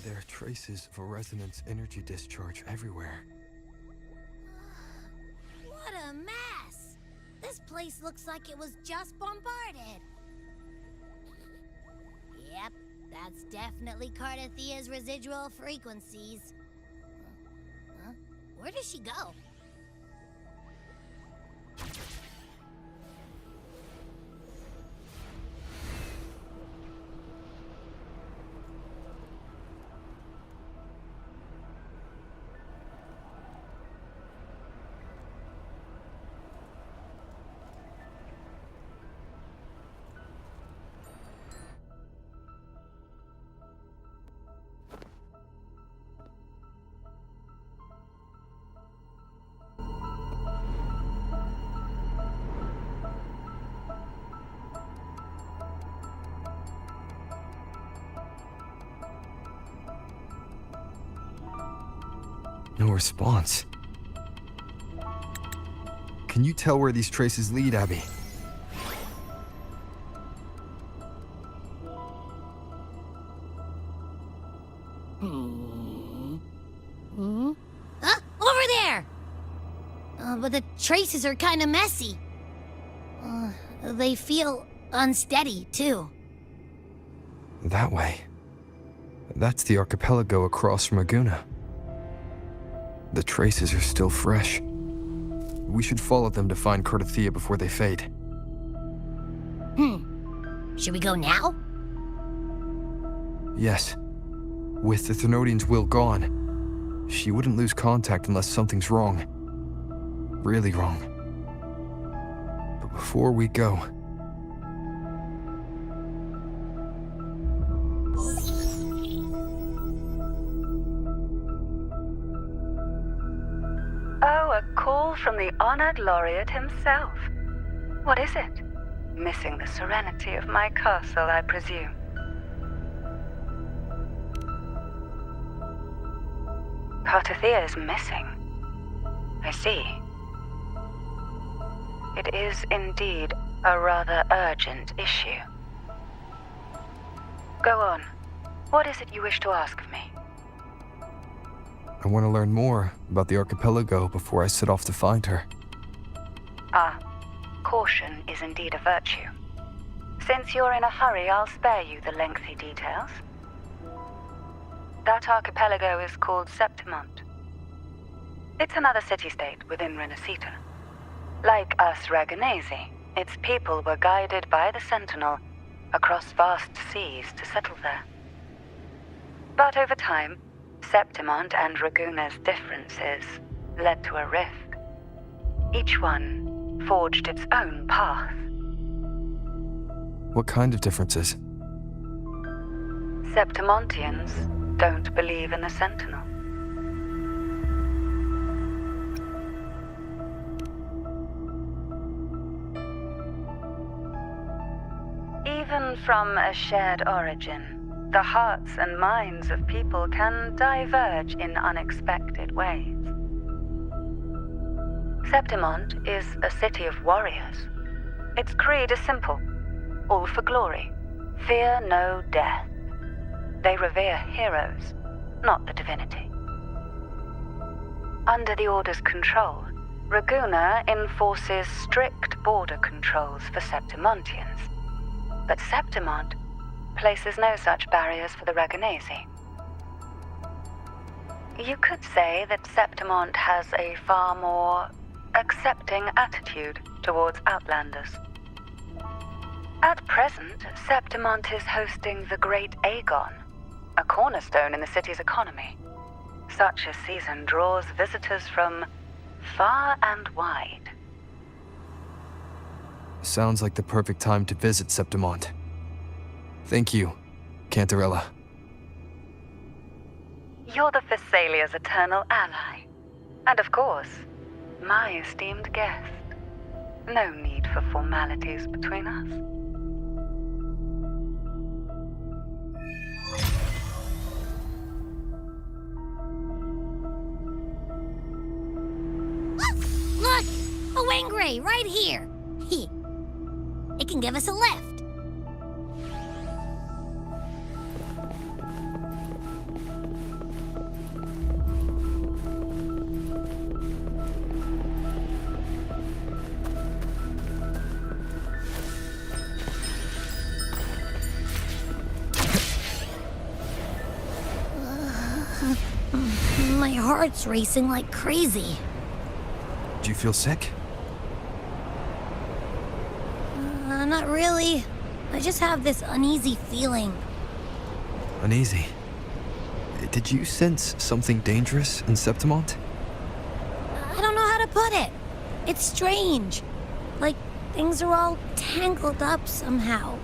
There are traces of a resonance energy discharge everywhere. What a mess! This place looks like it was just bombarded. Yep, that's definitely Cardathia's residual frequencies. Huh? Where does she go? No response. Can you tell where these traces lead, Abby? Huh? Over there! But the traces are kind of messy. They feel unsteady, too. That way. That's the archipelago across from Aguna. The traces are still fresh. We should follow them to find Cardathia before they fade. Should we go now? Yes. With the Thernoidian's will gone, she wouldn't lose contact unless something's wrong. Really wrong. But before we go... Oh, a call from the honored laureate himself. What is it? Missing the serenity of my castle, I presume. Cardathia is missing. I see. It is indeed a rather urgent issue. Go on. What is it you wish to ask of me? I want to learn more about the archipelago before I set off to find her. Ah, caution is indeed a virtue. Since you're in a hurry, I'll spare you the lengthy details. That archipelago is called Septimont. It's another city-state within Renacita. Like us Raganesi, its people were guided by the Sentinel across vast seas to settle there. But over time, Septimont and Raguna's differences led to a rift. Each one forged its own path. What kind of differences? Septimontians don't believe in the Sentinel. Even from a shared origin, the hearts and minds of people can diverge in unexpected ways. Septimont is a city of warriors. Its creed is simple: all for glory, fear no death. They revere heroes, not the divinity. Under the Order's control, Raguna enforces strict border controls for Septimontians. But Septimont places no such barriers for the Raganesi. You could say that Septimont has a far more accepting attitude towards outlanders. At present, Septimont is hosting the Great Aegon, a cornerstone in the city's economy. Such a season draws visitors from far and wide. Sounds like the perfect time to visit Septimont. Thank you, Cantarella. You're the Thessalia's eternal ally. And of course, my esteemed guest. No need for formalities between us. Look! A Wangray right here! It can give us a lift. my heart's racing like crazy. Do you feel sick? Not really. I just have this uneasy feeling. Uneasy. Did you sense something dangerous in Septimont? I don't know how to put it. It's strange. Like things are all tangled up somehow.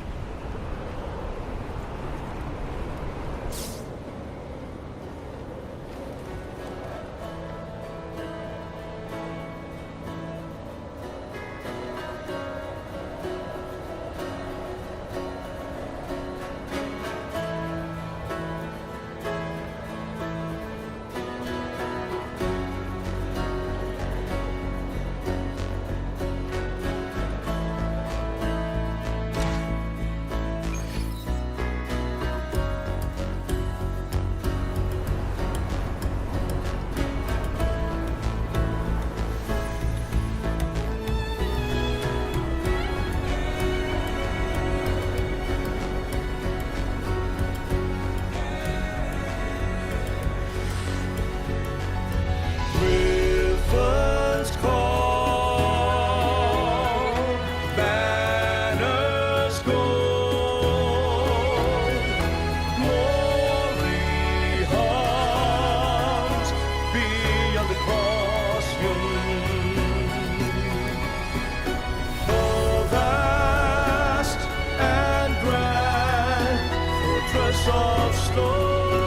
of stone,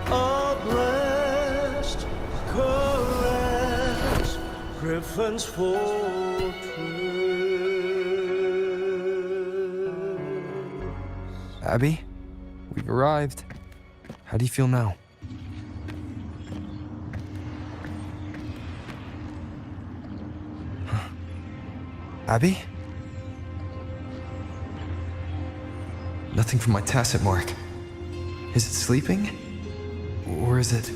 a blessed caress, Griffin's fortress. Abby, we've arrived. How do you feel now? Abby? Nothing from my tacit mark. Is it sleeping? Or is it...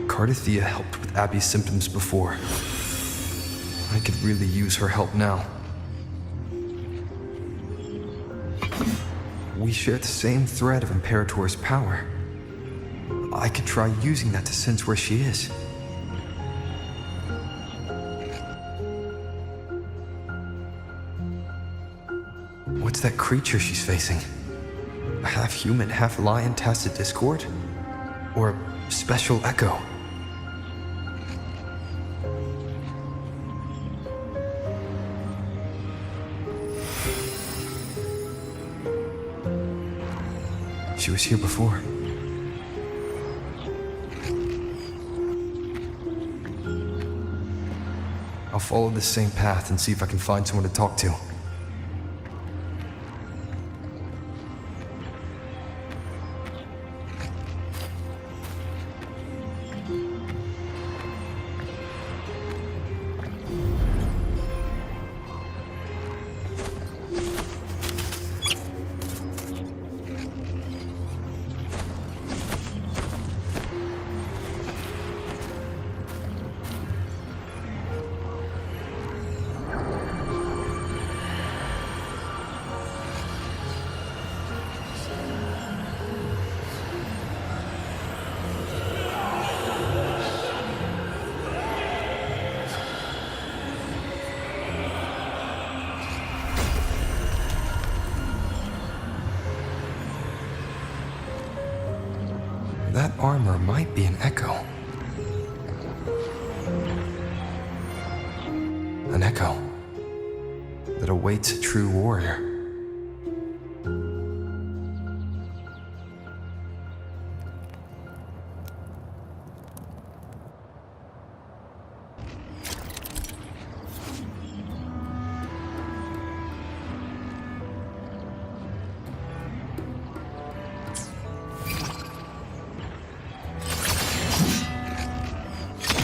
Cardathia helped with Abby's symptoms before. I could really use her help now. We share the same thread of Imperator's power. I could try using that to sense where she is. What's that creature she's facing? A half-human, half-lion tacit discord? Or special echo? She was here before. I'll follow this same path and see if I can find someone to talk to. That armor might be an echo. An echo that awaits a true warrior.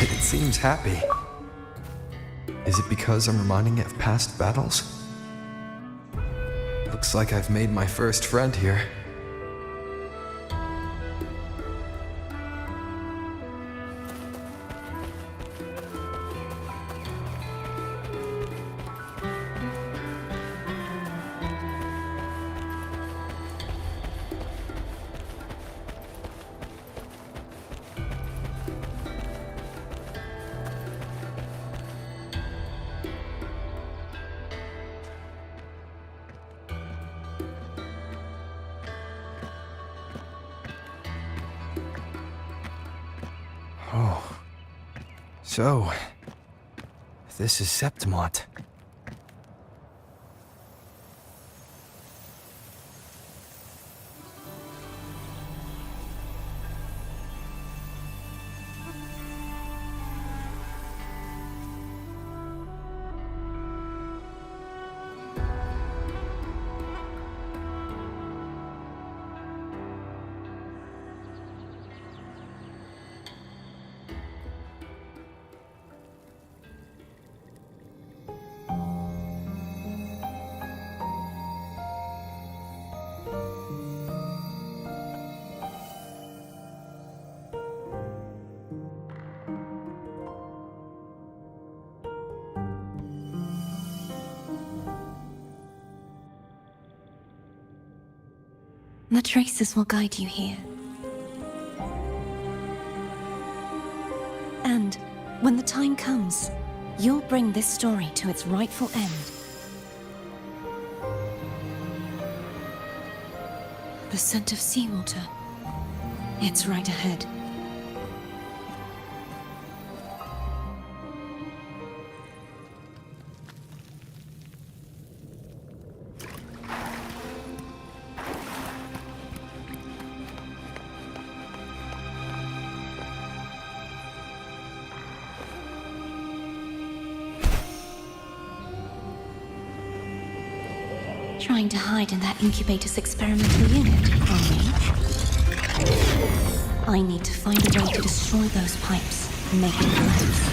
It seems happy. Is it because I'm reminding it of past battles? Looks like I've made my first friend here. So, this is Septimont. The traces will guide you here. And when the time comes, you'll bring this story to its rightful end. The scent of seawater. It's right ahead. Trying to hide in that incubator's experimental unit, are we? I need to find a way to destroy those pipes and make it collapse.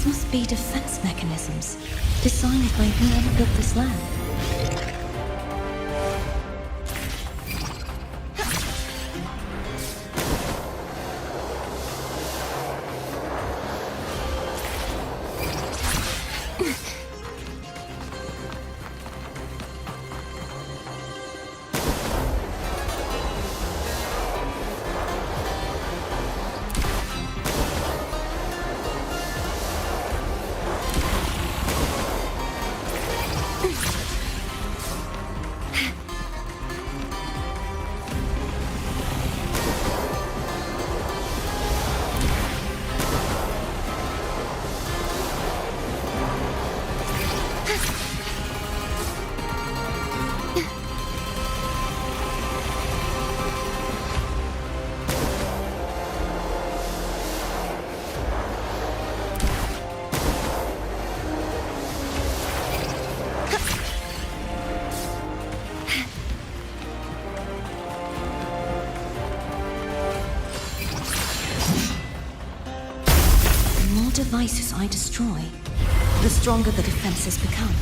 Must be defense mechanisms designed by whoever built this lab. Devices I destroy, the stronger the defenses become.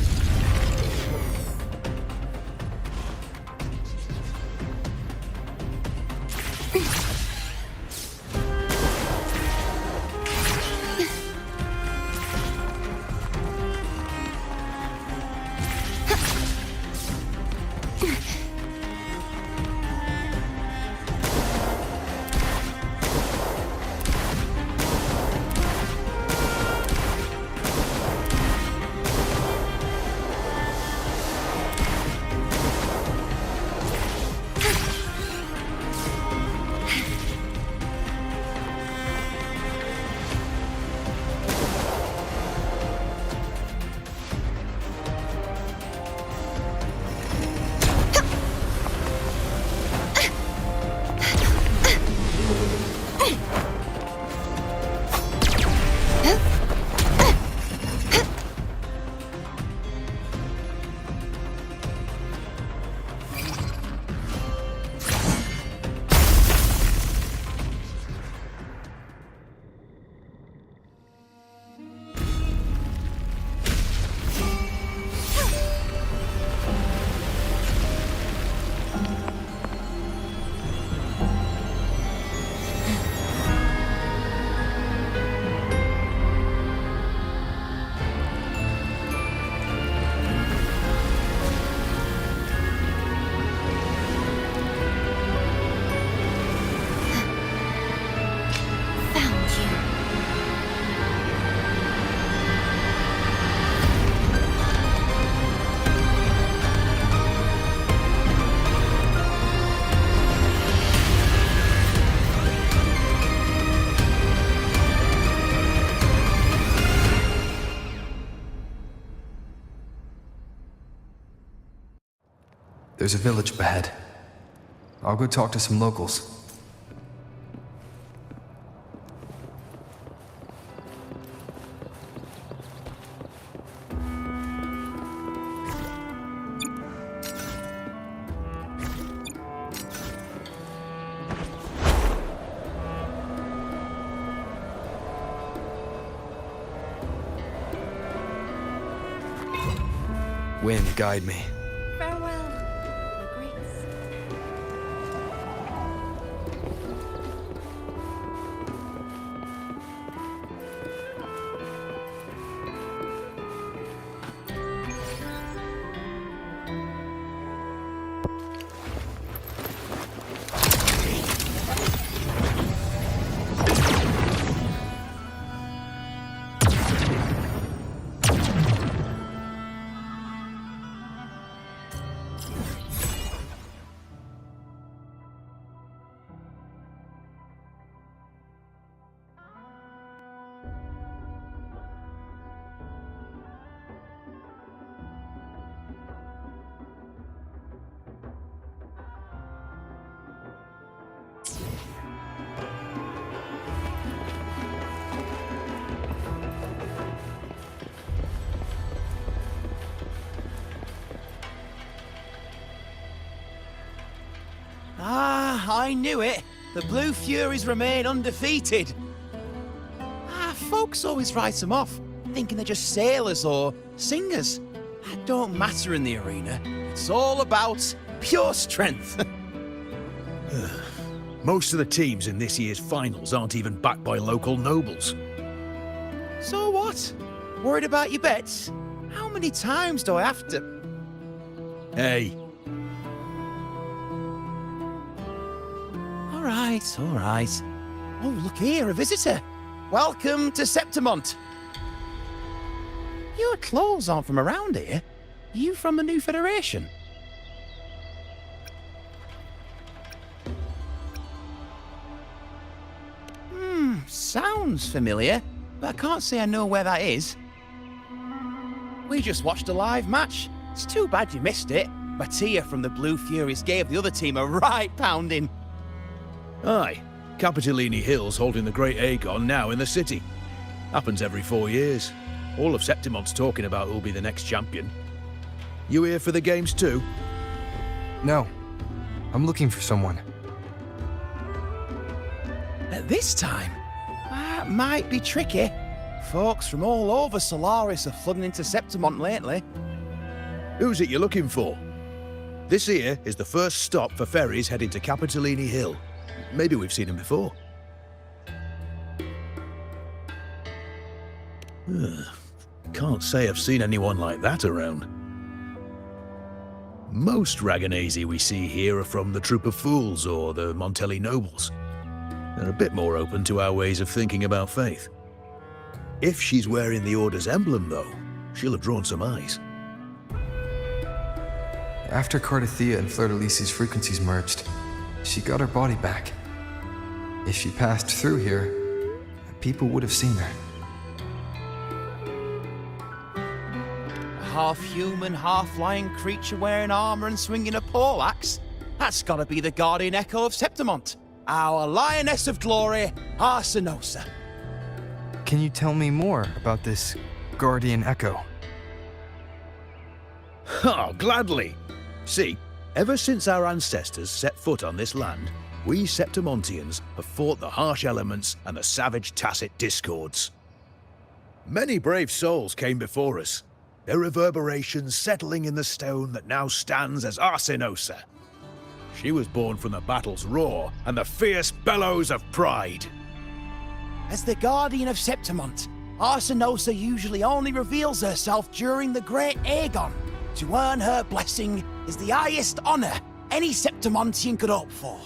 There's a village up ahead. I'll go talk to some locals. Wind, guide me. Farewell, regrets. Ah, I knew it. The Blue Furies remain undefeated. Folks always write them off, thinking they're just sailors or singers. That don't matter in the arena. It's all about pure strength. Most of the teams in this year's finals aren't even backed by local nobles. So what? Worried about your bets? How many times do I have to... Hey, All right. Oh, look here, a visitor. Welcome to Septimont. Your clothes aren't from around here. Are you from the New Federation? Sounds familiar, but I can't say I know where that is. We just watched a live match. It's too bad you missed it. Mattia from the Blue Furies gave the other team a right pounding. aye. Capitolini Hill's holding the Great Aegon now in the city. Happens every 4 years. All of Septimont's talking about who'll be the next champion. You here for the games too? No. I'm looking for someone. At this time, that might be tricky. Folks from all over Solaris are flooding into Septimont lately. Who's it you're looking for? This here is the first stop for ferries heading to Capitolini Hill. Maybe we've seen him before. Can't say I've seen anyone like that around. Most Raganesi we see here are from the Troop of Fools or the Montelli Nobles. They're a bit more open to our ways of thinking about faith. If she's wearing the Order's emblem, though, she'll have drawn some eyes. After Cardathia and Fleur-de-Lis's frequencies merged, she got her body back. If she passed through here, people would have seen her. A half-human, half-lion creature wearing armor and swinging a poleaxe? That's gotta be the Guardian Echo of Septimont. Our Lioness of Glory, Arsinosa. Can you tell me more about this Guardian Echo? Oh, gladly. See, ever since our ancestors set foot on this land, we Septimontians have fought the harsh elements and the savage tacit discords. Many brave souls came before us, their reverberations settling in the stone that now stands as Arsinosa. She was born from the battle's roar and the fierce bellows of pride. As the Guardian of Septimont, Arsinosa usually only reveals herself during the Great Aegon. To earn her blessing is the highest honor any Septimontian could hope for.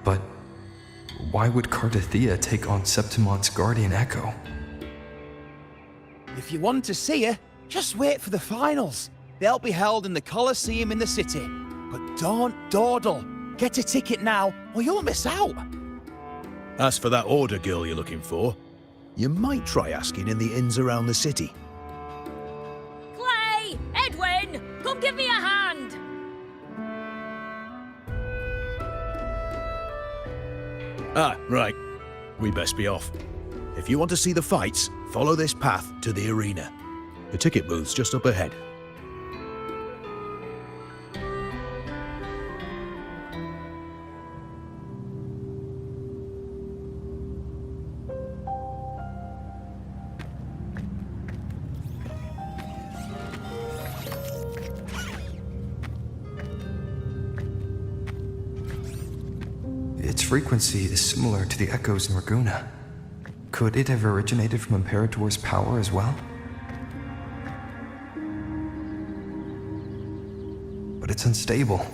But why would Cardathia take on Septimont's Guardian Echo? If you want to see her, just wait for the finals. They'll be held in the Colosseum in the city. But don't dawdle. Get a ticket now, or you'll miss out. As for that Order girl you're looking for, you might try asking in the inns around the city. Clay! Edwin! Come give me a hand! Ah, right. We best be off. If you want to see the fights, follow this path to the arena. The ticket booth's just up ahead. Its frequency is similar to the echoes in Raguna. Could it have originated from Imperator's power as well? But it's unstable,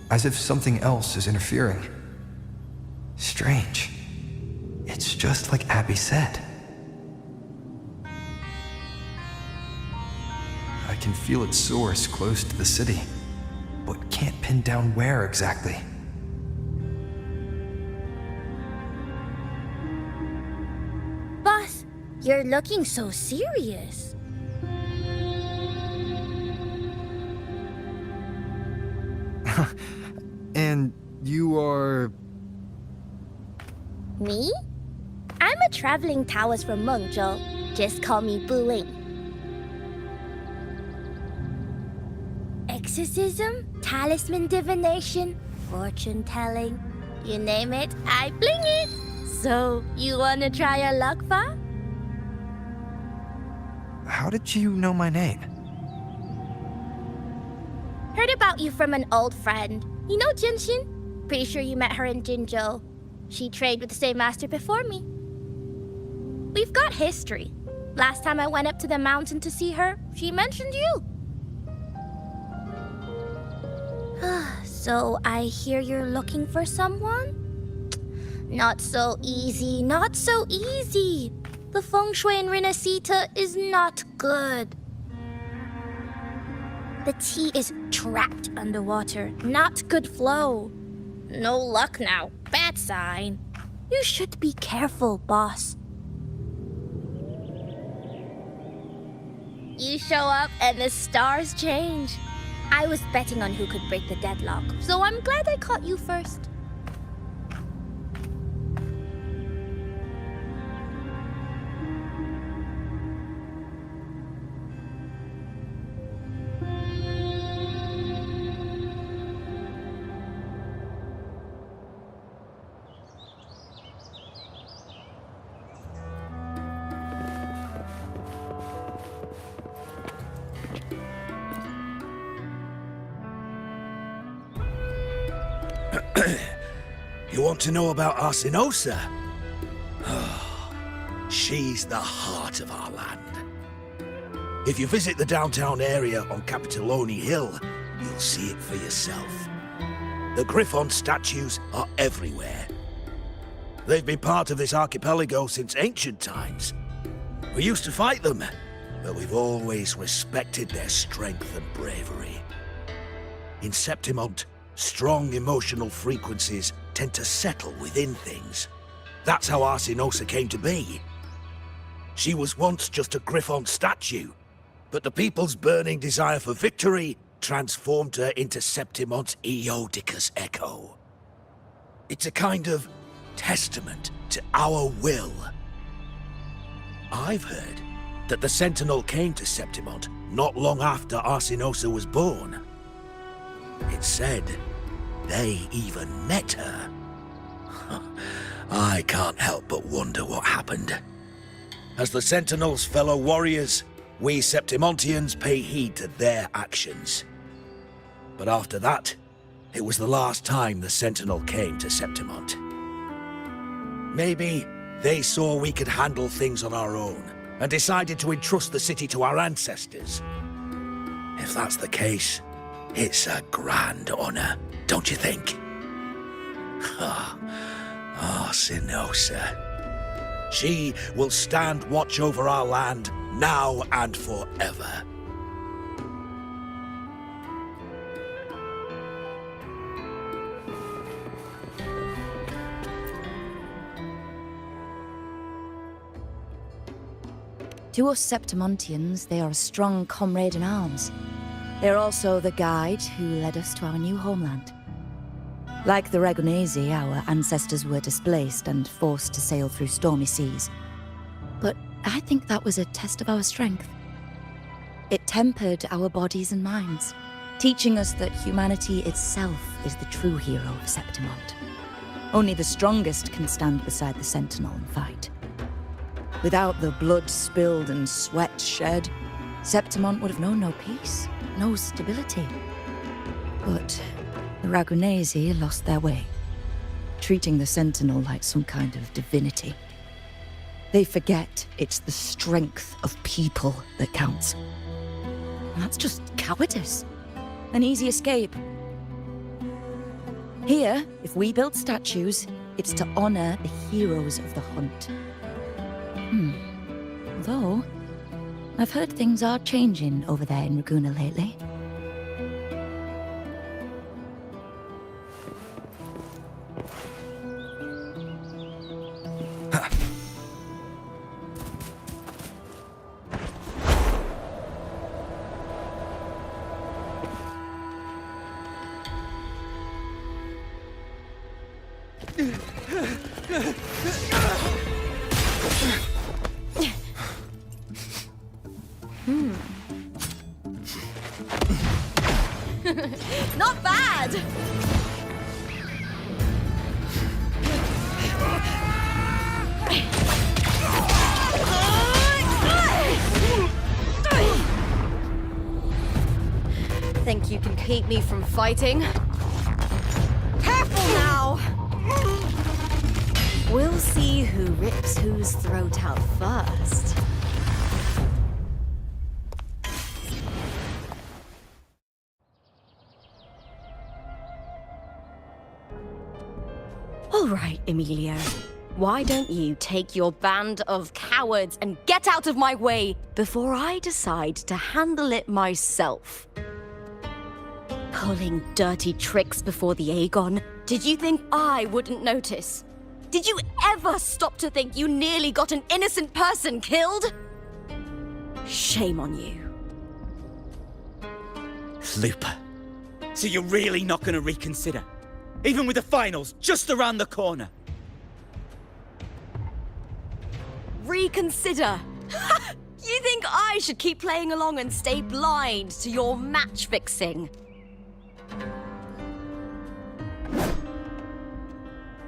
as if something else is interfering. Strange. It's just like Abby said. I can feel its source close to the city, but can't pin down where exactly. Boss, you're looking so serious. And you are... Me? I'm a traveling Taoist from Mengzhou. Just call me Buling. Exorcism, talisman divination, fortune telling. You name it, I bling it. So, you wanna try your luck, Fa? How did you know my name? Heard about you from an old friend. You know Jinshin? Pretty sure you met her in Jinzhou. She trained with the same master before me. We've got history. Last time I went up to the mountain to see her, she mentioned you. So I hear you're looking for someone? Not so easy, not so easy. The feng shui in Renacita is not good. The tea is trapped underwater, not good flow. No luck now, bad sign. You should be careful, boss. You show up and the stars change. I was betting on who could break the deadlock, so I'm glad I caught you first. You want to know about Arsinosa? She's the heart of our land. If you visit the downtown area on Capitoloni Hill, you'll see it for yourself. The Griffon statues are everywhere. They've been part of this archipelago since ancient times. We used to fight them, but we've always respected their strength and bravery. In Septimont, strong emotional frequencies tend to settle within things. That's how Arsinosa came to be. She was once just a Griffon statue, but the people's burning desire for victory transformed her into Septimont's Eodicus echo. It's a kind of testament to our will. I've heard that the Sentinel came to Septimont not long after Arsinosa was born. It's said they even met her. I can't help but wonder what happened. As the Sentinel's fellow warriors, we Septimontians pay heed to their actions. But after that, it was the last time the Sentinel came to Septimont. Maybe they saw we could handle things on our own and decided to entrust the city to our ancestors. If that's the case, it's a grand honor, don't you think? Arsinosa. She will stand watch over our land now and forever. To us Septimontians, they are a strong comrade in arms. They're also the guide who led us to our new homeland. Like the Ragonesi, our ancestors were displaced and forced to sail through stormy seas. But I think that was a test of our strength. It tempered our bodies and minds, teaching us that humanity itself is the true hero of Septimont. Only the strongest can stand beside the Sentinel and fight. Without the blood spilled and sweat shed, Septimont would have known no peace, no stability. But the Ragonesi lost their way, treating the Sentinel like some kind of divinity. They forget it's the strength of people that counts. And that's just cowardice. An easy escape. Here, if we build statues, it's to honor the heroes of the hunt. Though, I've heard things are changing over there in Raguna lately. Not bad! Think you can keep me from fighting? Careful now! We'll see who rips whose throat out first. All right, Emilio. Why don't you take your band of cowards and get out of my way before I decide to handle it myself? Pulling dirty tricks before the Aegon? Did you think I wouldn't notice? Did you ever stop to think you nearly got an innocent person killed? Shame on you. Lupa. So you're really not going to reconsider? Even with the finals just around the corner? Reconsider? You think I should keep playing along and stay blind to your match fixing?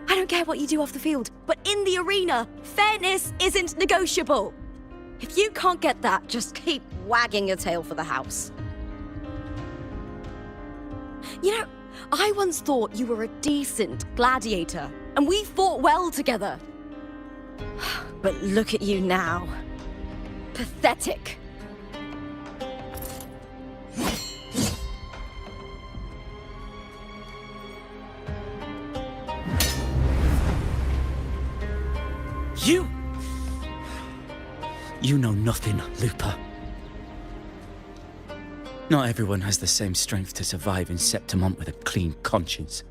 I don't care what you do off the field, but in the arena, fairness isn't negotiable. If you can't get that, just keep wagging your tail for the house. You know, I once thought you were a decent gladiator, and we fought well together. But look at you now. Pathetic. You know nothing, Lupa. Not everyone has the same strength to survive in Septimont with a clean conscience.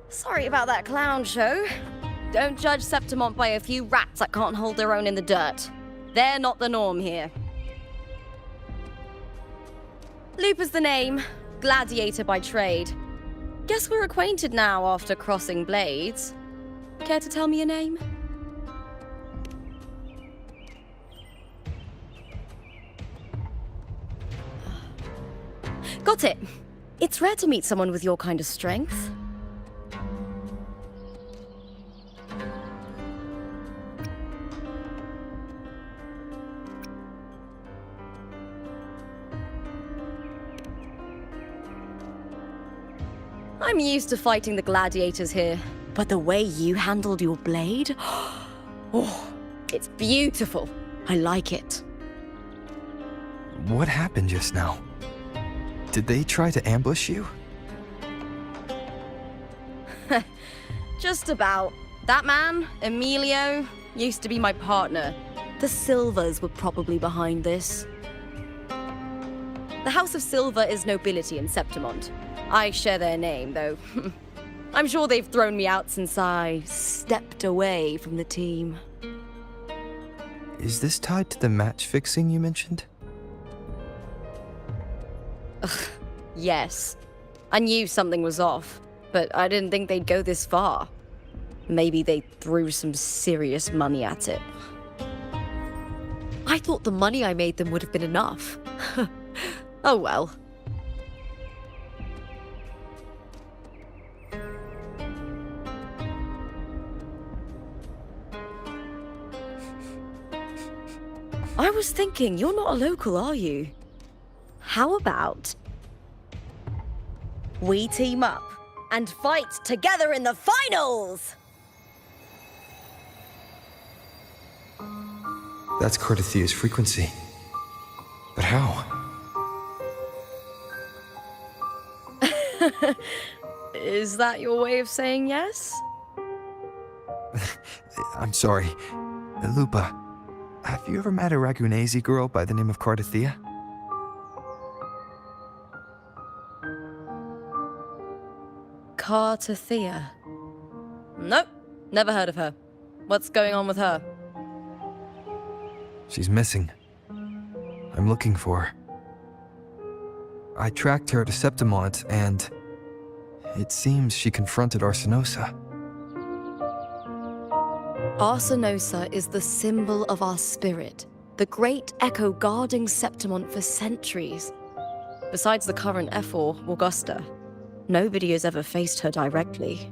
Sorry about that clown show. Don't judge Septimont by a few rats that can't hold their own in the dirt. They're not the norm here. Lupa's the name, gladiator by trade. Guess we're acquainted now after crossing blades. Care to tell me your name? Got it. It's rare to meet someone with your kind of strength. I'm used to fighting the gladiators here, but the way you handled your blade, oh, it's beautiful. I like it. What happened just now? Did they try to ambush you? Just about. That man, Emilio, used to be my partner. The Silvers were probably behind this. The House of Silver is nobility in Septimont. I share their name, though I'm sure they've thrown me out since I stepped away from the team. Is this tied to the match fixing you mentioned? Yes. I knew something was off, but I didn't think they'd go this far. Maybe they threw some serious money at it. I thought the money I made them would have been enough. Oh well. I was thinking, you're not a local, are you? How about we team up and fight together in the finals? That's Cardathia's frequency. But how? Is that your way of saying yes? I'm sorry. Lupa, have you ever met a Ragunese girl by the name of Cardathia? Cardathia? Nope, never heard of her. What's going on with her? She's missing. I'm looking for her. I tracked her to Septimont, and it seems she confronted Arsinosa. Arsinosa is the symbol of our spirit, the great echo guarding Septimont for centuries. Besides the current F4, Augusta, nobody has ever faced her directly.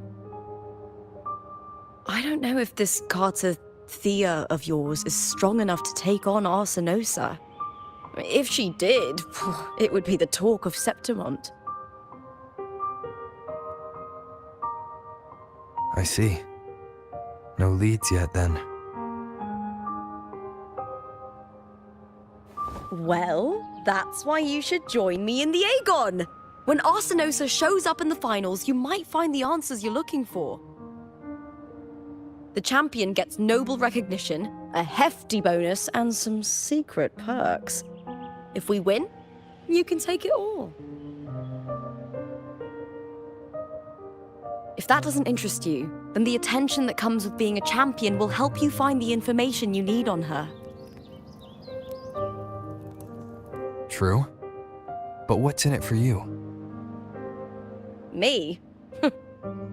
I don't know if this Cardathia of yours is strong enough to take on Arsinosa. If she did, it would be the talk of Septimont. I see. No leads yet, then. Well, that's why you should join me in the Aegon! When Arsinosa shows up in the finals, you might find the answers you're looking for. The champion gets noble recognition, a hefty bonus, and some secret perks. If we win, you can take it all. If that doesn't interest you, then the attention that comes with being a champion will help you find the information you need on her. True. But what's in it for you? Me?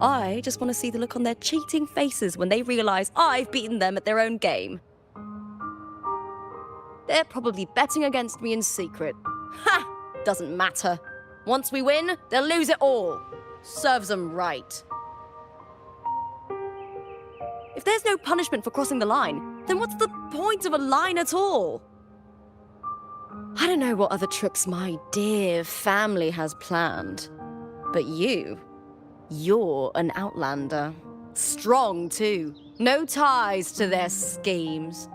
I just want to see the look on their cheating faces when they realize I've beaten them at their own game. They're probably betting against me in secret. Ha! Doesn't matter. Once we win, they'll lose it all. Serves them right. If there's no punishment for crossing the line, then what's the point of a line at all? I don't know what other tricks my dear family has planned, but you're an outlander. Strong, too. No ties to their schemes.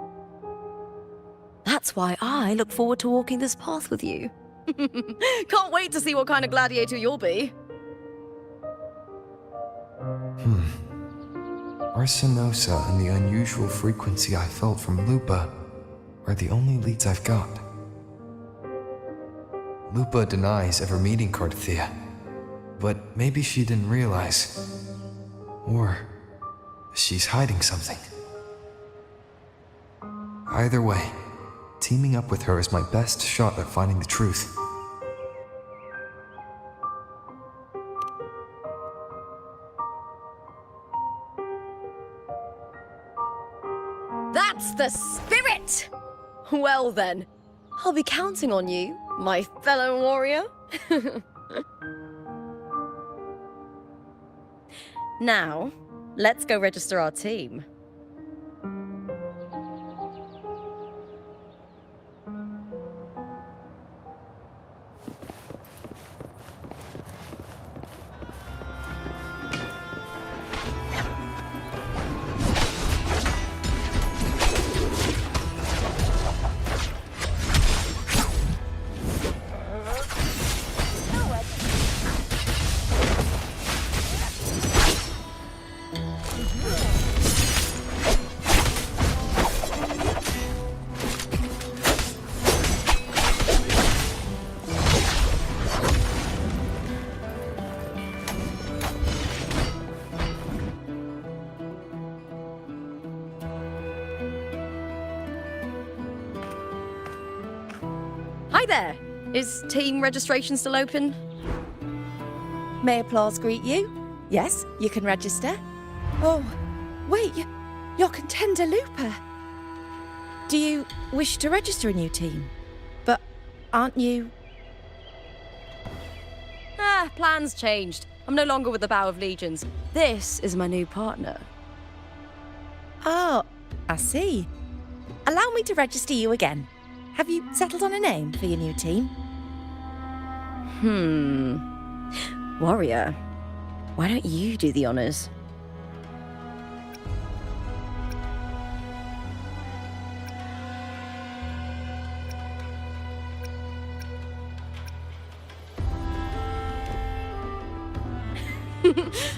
That's why I look forward to walking this path with you. Can't wait to see what kind of gladiator you'll be. Arsinosa and the unusual frequency I felt from Lupa are the only leads I've got. Lupa denies ever meeting Cardathia, but maybe she didn't realize. Or she's hiding something. Either way, teaming up with her is my best shot at finding the truth. That's the spirit! Well then, I'll be counting on you, my fellow warrior. Now, let's go register our team. there! Is team registration still open? May applause greet you? Yes, you can register. Oh, wait, you're Contender Looper. Do you wish to register a new team? But aren't you... Plans changed. I'm no longer with the Bow of Legions. This is my new partner. Oh, I see. Allow me to register you again. Have you settled on a name for your new team? Warrior, why don't you do the honors?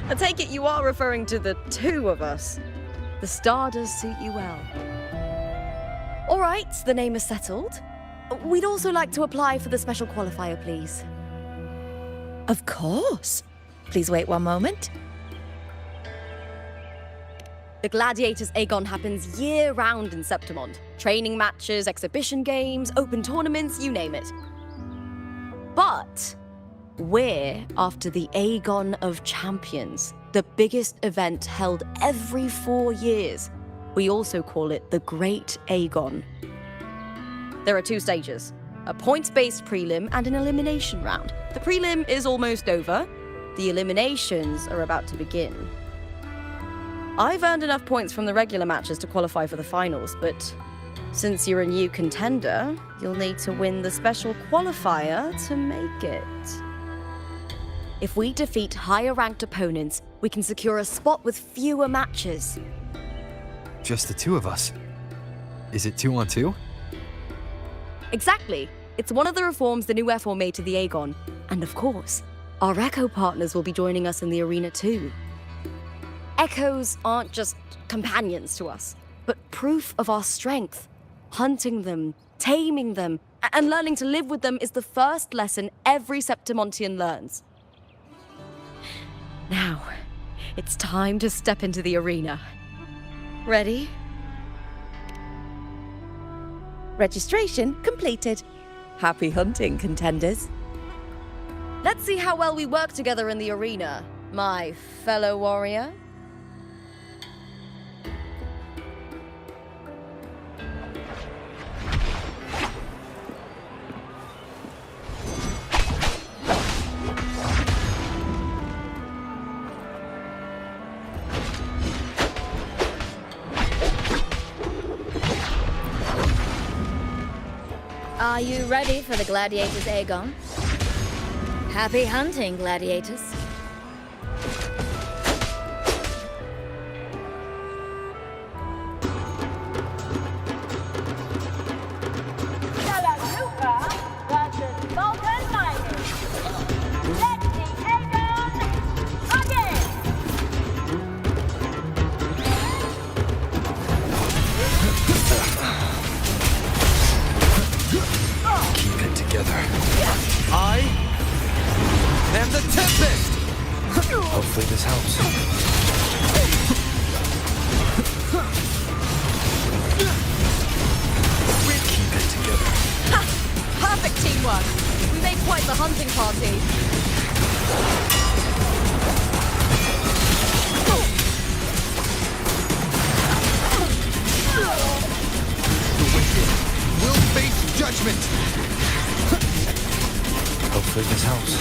I take it you are referring to the two of us. The star does suit you well. All right, the name is settled. We'd also like to apply for the special qualifier, please. Of course. Please wait one moment. The Gladiators Aegon happens year-round in Septimond. Training matches, exhibition games, open tournaments, you name it. But we're after the Aegon of Champions, the biggest event held every 4 years. We also call it the Great Aegon. There are 2 stages, a points-based prelim and an elimination round. The prelim is almost over. The eliminations are about to begin. I've earned enough points from the regular matches to qualify for the finals, but since you're a new contender, you'll need to win the special qualifier to make it. If we defeat higher-ranked opponents, we can secure a spot with fewer matches. Just the 2 of us. Is it 2 on 2? Exactly. It's one of the reforms the new F4 made to the Aegon. And of course, our Echo partners will be joining us in the arena too. Echoes aren't just companions to us, but proof of our strength. Hunting them, taming them, and learning to live with them is the first lesson every Septimontian learns. Now, it's time to step into the arena. Ready? Registration completed. Happy hunting, contenders. Let's see how well we work together in the arena, my fellow warrior. Are you ready for the Gladiators Aegon? Happy hunting, Gladiators. Keep it together. I am the Tempest! Hopefully this helps. Keep it together. Ha! Perfect teamwork! We made quite the hunting party. The wicked will face judgment! Hopefully this helps.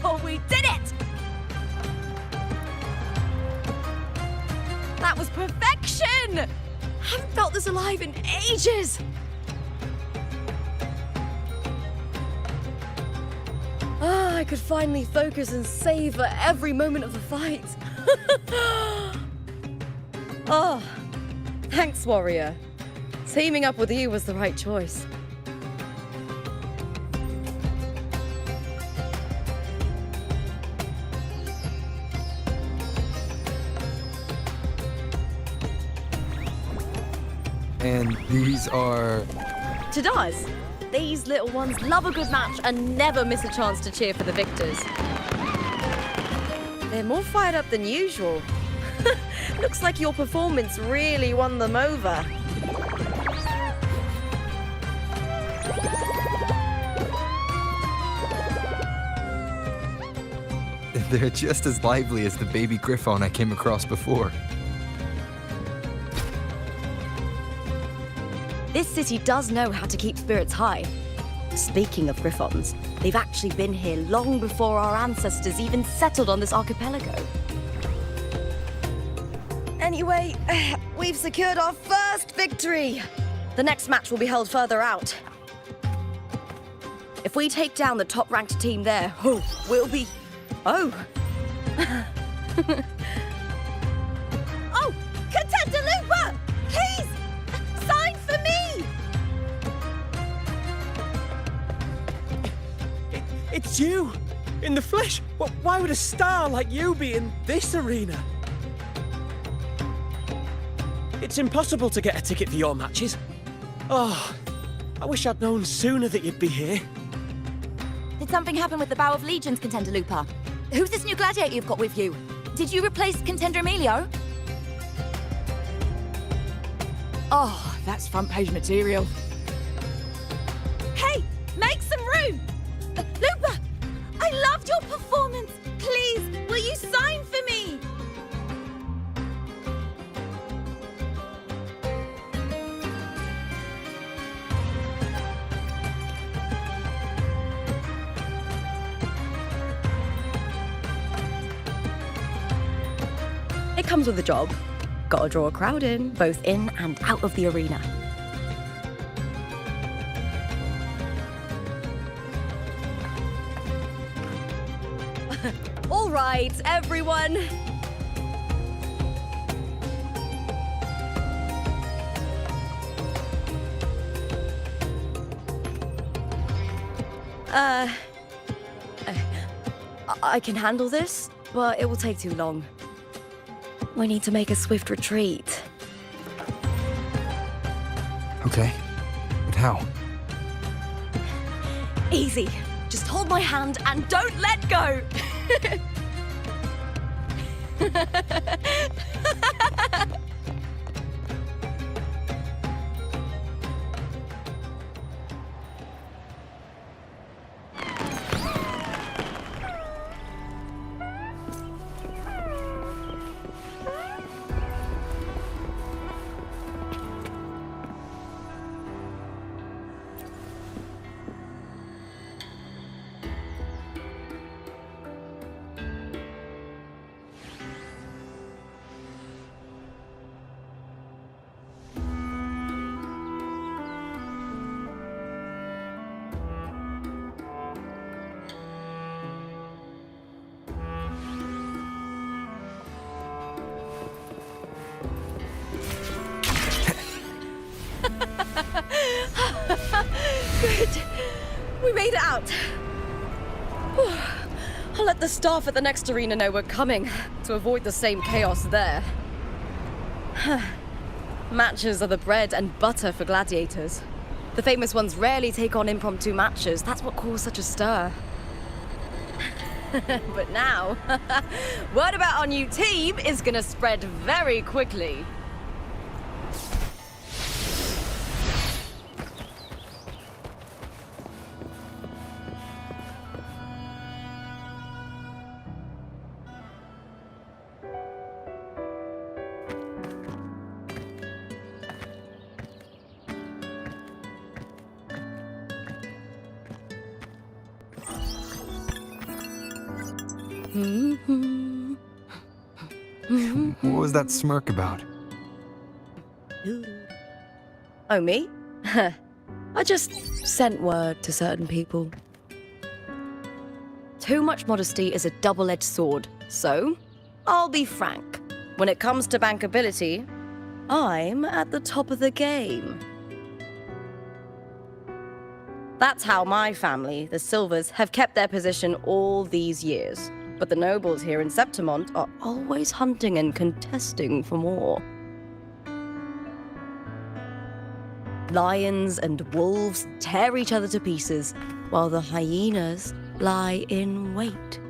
Oh, we did it! That was perfection! I haven't felt this alive in ages! I could finally focus and savor every moment of the fight. Oh, thanks, warrior. Teaming up with you was the right choice. And these are to us. These little ones love a good match and never miss a chance to cheer for the victors. They're more fired up than usual. Looks like your performance really won them over. They're just as lively as the baby griffon I came across before. This city does know how to keep spirits high. Speaking of griffons, they've actually been here long before our ancestors even settled on this archipelago. Anyway, we've secured our first victory. The next match will be held further out. If we take down the top-ranked team there, we'll be... Oh. Oh, Contender Looper! Please! Sign for me! It's you! In the flesh! Why would a star like you be in this arena? It's impossible to get a ticket for your matches. Oh, I wish I'd known sooner that you'd be here. Did something happen with the Bow of Legions, Contender Looper? Who's this new gladiator you've got with you? Did you replace Contender Emilio? Oh, that's front page material. Hey, make some room! Looper, I loved your performance. Please, will you sign for me? It comes with a job. Gotta draw a crowd in, both in and out of the arena. All right, everyone. I can handle this, but it will take too long. We need to make a swift retreat. Okay, but how? Easy. Just hold my hand and don't let go. Good. We made it out. Whew. I'll let the staff at the next arena know we're coming to avoid the same chaos there. Matches are the bread and butter for gladiators. The famous ones rarely take on impromptu matches. That's what caused such a stir. But now, word about our new team is gonna spread very quickly. What was that smirk about? Oh, me? I just sent word to certain people. Too much modesty is a double-edged sword, so I'll be frank. When it comes to bankability, I'm at the top of the game. That's how my family, the Silvers, have kept their position all these years. But the nobles here in Septimont are always hunting and contesting for more. Lions and wolves tear each other to pieces, while the hyenas lie in wait,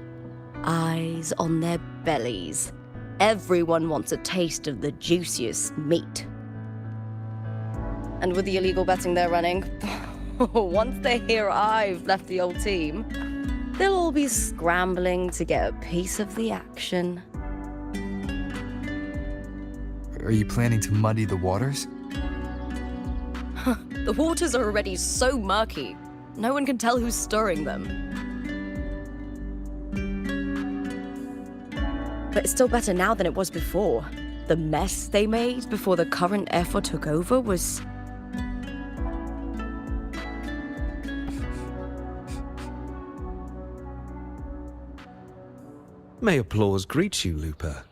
eyes on their bellies. Everyone wants a taste of the juiciest meat. And with the illegal betting they're running, once they hear I've left the old team, they'll all be scrambling to get a piece of the action. Are you planning to muddy the waters? The waters are already so murky, no one can tell who's stirring them. But it's still better now than it was before. The mess they made before the current effort took over was... May applause greet you, Lupa.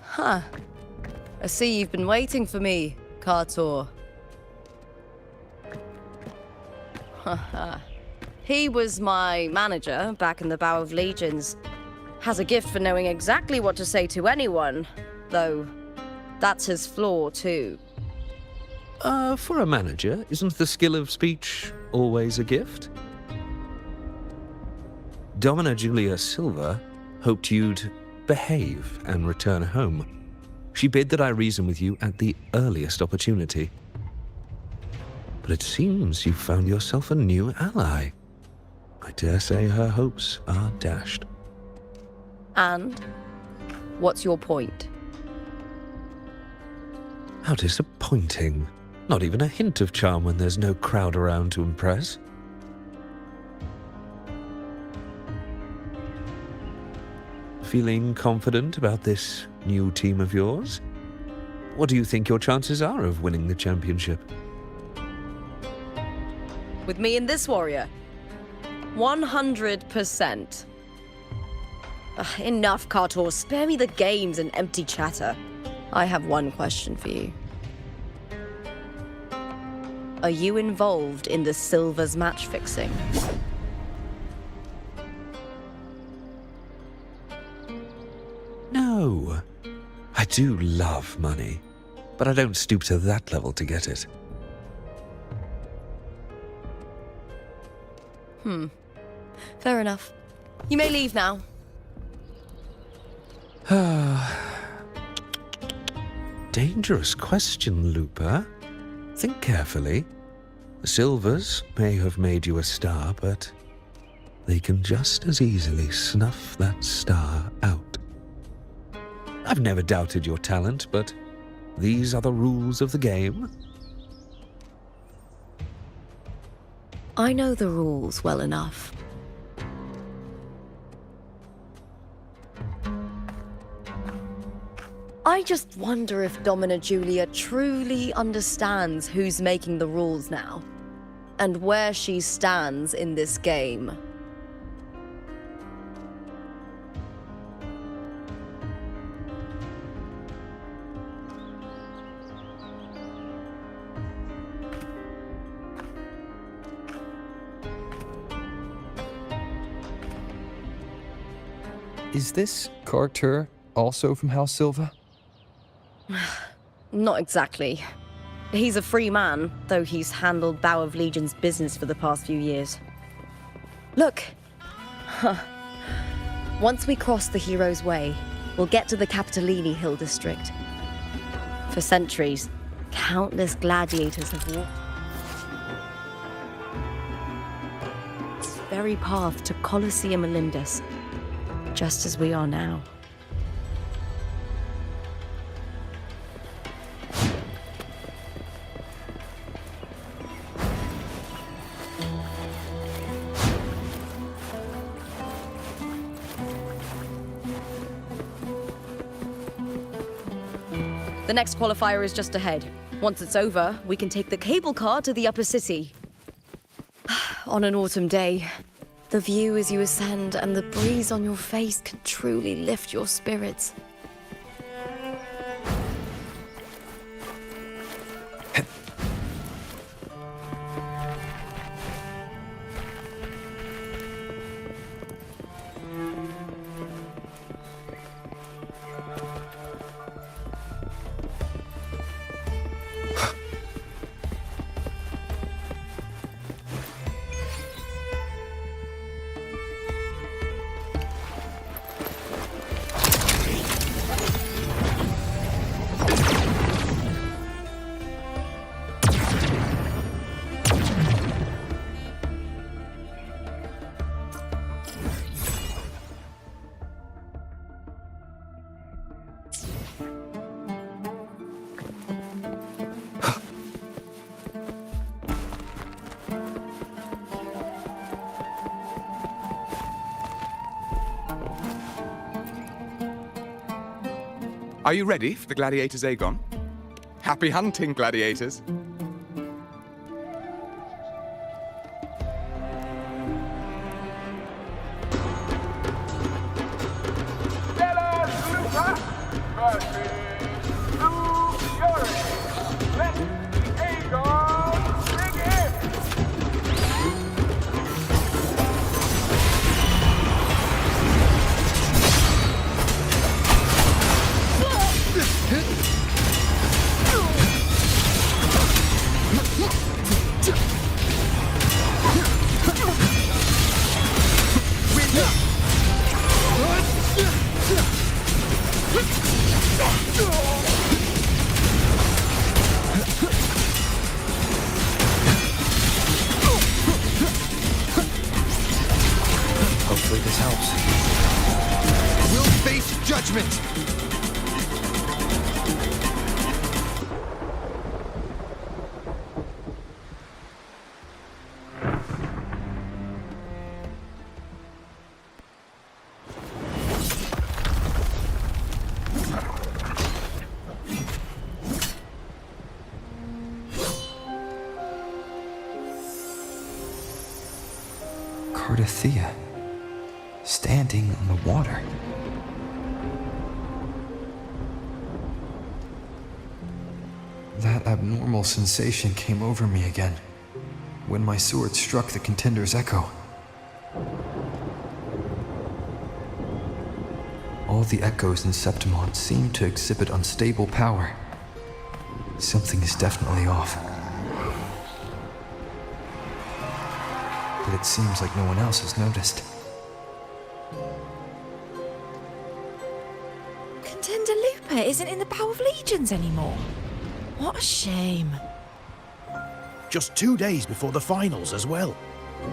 Huh. I see you've been waiting for me, Kartor. Haha. He was my manager back in the Bow of Legions. Has a gift for knowing exactly what to say to anyone, though that's his flaw too. For a manager, isn't the skill of speech always a gift? Domina Julia Silva hoped you'd behave and return home. She bid that I reason with you at the earliest opportunity. But it seems you've found yourself a new ally. I dare say her hopes are dashed. And? What's your point? How disappointing. Not even a hint of charm when there's no crowd around to impress. Feeling confident about this new team of yours? What do you think your chances are of winning the championship? With me and this warrior? 100%. Enough, Kartor. Spare me the games and empty chatter. I have one question for you. Are you involved in the Silver's match fixing? No. I do love money, but I don't stoop to that level to get it. Fair enough. You may leave now. Dangerous question, Lupa. Think carefully. The Silvers may have made you a star, but they can just as easily snuff that star out. I've never doubted your talent, but these are the rules of the game. I know the rules well enough. I just wonder if Domina Julia truly understands who's making the rules now, and where she stands in this game. Is this Kartur also from House Silva? Not exactly. He's a free man, though he's handled Bow of Legion's business for the past few years. Look! Once we cross the Hero's Way, we'll get to the Capitolini Hill district. For centuries, countless gladiators have walked this very path to Colosseum Olympus, just as we are now. The next qualifier is just ahead. Once it's over, we can take the cable car to the upper city. On an autumn day, the view as you ascend and the breeze on your face can truly lift your spirits. Are you ready for the gladiators, Aegon? Happy hunting, gladiators. Hopefully this helps. We'll face judgment! Cardothea, standing on the water. That abnormal sensation came over me again when my sword struck the contender's echo. All the echoes in Septimont seem to exhibit unstable power. Something is definitely off. But it seems like no one else has noticed. Contender Lupa isn't in the Bow of Legions anymore. What a shame. Just 2 days before the finals as well.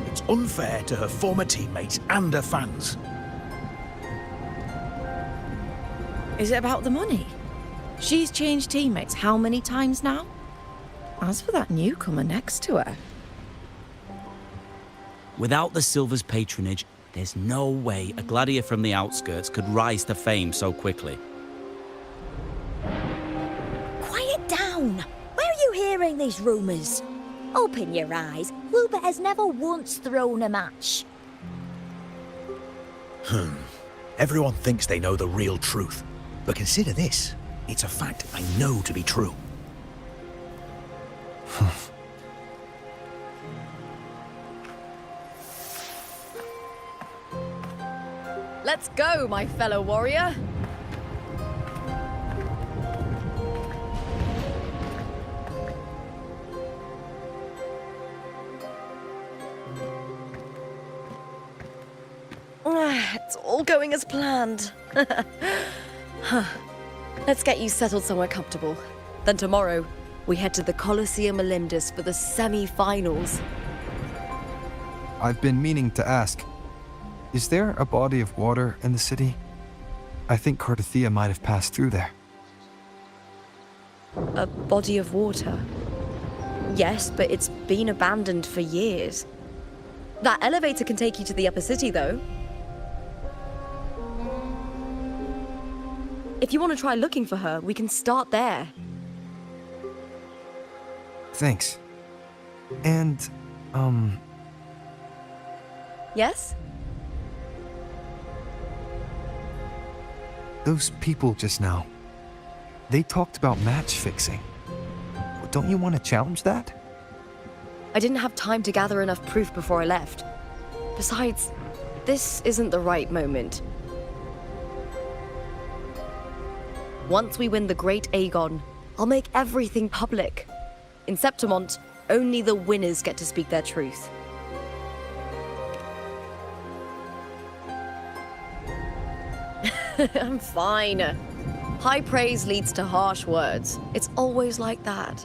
It's unfair to her former teammates and her fans. Is it about the money? She's changed teammates how many times now? As for that newcomer next to her... Without the Silver's patronage, there's no way a gladiator from the outskirts could rise to fame so quickly. Quiet down! Where are you hearing these rumours? Open your eyes. Lupa has never once thrown a match. Everyone thinks they know the real truth. But consider this. It's a fact I know to be true. Let's go, my fellow warrior. It's all going as planned. Let's get you settled somewhere comfortable. Then tomorrow, we head to the Colosseum Elindis for the semi-finals. I've been meaning to ask, is there a body of water in the city? I think Cardothea might have passed through there. A body of water? Yes, but it's been abandoned for years. That elevator can take you to the upper city, though. If you want to try looking for her, we can start there. Thanks. And, Yes? those people just now, they talked about match fixing. Don't you want to challenge that? I didn't have time to gather enough proof before I left. Besides, this isn't the right moment. Once we win the Great Aegon, I'll make everything public. In Septimont, only the winners get to speak their truth. I'm fine. High praise leads to harsh words. It's always like that.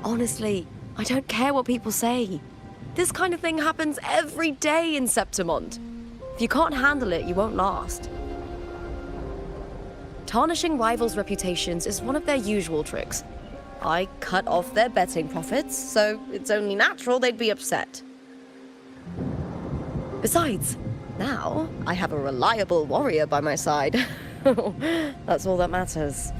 Honestly, I don't care what people say. This kind of thing happens every day in Septimont. If you can't handle it, you won't last. Tarnishing rivals' reputations is one of their usual tricks. I cut off their betting profits, so it's only natural they'd be upset. Besides, now I have a reliable warrior by my side. That's all that matters.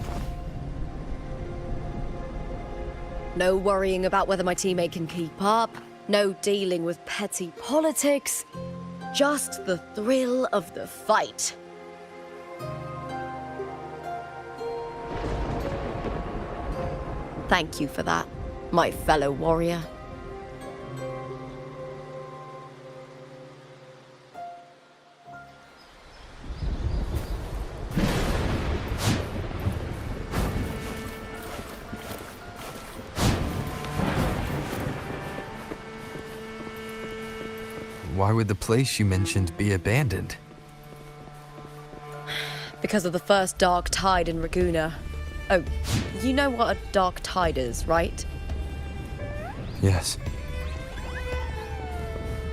No worrying about whether my teammate can keep up. No dealing with petty politics. Just the thrill of the fight. Thank you for that, my fellow warrior. Why would the place you mentioned be abandoned? Because of the first dark tide in Raguna. Oh, you know what a dark tide is, right? Yes.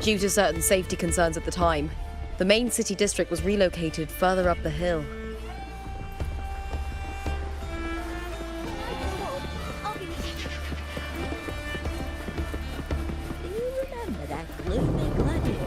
Due to certain safety concerns at the time, the main city district was relocated further up the hill. Do you remember that gloomy gladiator?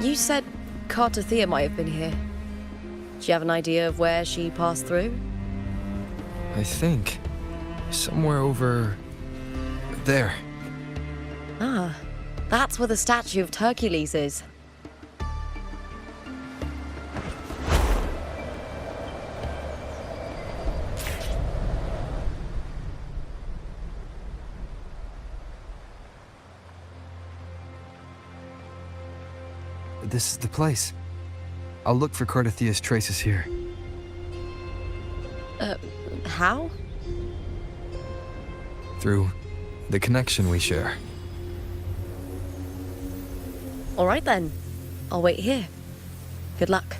You said Cartothea might have been here. Do you have an idea of where she passed through? I think. Somewhere over... there. Ah, that's where the statue of Hercules is. This is the place. I'll look for Cartothea's traces here. How? Through the connection we share. All right then. I'll wait here. Good luck.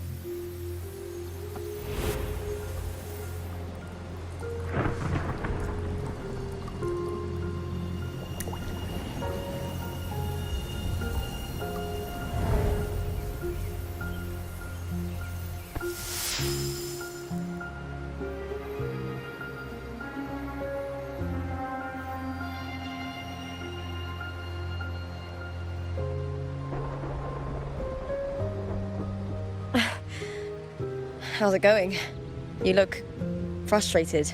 How's it going? You look frustrated.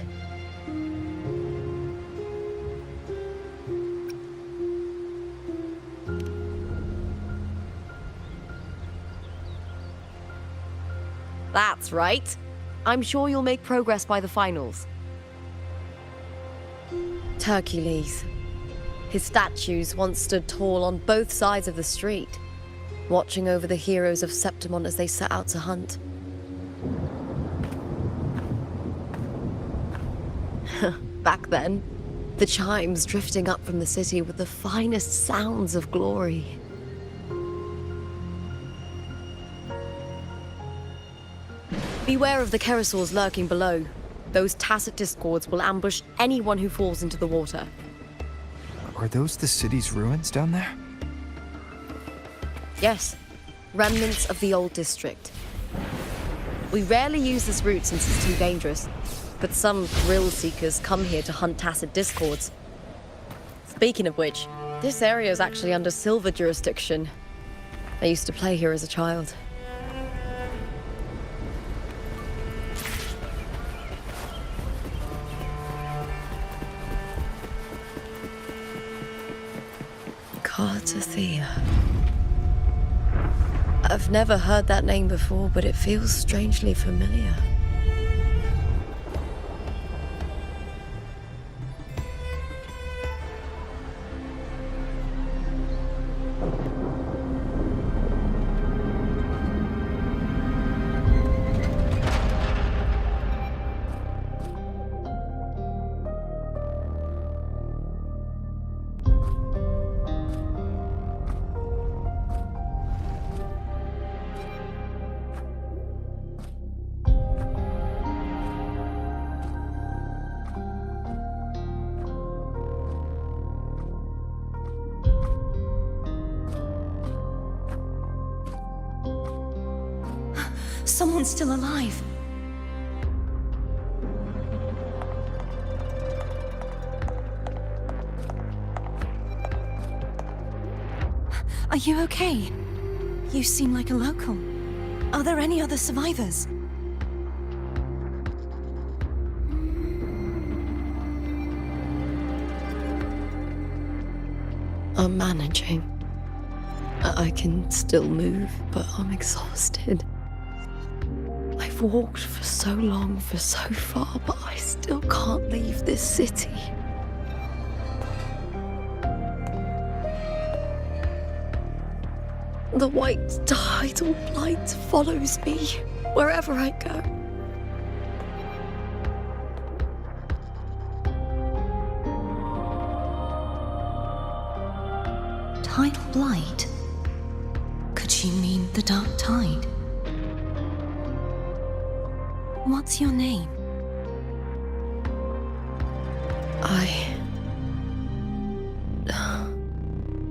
That's right. I'm sure you'll make progress by the finals. Hercules. His statues once stood tall on both sides of the street, watching over the heroes of Septimon as they set out to hunt. Back then, the chimes drifting up from the city with the finest sounds of glory. Beware of the Kerosaurs lurking below. Those tacit discords will ambush anyone who falls into the water. Are those the city's ruins down there? Yes, remnants of the old district. We rarely use this route since it's too dangerous, but some thrill seekers come here to hunt tacit discords. Speaking of which, this area is actually under Silver jurisdiction. I used to play here as a child. Cartothea. I've never heard that name before, but it feels strangely familiar. Someone's still alive. Are you okay? You seem like a local. Are there any other survivors? I'm managing. I can still move, but I'm exhausted. I've walked for so long, for so far, but I still can't leave this city. The white tidal blight follows me wherever I go. Tidal blight? Could she mean the dark tide? What's your name? I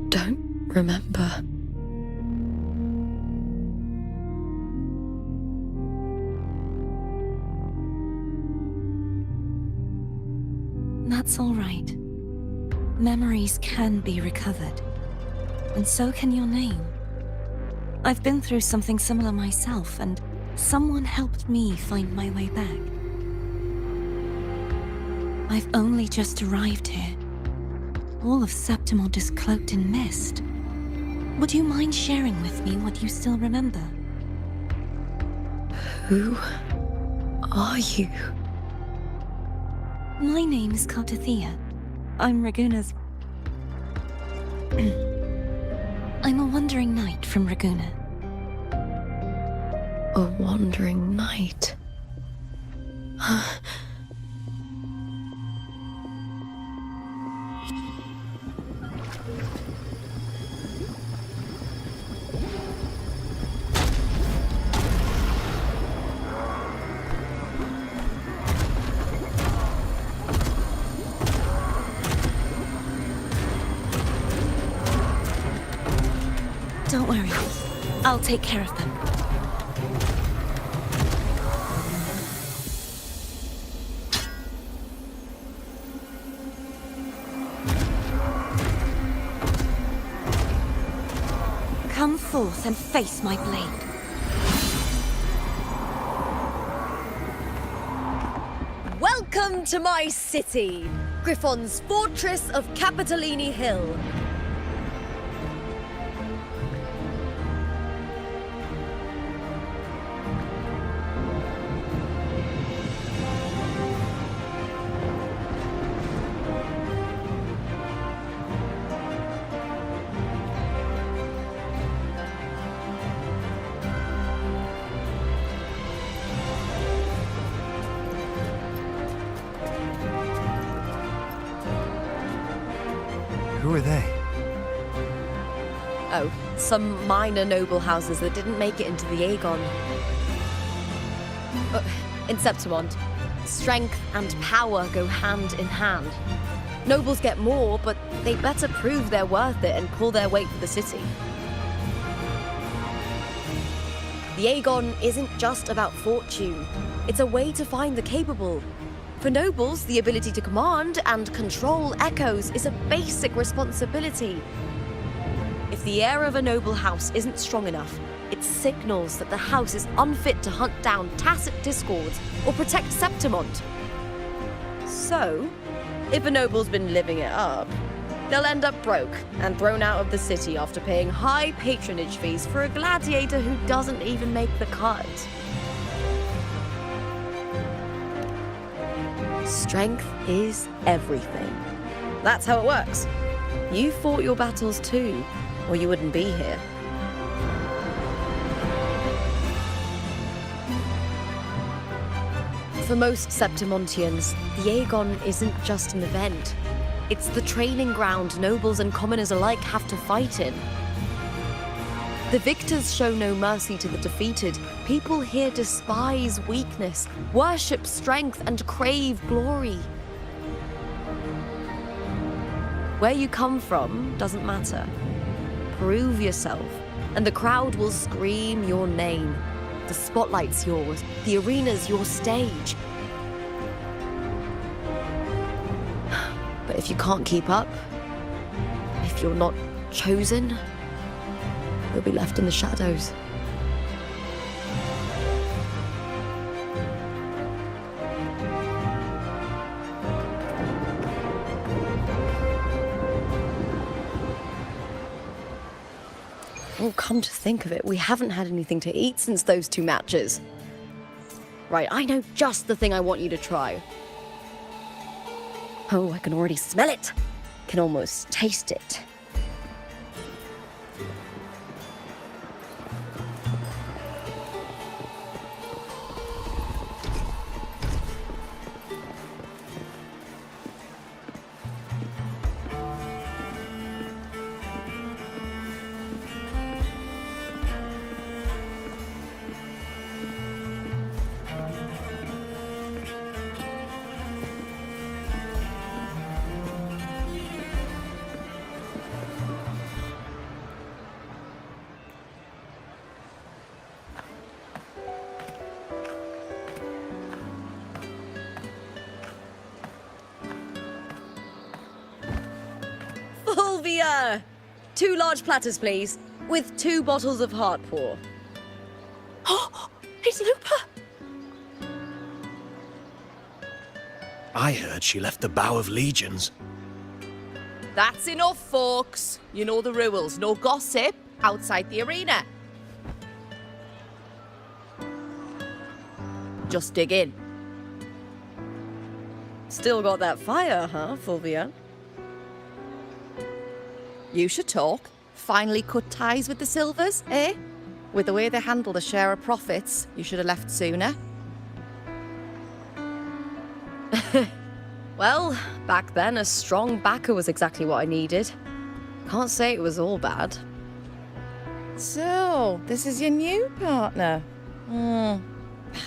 don't remember. That's all right. Memories can be recovered. And so can your name. I've been through something similar myself, and someone helped me find my way back. I've only just arrived here. All of Septimont is cloaked in mist. Would you mind sharing with me what you still remember? Who are you? My name is Kartathea. I'm Raguna's... I'm a wandering knight from Raguna. A wandering knight. Don't worry. I'll take care of them. Come forth and face my blade. Welcome to my city, Griffon's fortress of Capitolini Hill. Who are they? Oh, some minor noble houses that didn't make it into the Aegon. In Septimont, strength and power go hand in hand. Nobles get more, but they better prove they're worth it and pull their weight for the city. The Aegon isn't just about fortune. It's a way to find the capable. For nobles, the ability to command and control echoes is a basic responsibility. If the heir of a noble house isn't strong enough, it signals that the house is unfit to hunt down tacit discords or protect Septimont. So, if a noble's been living it up, they'll end up broke and thrown out of the city after paying high patronage fees for a gladiator who doesn't even make the cut. Strength is everything. That's how it works. You fought your battles too, or you wouldn't be here. For most Septimontians, the Aegon isn't just an event. It's the training ground nobles and commoners alike have to fight in. The victors show no mercy to the defeated. People here despise weakness, worship strength, and crave glory. Where you come from doesn't matter. Prove yourself, and the crowd will scream your name. The spotlight's yours. The arena's your stage. But if you can't keep up, if you're not chosen, you'll be left in the shadows. Oh, come to think of it, we haven't had anything to eat since those 2 matches. Right, I know just the thing I want you to try. Oh, I can already smell it. Can almost taste it. Fulvia! 2 large platters, please, with 2 bottles of heart pour. Oh, it's Lupa! I heard she left the Bow of Legions. That's enough, folks. You know the rules. No gossip outside the arena. Just dig in. Still got that fire, huh, Fulvia? You should talk. Finally cut ties with the Silvers, eh? With the way they handle the share of profits, you should have left sooner. Well, back then, a strong backer was exactly what I needed. Can't say it was all bad. So, this is your new partner.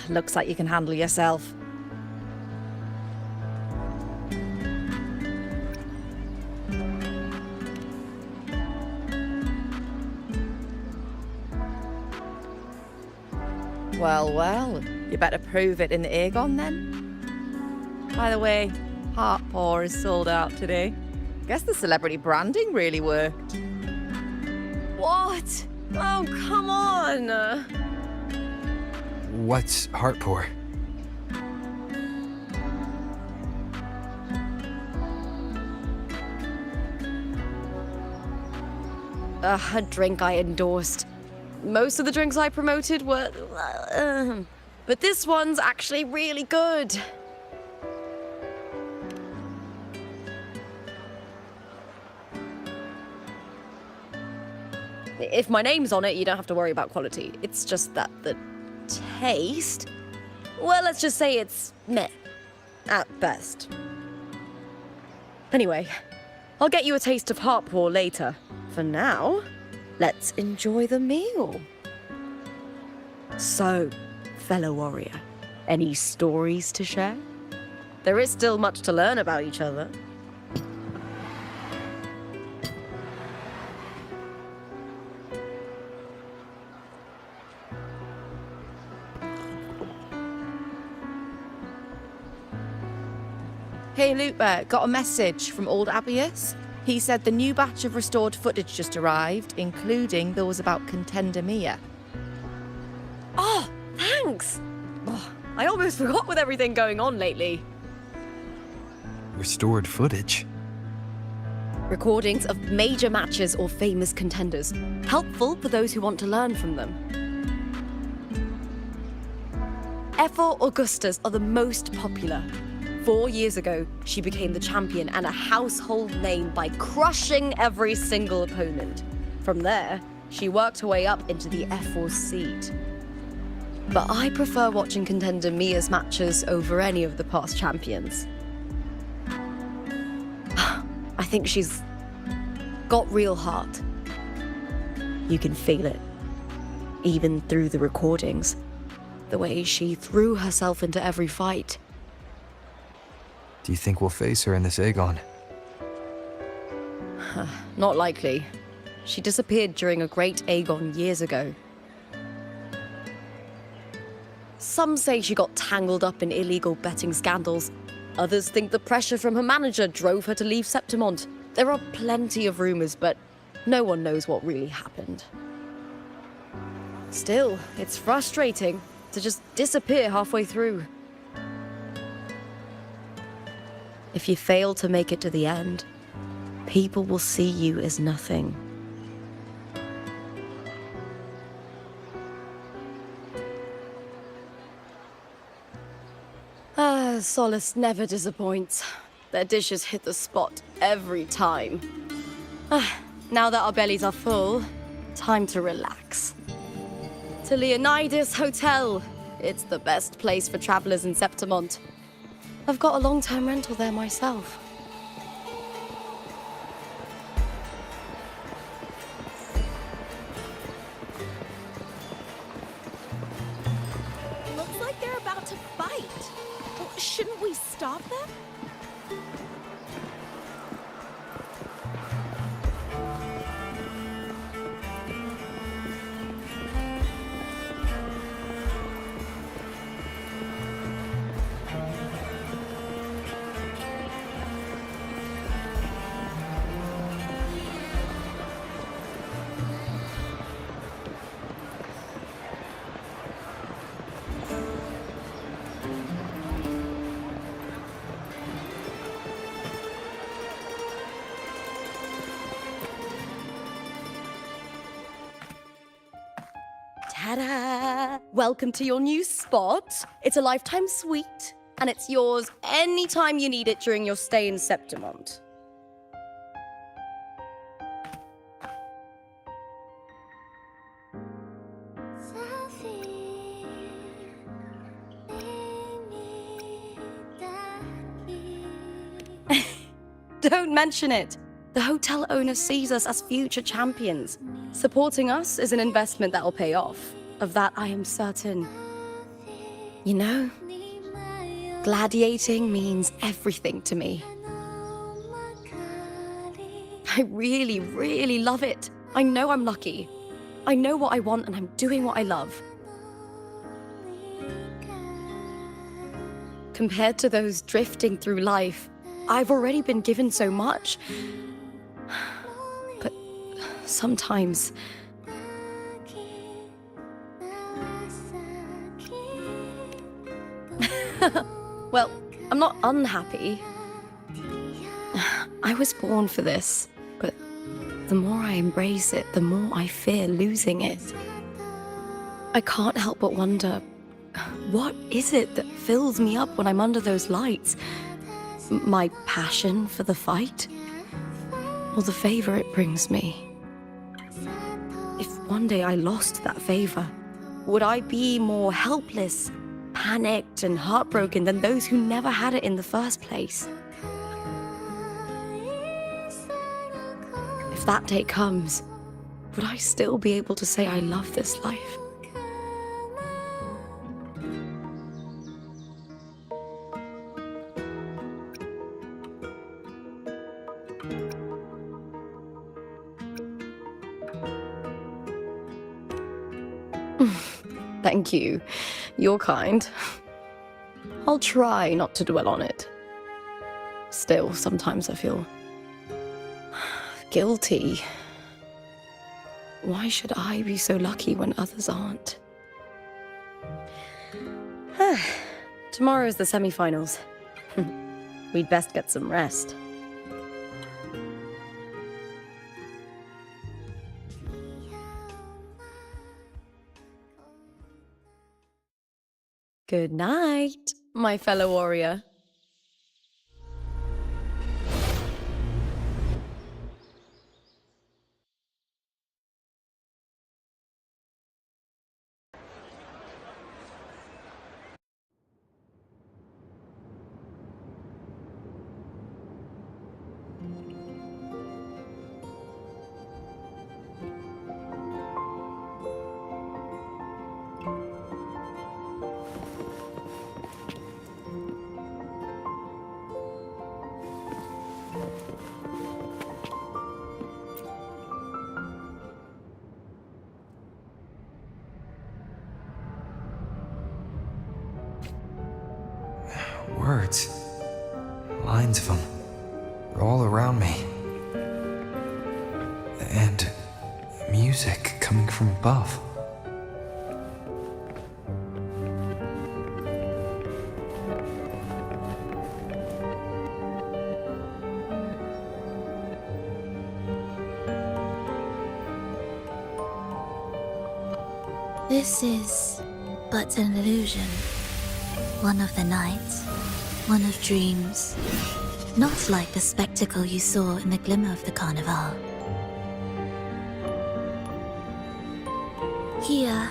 Looks like you can handle yourself. Well, well, you better prove it in the Aegon then. By the way, Heart Pour is sold out today. Guess the celebrity branding really worked. What? Oh, come on! What's heart pour? A drink I endorsed. Most of the drinks I promoted were... but this one's actually really good. If my name's on it, you don't have to worry about quality. It's just that the taste... well, let's just say it's meh. At best. Anyway, I'll get you a taste of Heart Pour later. For now, let's enjoy the meal. So, fellow warrior, any stories to share? There is still much to learn about each other. Hey, Lupa, got a message from old Abius. He said the new batch of restored footage just arrived, including those about Contender Mia. Oh, thanks! Oh, I almost forgot with everything going on lately. Restored footage? Recordings of major matches or famous contenders. Helpful for those who want to learn from them. F4 Augustas are the most popular. 4 years ago, she became the champion and a household name by crushing every single opponent. From there, she worked her way up into the F4 seat. But I prefer watching Contender Mia's matches over any of the past champions. I think she's got real heart. You can feel it, even through the recordings. The way she threw herself into every fight. Do you think we'll face her in this Aegon? Not likely. She disappeared during a great Aegon years ago. Some say she got tangled up in illegal betting scandals. Others think the pressure from her manager drove her to leave Septimont. There are plenty of rumors, but no one knows what really happened. Still, it's frustrating to just disappear halfway through. If you fail to make it to the end, people will see you as nothing. Solace never disappoints. Their dishes hit the spot every time. Now that our bellies are full, time to relax. To Leonidas Hotel. It's the best place for travelers in Septimont. I've got a long-term rental there myself. Looks like they're about to fight. Well, shouldn't we stop them? Ta-da! Welcome to your new spot. It's a lifetime suite, and it's yours anytime you need it during your stay in Septimont. Don't mention it. The hotel owner sees us as future champions. Supporting us is an investment that will pay off. Of that, I am certain. You know, gladiating means everything to me. I really, really love it. I know I'm lucky. I know what I want and I'm doing what I love. Compared to those drifting through life, I've already been given so much. But sometimes... Well, I'm not unhappy. I was born for this, but the more I embrace it, the more I fear losing it. I can't help but wonder, what is it that fills me up when I'm under those lights? My passion for the fight? Or the favor it brings me? If one day I lost that favor, would I be more helpless, panicked and heartbroken than those who never had it in the first place? If that day comes, would I still be able to say I love this life? Thank you. You're kind. I'll try not to dwell on it. Still, sometimes I feel guilty. Why should I be so lucky when others aren't? Tomorrow's the semi-finals. We'd best get some rest. Good night, my fellow warrior. birds. Lines of them. All around me. And music coming from above. This is but an illusion. One of the nights, one of dreams. Not like the spectacle you saw in the glimmer of the Carnival. Here,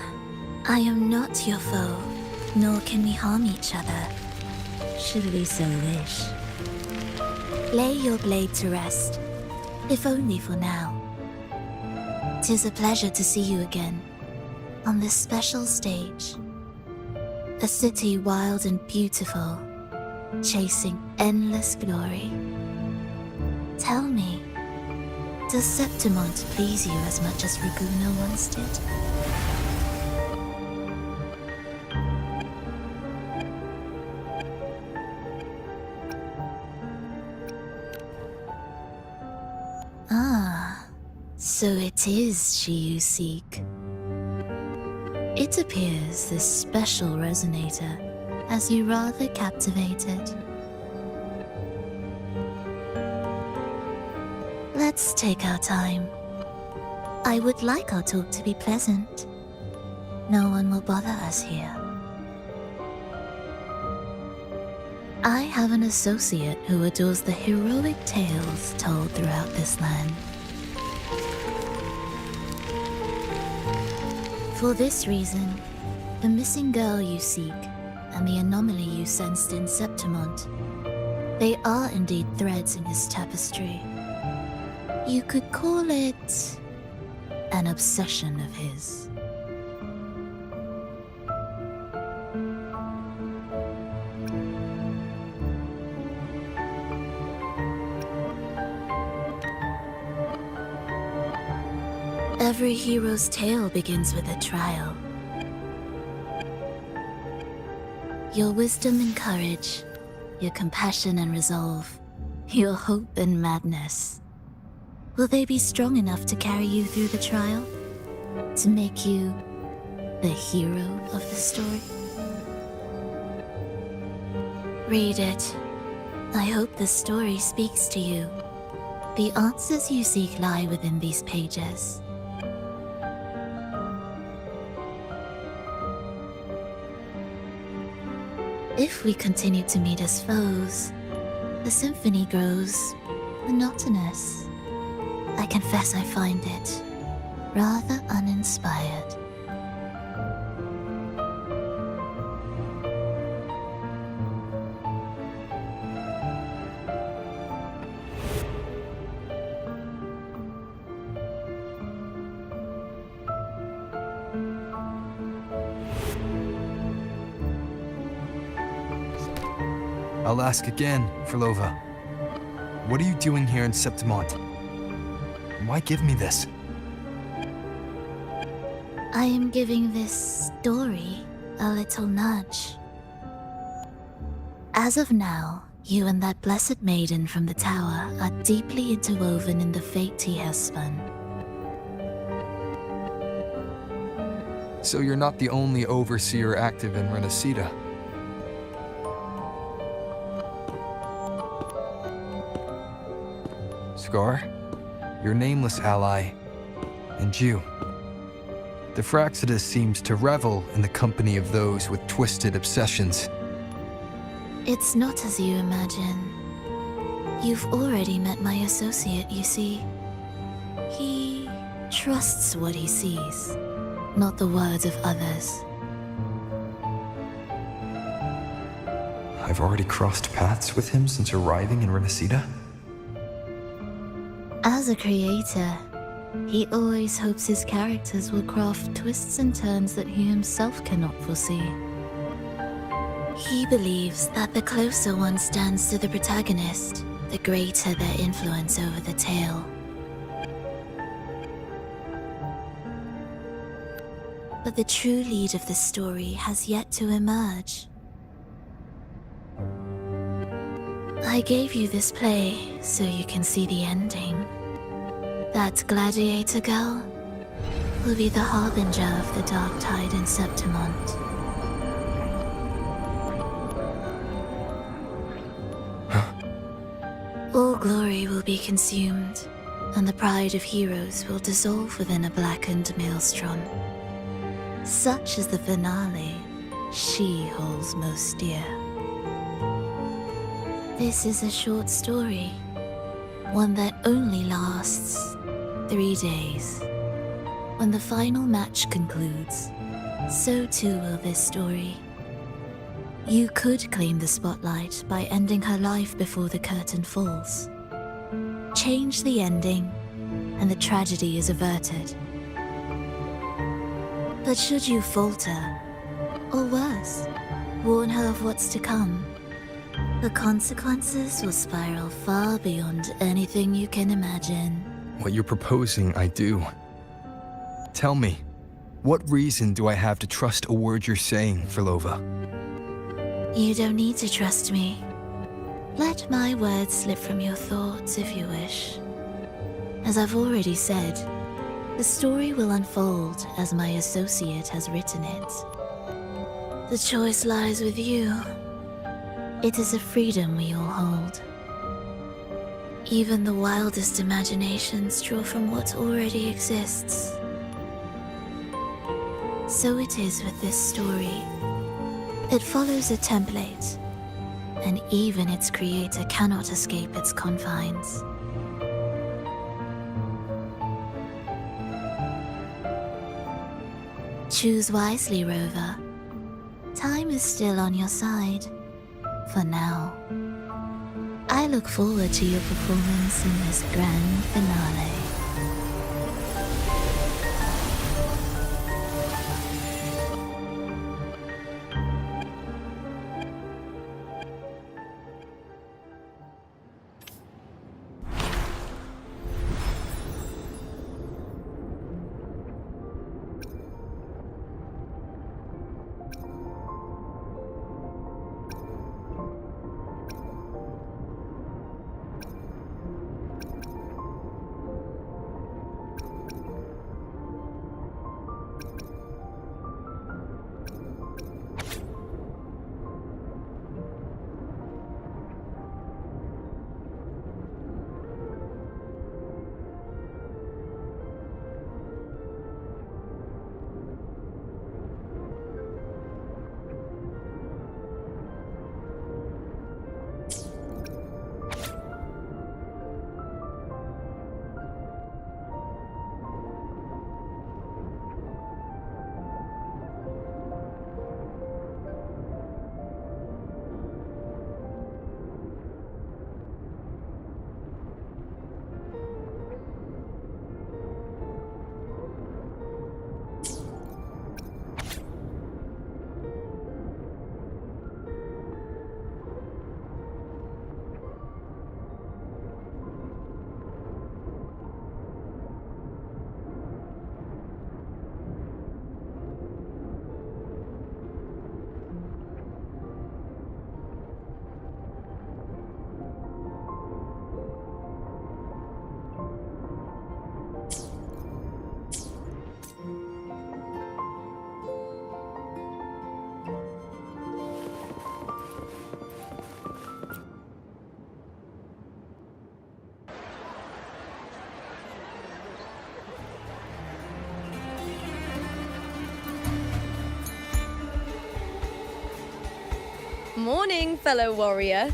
I am not your foe, nor can we harm each other, should we so wish. Lay your blade to rest, if only for now. 'Tis a pleasure to see you again, on this special stage. A city wild and beautiful, chasing endless glory. Tell me, does Septimont please you as much as Ragusa once did? Ah, so it is she you seek. It appears this special resonator has you rather captivated. Let's take our time. I would like our talk to be pleasant. No one will bother us here. I have an associate who adores the heroic tales told throughout this land. For this reason, the missing girl you seek and the anomaly you sensed in Septimont, they are indeed threads in his tapestry. You could call it an obsession of his. Every hero's tale begins with a trial. Your wisdom and courage, your compassion and resolve, your hope and madness. Will they be strong enough to carry you through the trial? To make you the hero of the story? Read it. I hope the story speaks to you. The answers you seek lie within these pages. If we continue to meet as foes, the symphony grows monotonous. I confess I find it rather uninspired. I'll ask again, Frolova. What are you doing here in Septimont? Why give me this? I am giving this story a little nudge. As of now, you and that blessed maiden from the tower are deeply interwoven in the fate he has spun. So you're not the only overseer active in Renacita. Scar, your nameless ally, and you. The Fraxidus seems to revel in the company of those with twisted obsessions. It's not as you imagine. You've already met my associate, you see. He trusts what he sees, not the words of others. I've already crossed paths with him since arriving in Renacita. As a creator, he always hopes his characters will craft twists and turns that he himself cannot foresee. He believes that the closer one stands to the protagonist, the greater their influence over the tale. But the true lead of the story has yet to emerge. I gave you this play so you can see the ending. That gladiator girl will be the harbinger of the dark tide in Septimont. All glory will be consumed, and the pride of heroes will dissolve within a blackened maelstrom. Such is the finale she holds most dear. This is a short story, one that only lasts 3 days. When the final match concludes, so too will this story. You could claim the spotlight by ending her life before the curtain falls. Change the ending, and the tragedy is averted. But should you falter, or worse, warn her of what's to come, the consequences will spiral far beyond anything you can imagine. What you're proposing, I do. Tell me, what reason do I have to trust a word you're saying, Filova? You don't need to trust me. Let my words slip from your thoughts if you wish. As I've already said, the story will unfold as my associate has written it. The choice lies with you. It is a freedom we all hold. Even the wildest imaginations draw from what already exists. So it is with this story. It follows a template, and even its creator cannot escape its confines. Choose wisely, Rover. Time is still on your side, for now. I look forward to your performance in this grand finale. Morning, fellow warrior.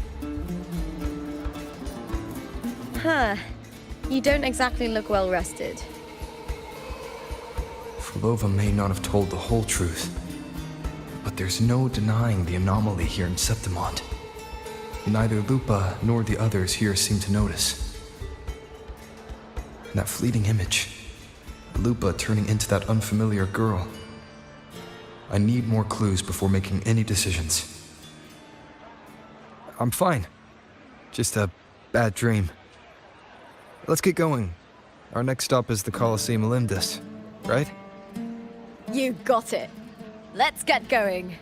Huh. You don't exactly look well rested. Filova may not have told the whole truth, but there's no denying the anomaly here in Septimont. Neither Lupa nor the others here seem to notice. And that fleeting image, Lupa turning into that unfamiliar girl. I need more clues before making any decisions. I'm fine. Just a bad dream. Let's get going. Our next stop is the Colosseum Olympus, right? You got it. Let's get going.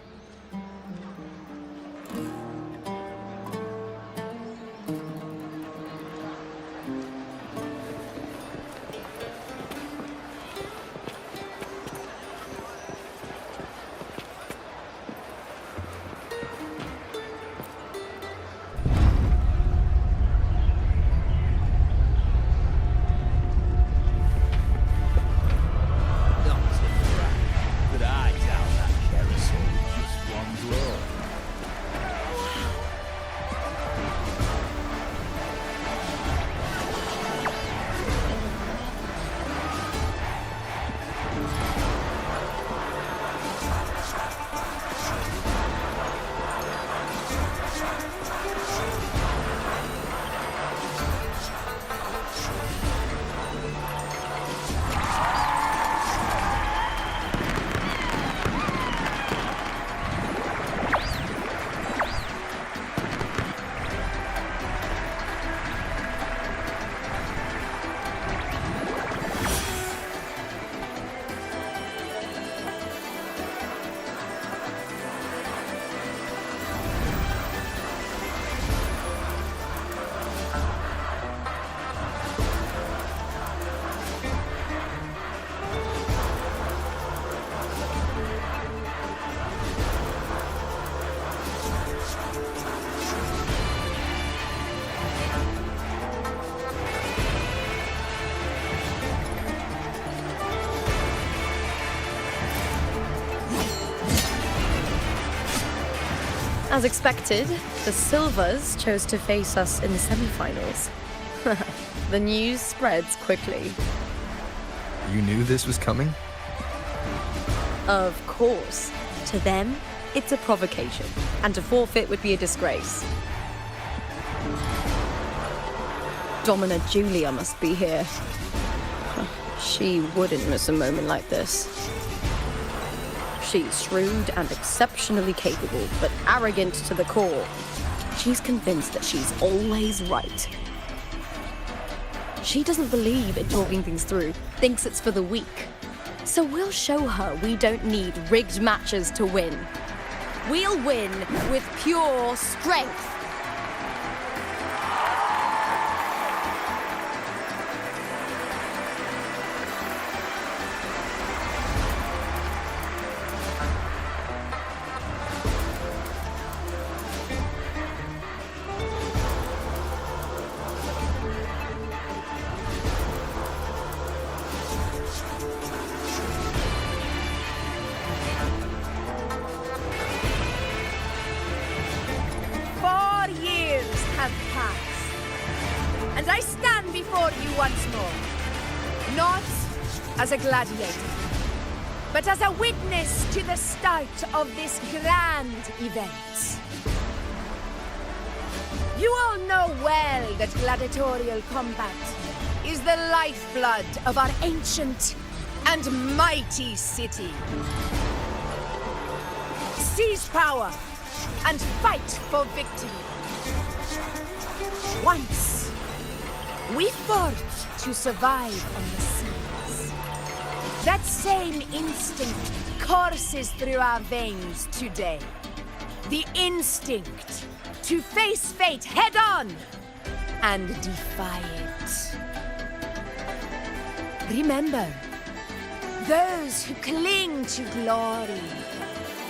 As expected, the Silvers chose to face us in the semi-finals. The news spreads quickly. You knew this was coming? Of course. To them, it's a provocation, and to forfeit would be a disgrace. Domina Julia must be here. She wouldn't miss a moment like this. She's shrewd and exceptionally capable, but arrogant to the core. She's convinced that she's always right. She doesn't believe in talking things through, thinks it's for the weak. So we'll show her we don't need rigged matches to win. We'll win with pure strength. And I stand before you once more, not as a gladiator, but as a witness to the start of this grand event. You all know well that gladiatorial combat is the lifeblood of our ancient and mighty city. Seize power and fight for victory. Once, we fought to survive on the seas. That same instinct courses through our veins today. The instinct to face fate head-on and defy it. Remember, those who cling to glory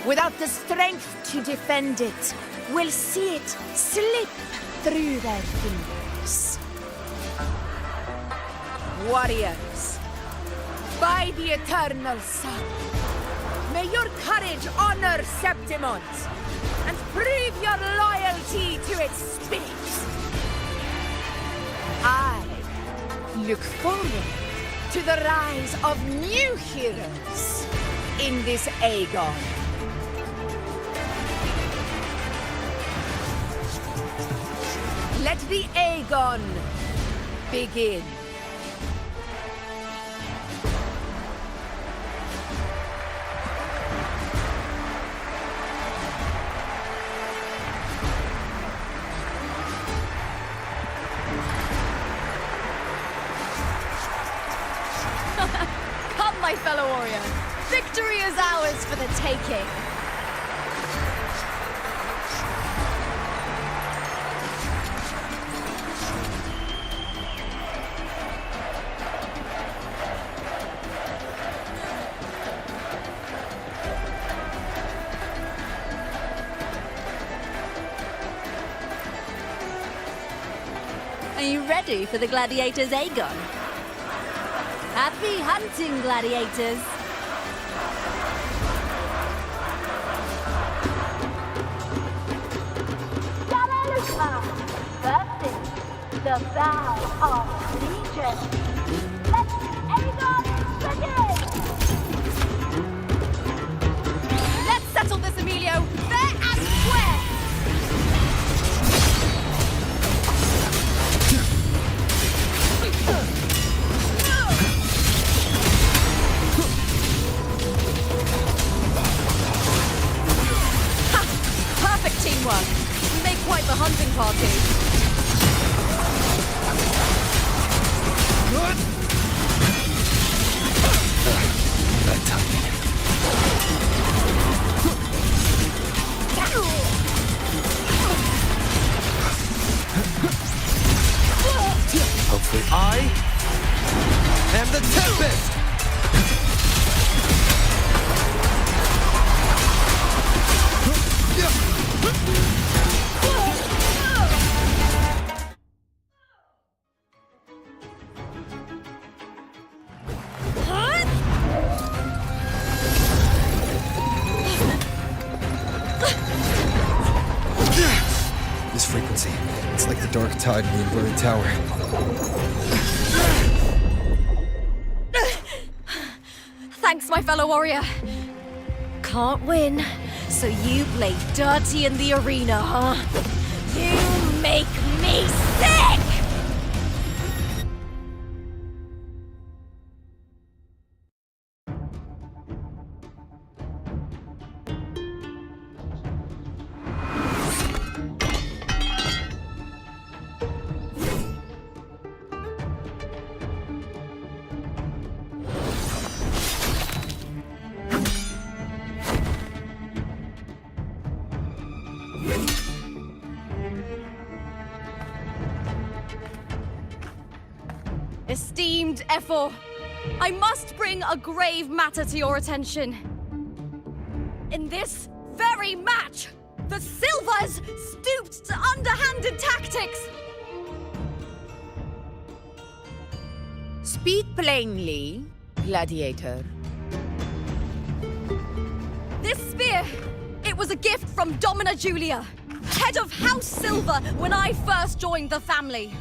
without the strength to defend it will see it slip through their fingers. Warriors, by the eternal sun, may your courage honor Septimont and prove your loyalty to its spirit. I look forward to the rise of new heroes in this Aegon. Let the Aegon begin. Come, my fellow warrior. Victory is ours for the taking. Are you ready for the gladiators, Aegon? Happy hunting, gladiators! Versus the vow of allegiance. Let Aegon begin! Let's settle this, Emilio, fair and square! Perfect teamwork. We make quite the hunting party. That timing. Hopefully I am the Tempest! dark tide in the inverted tower. Thanks, my fellow warrior. Can't win, so you play dirty in the arena, huh? You make me sick! Esteemed Ephor, I must bring a grave matter to your attention. In this very match, the Silvers stooped to underhanded tactics. Speak plainly, gladiator. This spear, it was a gift from Domina Julia, head of House Silver when I first joined the family.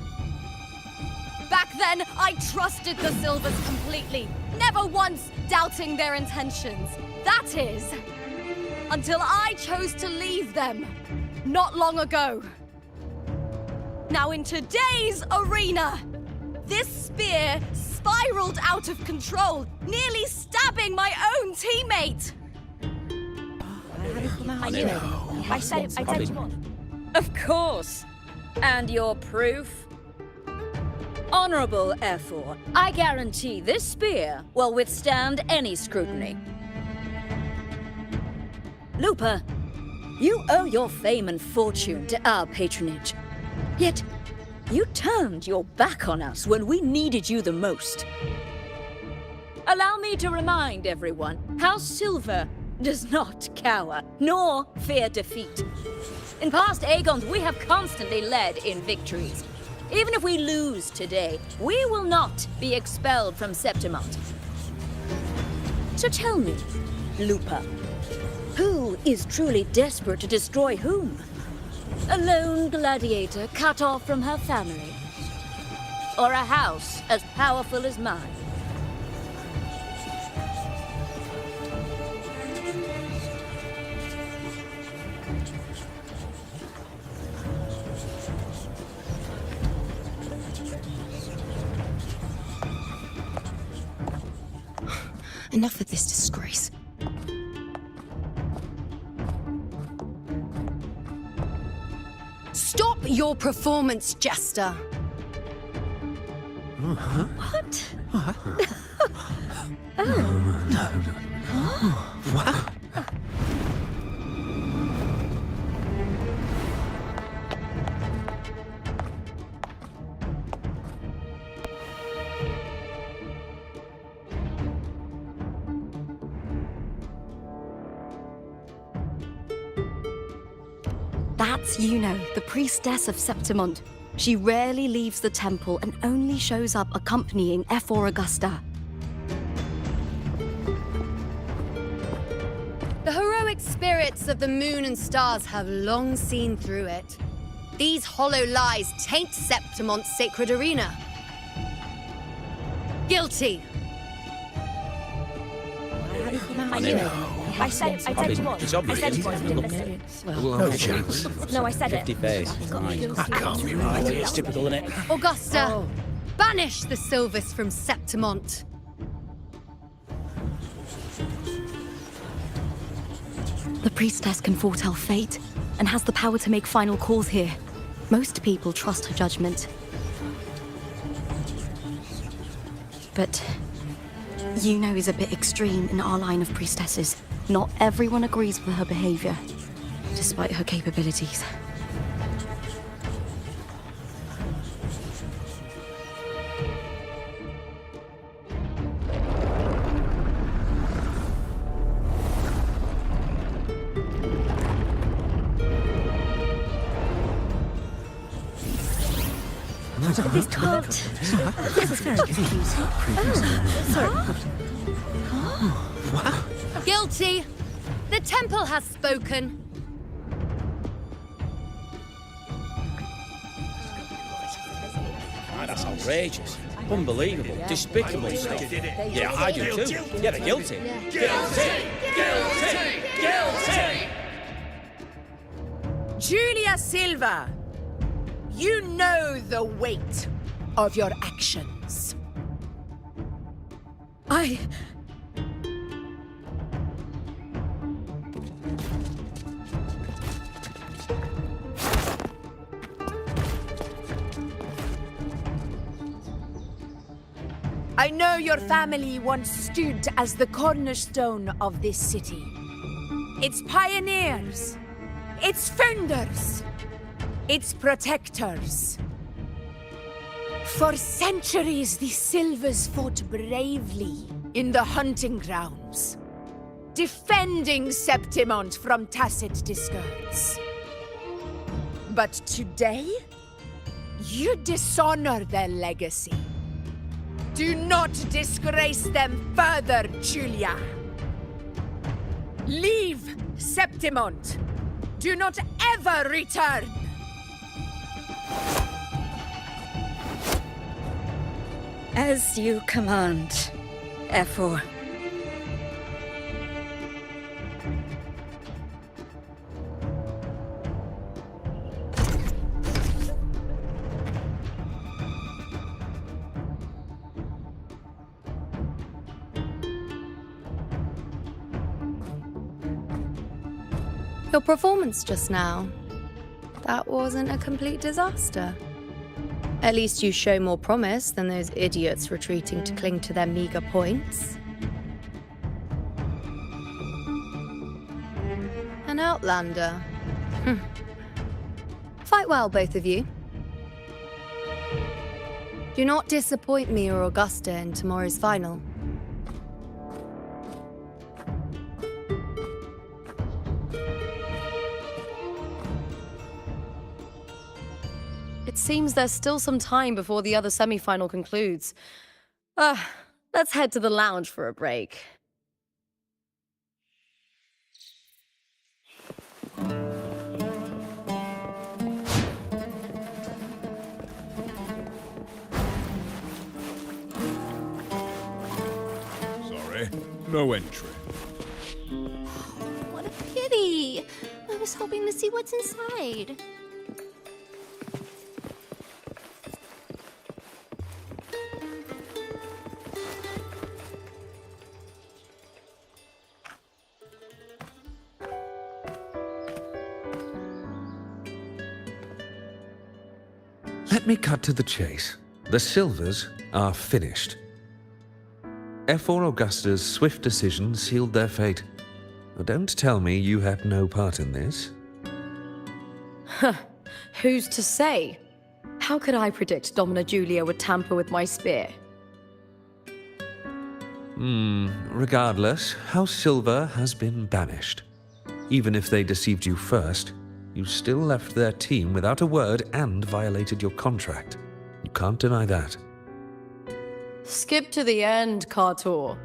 Back then, I trusted the Silvers completely, never once doubting their intentions. That is, until I chose to leave them, not long ago. Now in today's arena, this spear spiraled out of control, nearly stabbing my own teammate. I said you want. Of course. And your proof? Honorable Ephor, I guarantee this spear will withstand any scrutiny. Lupa, you owe your fame and fortune to our patronage. Yet, you turned your back on us when we needed you the most. Allow me to remind everyone, House Silver does not cower, nor fear defeat. In past Aegons, we have constantly led in victories. Even if we lose today, we will not be expelled from Septimont. So tell me, Lupa, who is truly desperate to destroy whom? A lone gladiator cut off from her family? Or a house as powerful as mine? Enough of this disgrace. Stop your performance, Jester. What? What? That's Yuno, the priestess of Septimont. She rarely leaves the temple and only shows up accompanying Ephor Augusta. The heroic spirits of the moon and stars have long seen through it. These hollow lies taint Septimont's sacred arena. Guilty. I said you want. It's I obvious. said you want. Didn't listen. No chance. No, I said it. 50 face. Fine. That can't be right. It's typical, isn't it? Augusta, banish the Silvers from Septimont. The priestess can foretell fate and has the power to make final calls here. Most people trust her judgment. But Yuno is a bit extreme in our line of priestesses. Not everyone agrees with her behavior, despite her capabilities. This can't. This is very confusing. Sorry. Guilty. The temple has spoken. That's outrageous. Unbelievable. Despicable stuff. Yeah, I do too. Yeah, they're guilty. Guilty! Guilty! Guilty! Julia Silva, you know the weight of your actions. I know your family once stood as the cornerstone of this city. Its pioneers, its founders, its protectors. For centuries, the Silvers fought bravely in the hunting grounds, defending Septimont from Tacit discords. But today, you dishonor their legacy. Do not disgrace them further, Julia. Leave Septimont. Do not ever return. As you command, F4. Your performance just now, that wasn't a complete disaster. At least you show more promise than those idiots retreating to cling to their meager points. An outlander. Fight well, both of you. Do not disappoint me or Augusta in tomorrow's final. It seems there's still some time before the other semi-final concludes. Let's head to the lounge for a break. Sorry, no entry. What a pity. I was hoping to see what's inside. Let me cut to the chase. The Silvers are finished. F4 Augusta's swift decision sealed their fate. Don't tell me you had no part in this. Who's to say? How could I predict Domina Julia would tamper with my spear? Regardless, House Silver has been banished. Even if they deceived you first, you still left their team without a word and violated your contract. You can't deny that. Skip to the end, Kartor.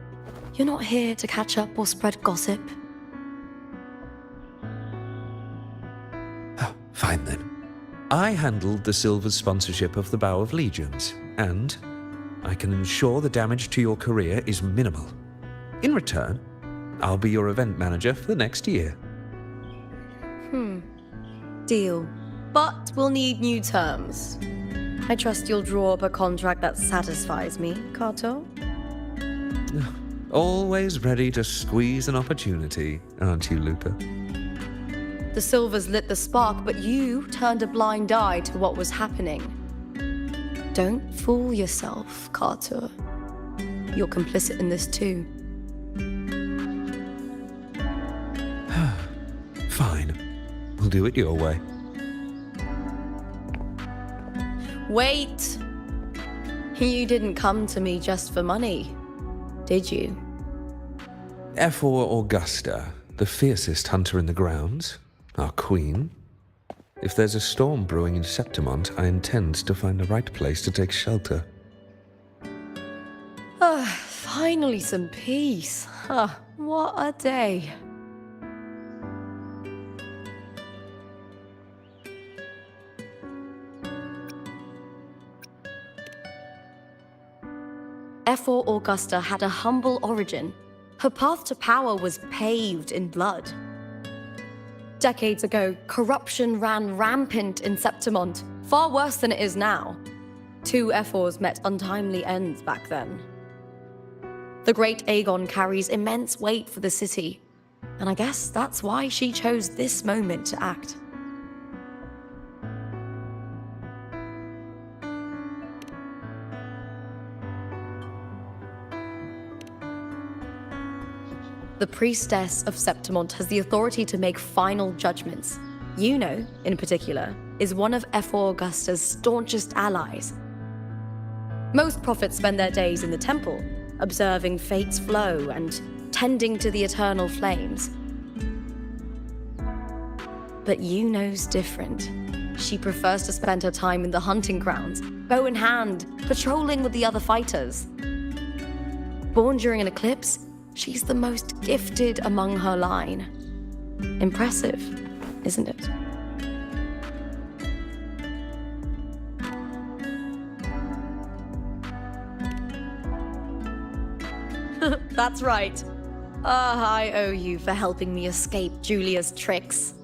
You're not here to catch up or spread gossip. Fine then. I handled the Silver's sponsorship of the Bow of Legions, and I can ensure the damage to your career is minimal. In return, I'll be your event manager for the next year. Deal. But we'll need new terms. I trust you'll draw up a contract that satisfies me, Kato. Always ready to squeeze an opportunity, aren't you, Lupa? The Silvers lit the spark, but you turned a blind eye to what was happening. Don't fool yourself, Kato. You're complicit in this too. Fine. We'll do it your way. Wait! You didn't come to me just for money, did you? F4 Augusta, the fiercest hunter in the grounds, our queen. If there's a storm brewing in Septimont, I intend to find the right place to take shelter. Finally some peace. What a day. F4 Augusta had a humble origin. Her path to power was paved in blood. Decades ago, corruption ran rampant in Septimont, far worse than it is now. 2 F4s met untimely ends back then. The Great Aegon carries immense weight for the city, and I guess that's why she chose this moment to act. The priestess of Septimont has the authority to make final judgments. Yuno, in particular, is one of F4 Augusta's staunchest allies. Most prophets spend their days in the temple, observing fate's flow and tending to the eternal flames. But Yuno's different. She prefers to spend her time in the hunting grounds, bow in hand, patrolling with the other fighters. Born during an eclipse, she's the most gifted among her line. Impressive, isn't it? That's right. I owe you for helping me escape Julia's tricks.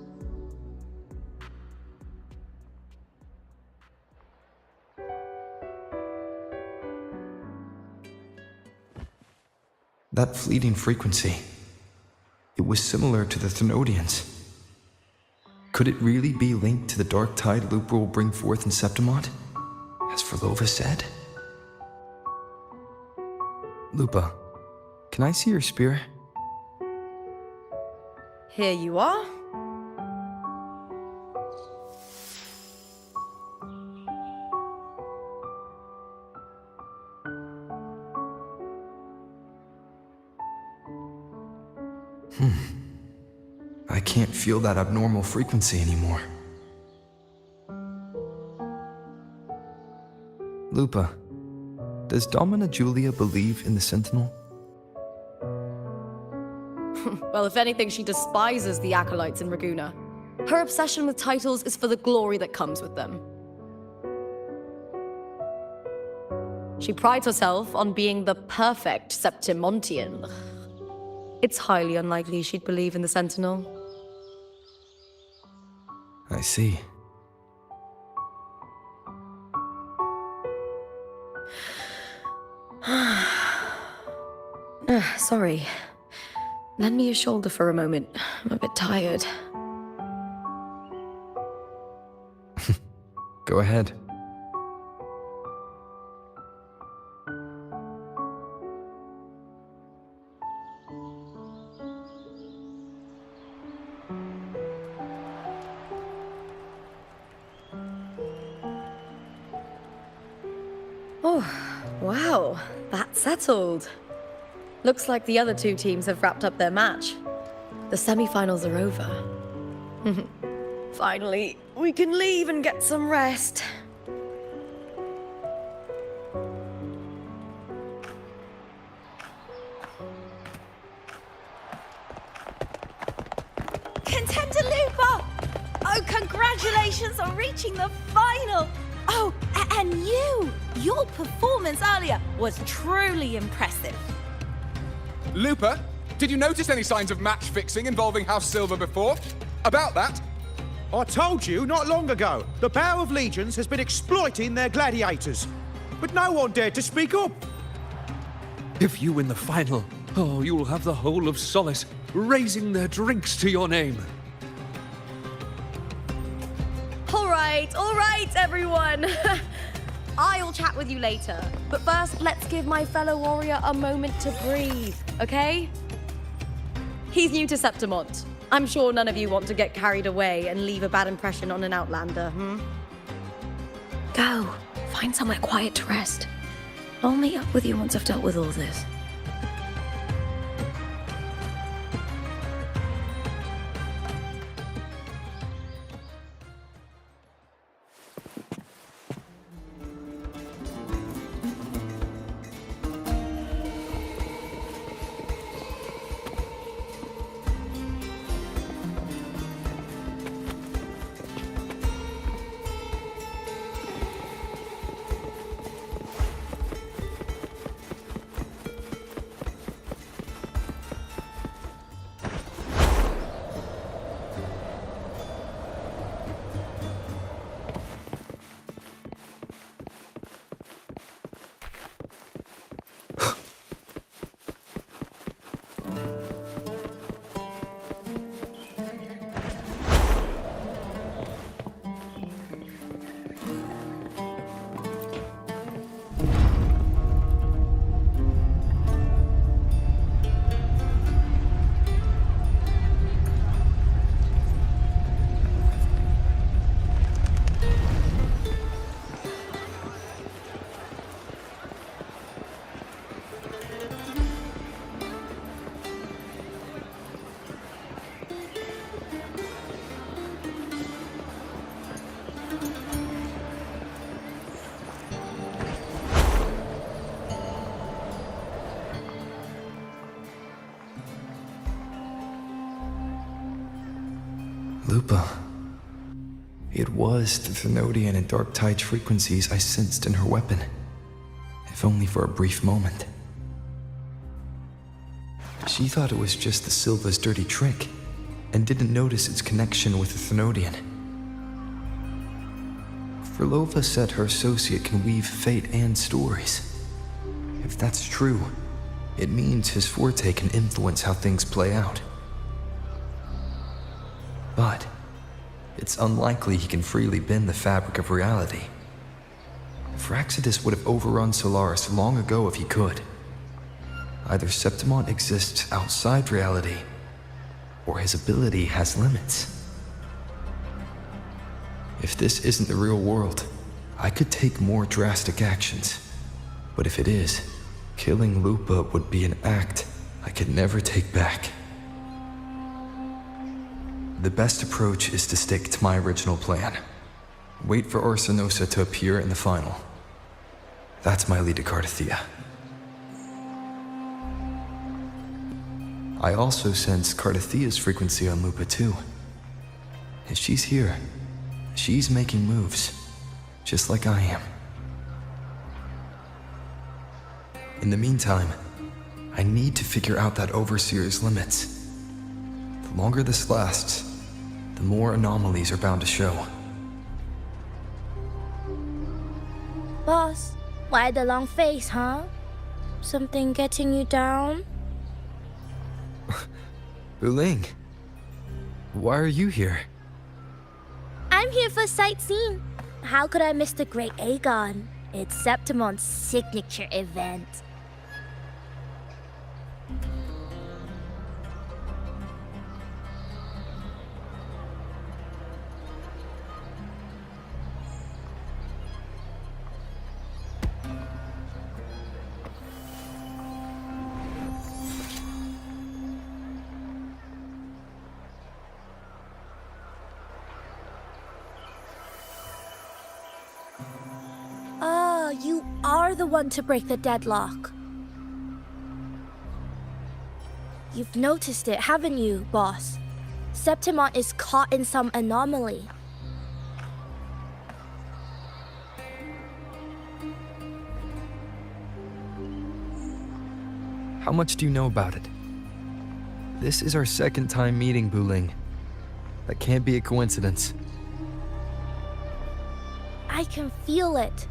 That fleeting frequency, it was similar to the Thenodians. Could it really be linked to the dark tide Lupa will bring forth in Septimont, as Verlova said? Lupa, can I see your spear? Here you are. I can't feel that abnormal frequency anymore. Lupa, does Domina Julia believe in the Sentinel? Well, if anything, she despises the acolytes in Raguna. Her obsession with titles is for the glory that comes with them. She prides herself on being the perfect Septimontian. It's highly unlikely she'd believe in the Sentinel. I see. Sorry. Lend me your shoulder for a moment. I'm a bit tired. Go ahead. Oh, wow. That's settled. Looks like the other 2 teams have wrapped up their match. The semi-finals are over. Finally, we can leave and get some rest. Contender Lupa! Oh, congratulations on reaching the final! Oh, and your performance earlier was truly impressive. Lupa, did you notice any signs of match fixing involving House Silver before? About that? I told you not long ago, the Bow of Legions has been exploiting their gladiators. But no one dared to speak up. If you win the final, you'll have the whole of Solace raising their drinks to your name. All right, everyone. I'll chat with you later. But first, let's give my fellow warrior a moment to breathe, okay? He's new to Septimont. I'm sure none of you want to get carried away and leave a bad impression on an outlander, Go. Find somewhere quiet to rest. I'll meet up with you once I've dealt with all this. Lupa. It was the Thenodian and Dark Tide frequencies I sensed in her weapon, if only for a brief moment. She thought it was just the Silva's dirty trick, and didn't notice its connection with the Thenodian. Frolova said her associate can weave fate and stories. If that's true, it means his forte can influence how things play out. But it's unlikely he can freely bend the fabric of reality. Fraxidus would have overrun Solaris long ago if he could. Either Septimont exists outside reality, or his ability has limits. If this isn't the real world, I could take more drastic actions. But if it is, killing Lupa would be an act I could never take back. The best approach is to stick to my original plan. Wait for Arsenosa to appear in the final. That's my lead to Cardathia. I also sense Cardathia's frequency on Lupa too. If she's here, she's making moves, just like I am. In the meantime, I need to figure out that Overseer's limits. The longer this lasts, the more anomalies are bound to show. Boss, why the long face, huh? Something getting you down? Wuthering, why are you here? I'm here for sightseeing. How could I miss the Great Aegon? It's Septimont's signature event. You are the one to break the deadlock. You've noticed it, haven't you, boss? Septimont is caught in some anomaly. How much do you know about it? This is our second time meeting, Wuthering. That can't be a coincidence. I can feel it,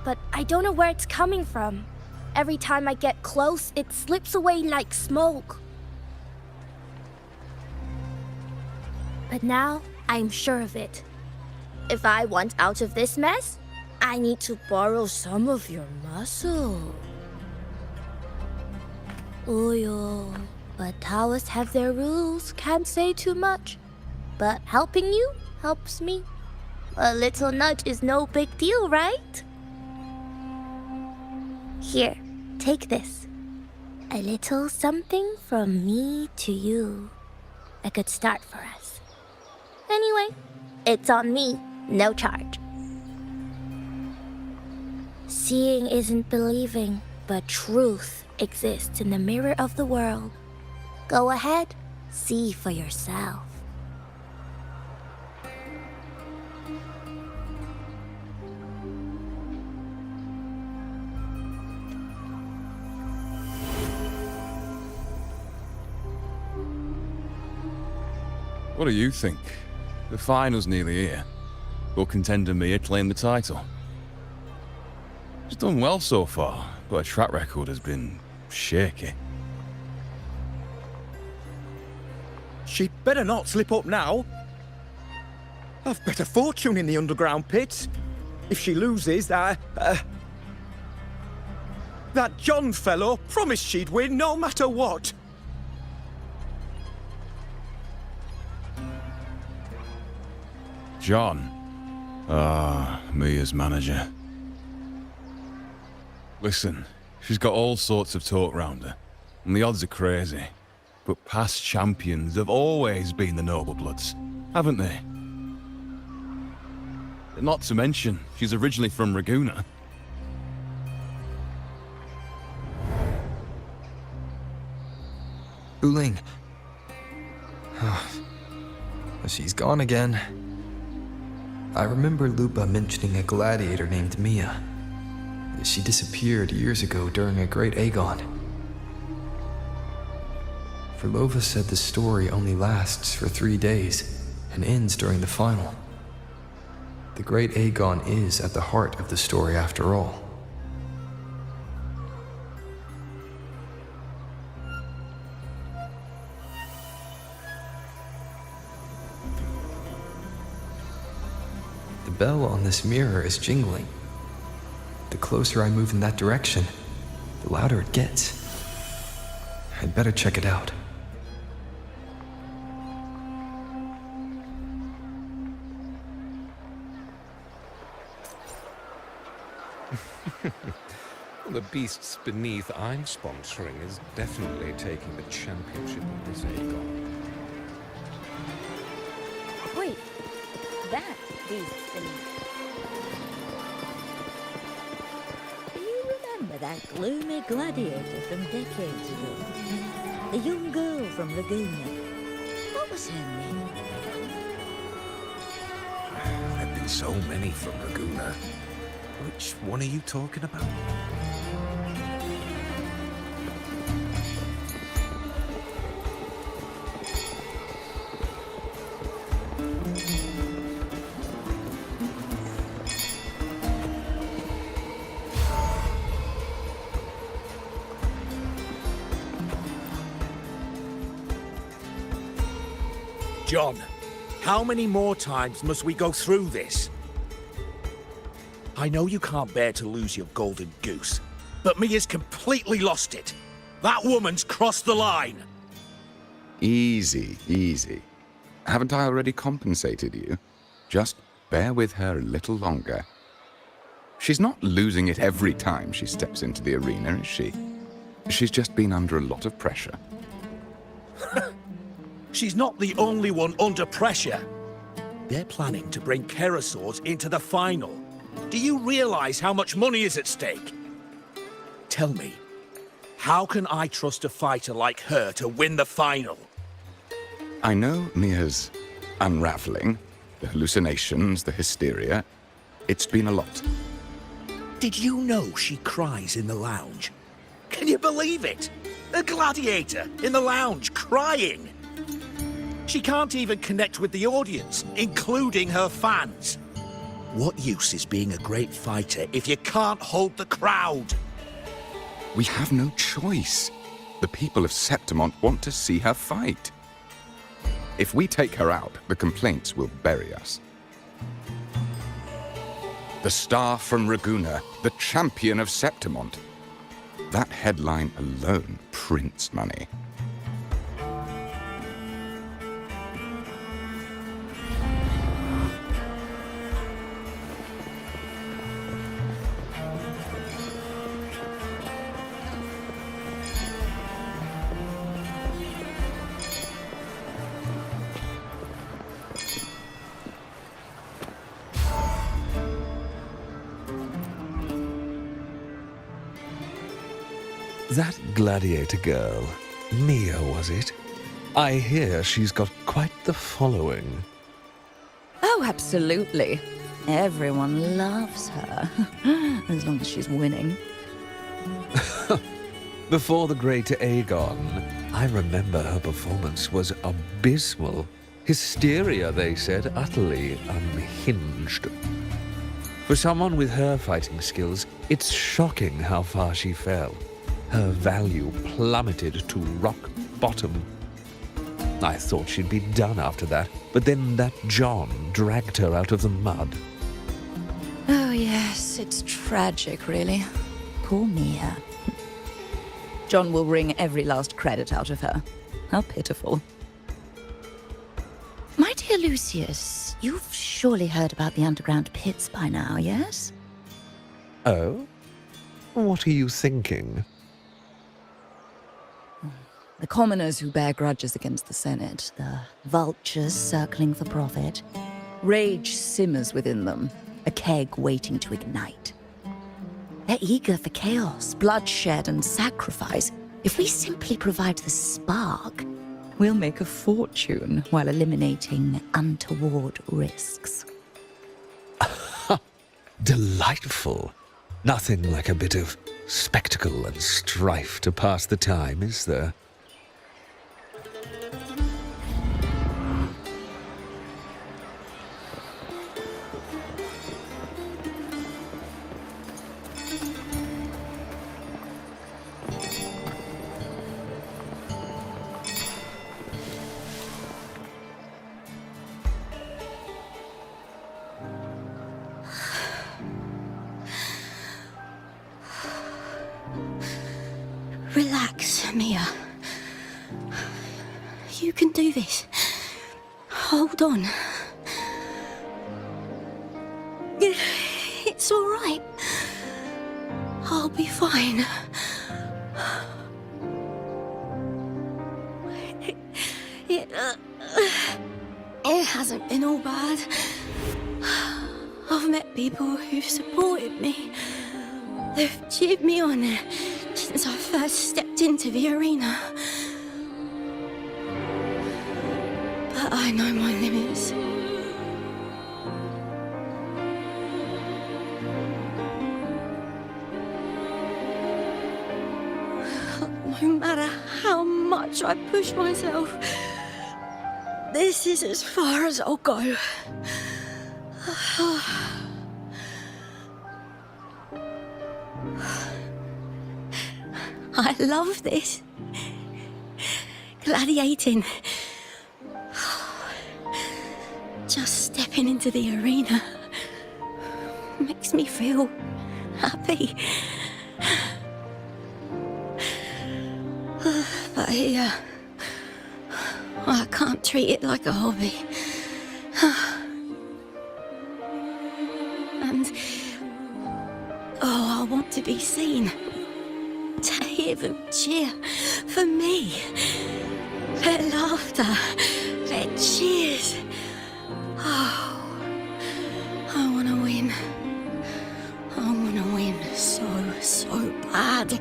but I don't know where it's coming from. Every time I get close, it slips away like smoke. But now, I'm sure of it. If I want out of this mess, I need to borrow some of your muscle. Oyo, but Taoists have their rules, can't say too much. But helping you helps me. A little nudge is no big deal, right? Here, take this. A little something from me to you. A good start for us. Anyway, it's on me, no charge. Seeing isn't believing, but truth exists in the mirror of the world. Go ahead, see for yourself. What do you think? The final's nearly here. Will contender Mia claim the title? She's done well so far, but her track record has been shaky. She'd better not slip up now. I've better fortune in the underground pits. If she loses, that John fellow promised she'd win no matter what. John. Mia's manager. Listen, she's got all sorts of talk round her, and the odds are crazy. But past champions have always been the noble bloods, haven't they? Not to mention, she's originally from Raguna. Wuthering. She's gone again. I remember Lupa mentioning a gladiator named Mia. She disappeared years ago during a great Aegon. Verlova said the story only lasts for 3 days and ends during the final. The great Aegon is at the heart of the story after all. The bell on this mirror is jingling. The closer I move in that direction, the louder it gets. I'd better check it out. The beasts beneath I'm sponsoring is definitely taking the championship of this Aegon. Wait, that beast's beneath. Do you remember that gloomy gladiator from decades ago? The young girl from Laguna. What was her name? There've been so many from Laguna. Which one are you talking about? John, how many more times must we go through this? I know you can't bear to lose your golden goose, but Mia's completely lost it. That woman's crossed the line. Easy, easy. Haven't I already compensated you? Just bear with her a little longer. She's not losing it every time she steps into the arena, is she? She's just been under a lot of pressure. She's not the only one under pressure. They're planning to bring Kerasaurs into the final. Do you realize how much money is at stake? Tell me, how can I trust a fighter like her to win the final? I know Mia's unraveling, the hallucinations, the hysteria. It's been a lot. Did you know she cries in the lounge? Can you believe it? A gladiator in the lounge crying. She can't even connect with the audience, including her fans. What use is being a great fighter if you can't hold the crowd? We have no choice. The people of Septimont want to see her fight. If we take her out, the complaints will bury us. The star from Raguna, the champion of Septimont. That headline alone prints money. That gladiator girl, Mia, was it? I hear she's got quite the following. Oh, absolutely. Everyone loves her, as long as she's winning. Before the great Aegon, I remember her performance was abysmal. Hysteria, they said, utterly unhinged. For someone with her fighting skills, it's shocking how far she fell. Her value plummeted to rock bottom. I thought she'd be done after that, but then that John dragged her out of the mud. Oh, yes, it's tragic, really. Poor Mia. John will wring every last credit out of her. How pitiful. My dear Lucius, you've surely heard about the underground pits by now, yes? Oh? What are you thinking? The commoners who bear grudges against the Senate, the vultures circling for profit. Rage simmers within them, a keg waiting to ignite. They're eager for chaos, bloodshed, and sacrifice. If we simply provide the spark, We'll make a fortune while eliminating untoward risks. Delightful. Nothing like a bit of spectacle and strife to pass the time, is there? Relax, Mia. You can do this. Hold on. It's all right. I'll be fine. It hasn't been all bad. I've met people who've supported me. They've cheered me on since I first stepped into the arena. But I know my limits. No matter how much I push myself, this is as far as I'll go. I love this. Gladiating. Just stepping into the arena makes me feel happy. But here, I can't treat it like a hobby. And, I want to be seen. To hear them cheer for me. Their laughter, their cheers. Oh, I want to win. I want to win so bad.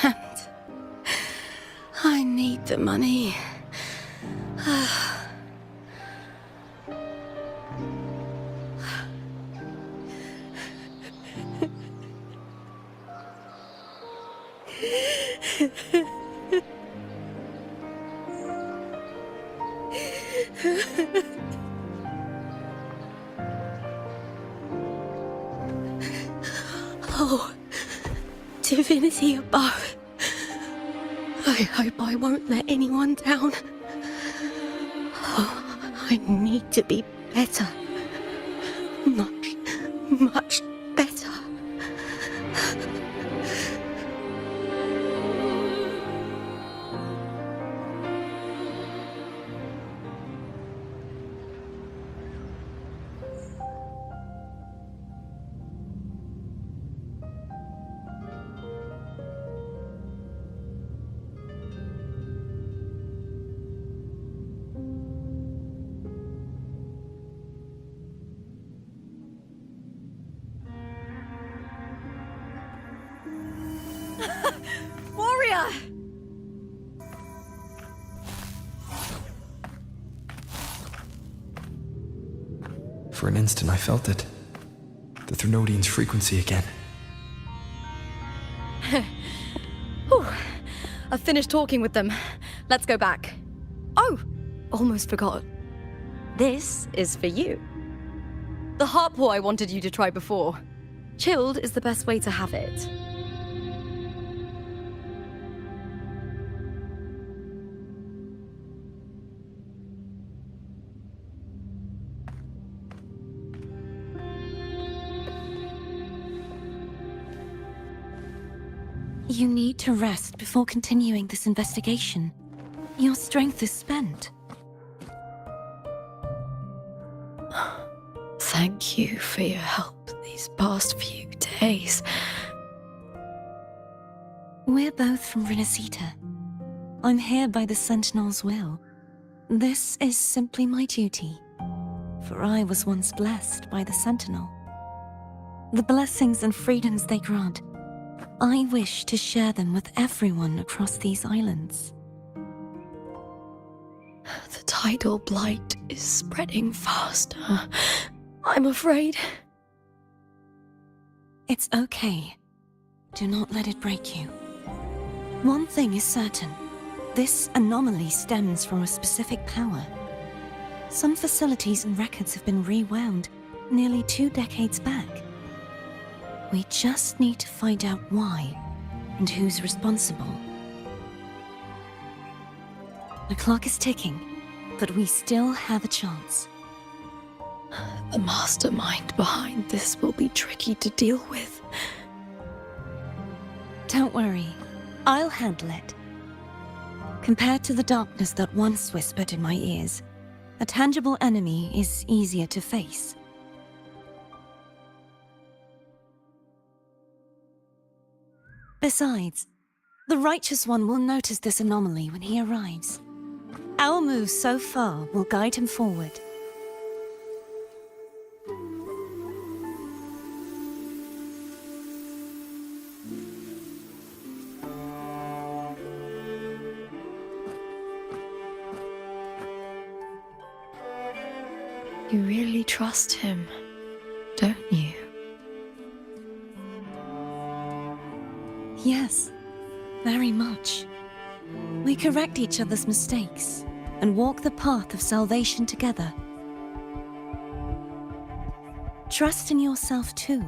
And I need the money. Oh, divinity above. I hope I won't let anyone down. Oh, I need to be better. Much better. Warrior! For an instant, I felt it. The Thrunodian's frequency again. Whew. I've finished talking with them. Let's go back. Oh, almost forgot. This is for you. The heart pour I wanted you to try before. Chilled is the best way to have it. You need to rest before continuing this investigation. Your strength is spent. Thank you for your help these past few days. We're both from Renacita. I'm here by the Sentinel's will. This is simply my duty, for I was once blessed by the Sentinel. The blessings and freedoms they grant I wish to share them with everyone across these islands. The tidal blight is spreading faster. I'm afraid. It's okay. Do not let it break you. One thing is certain. This anomaly stems from a specific power. Some facilities and records have been rewound nearly 2 decades back. We just need to find out why and who's responsible. The clock is ticking, but we still have a chance. The mastermind behind this will be tricky to deal with. Don't worry, I'll handle it. Compared to the darkness that once whispered in my ears, a tangible enemy is easier to face. Besides, the Righteous One will notice this anomaly when he arrives. Our moves so far will guide him forward. You really trust him, don't you? Yes, very much. We correct each other's mistakes and walk the path of salvation together. Trust in yourself too.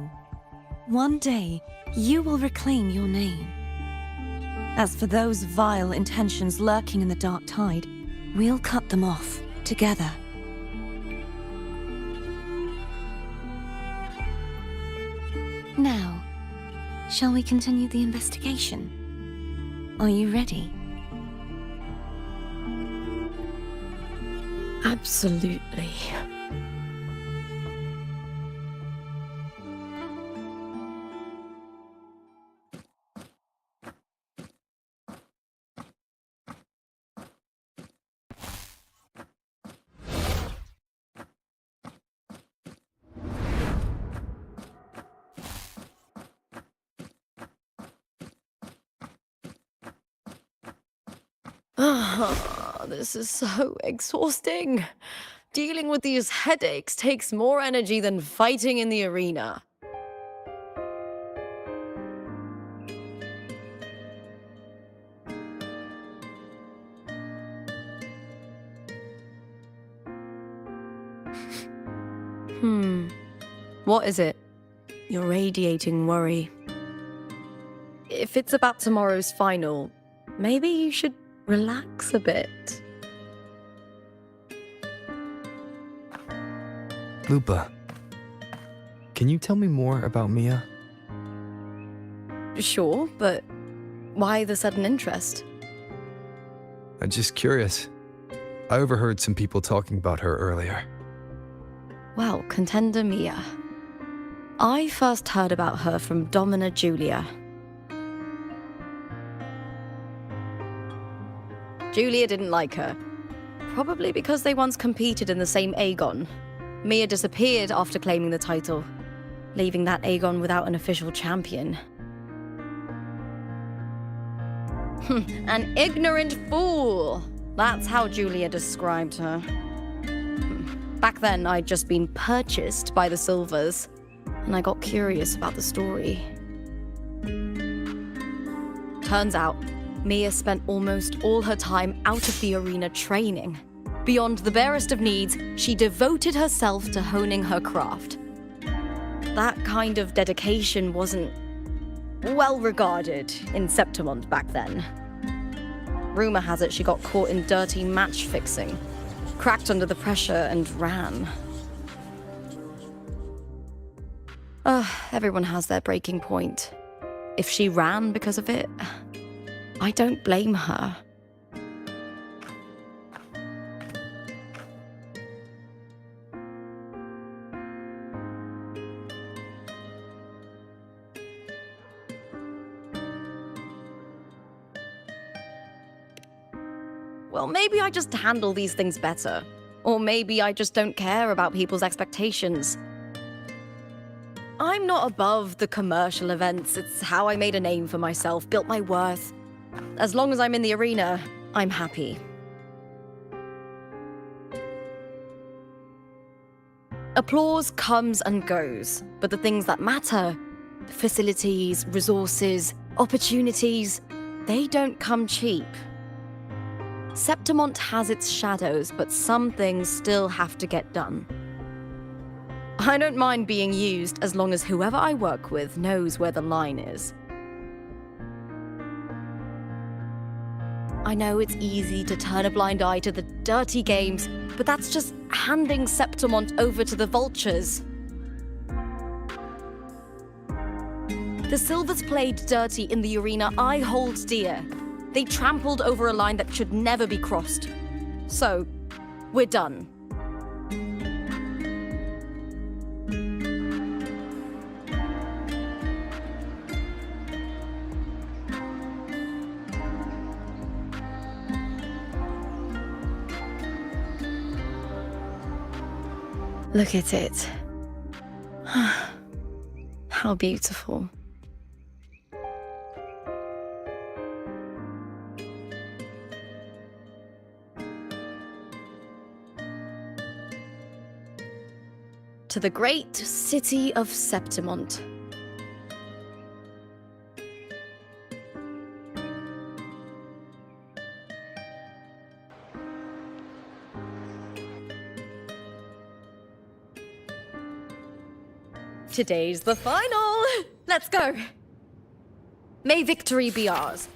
One day, you will reclaim your name. As for those vile intentions lurking in the dark tide, we'll cut them off together. Now, shall we continue the investigation? Are you ready? Absolutely. This is so exhausting. Dealing with these headaches takes more energy than fighting in the arena. What is it? You're radiating worry. If it's about tomorrow's final, maybe you should relax a bit. Lupa, can you tell me more about Mia? Sure, but why the sudden interest? I'm just curious. I overheard some people talking about her earlier. Well, contender Mia. I first heard about her from Domina Julia. Julia didn't like her. Probably because they once competed in the same Aegon. Mia disappeared after claiming the title, leaving that Aegon without an official champion. An ignorant fool! That's how Julia described her. Back then, I'd just been purchased by the Silvers, and I got curious about the story. Turns out, Mia spent almost all her time out of the arena training. Beyond the barest of needs, she devoted herself to honing her craft. That kind of dedication wasn't well regarded in Septimond back then. Rumor has it she got caught in dirty match fixing, cracked under the pressure and ran. Everyone has their breaking point. If she ran because of it, I don't blame her. Well, maybe I just handle these things better. Or maybe I just don't care about people's expectations. I'm not above the commercial events. It's how I made a name for myself, built my worth. As long as I'm in the arena, I'm happy. Applause comes and goes, but the things that matter, facilities, resources, opportunities, they don't come cheap. Septimont has its shadows, but some things still have to get done. I don't mind being used as long as whoever I work with knows where the line is. I know it's easy to turn a blind eye to the dirty games, but that's just handing Septimont over to the vultures. The Silvers played dirty in the arena I hold dear. They trampled over a line that should never be crossed. So, we're done. Look at it. How beautiful. To the great city of Septimont. Today's the final! Let's go! May victory be ours.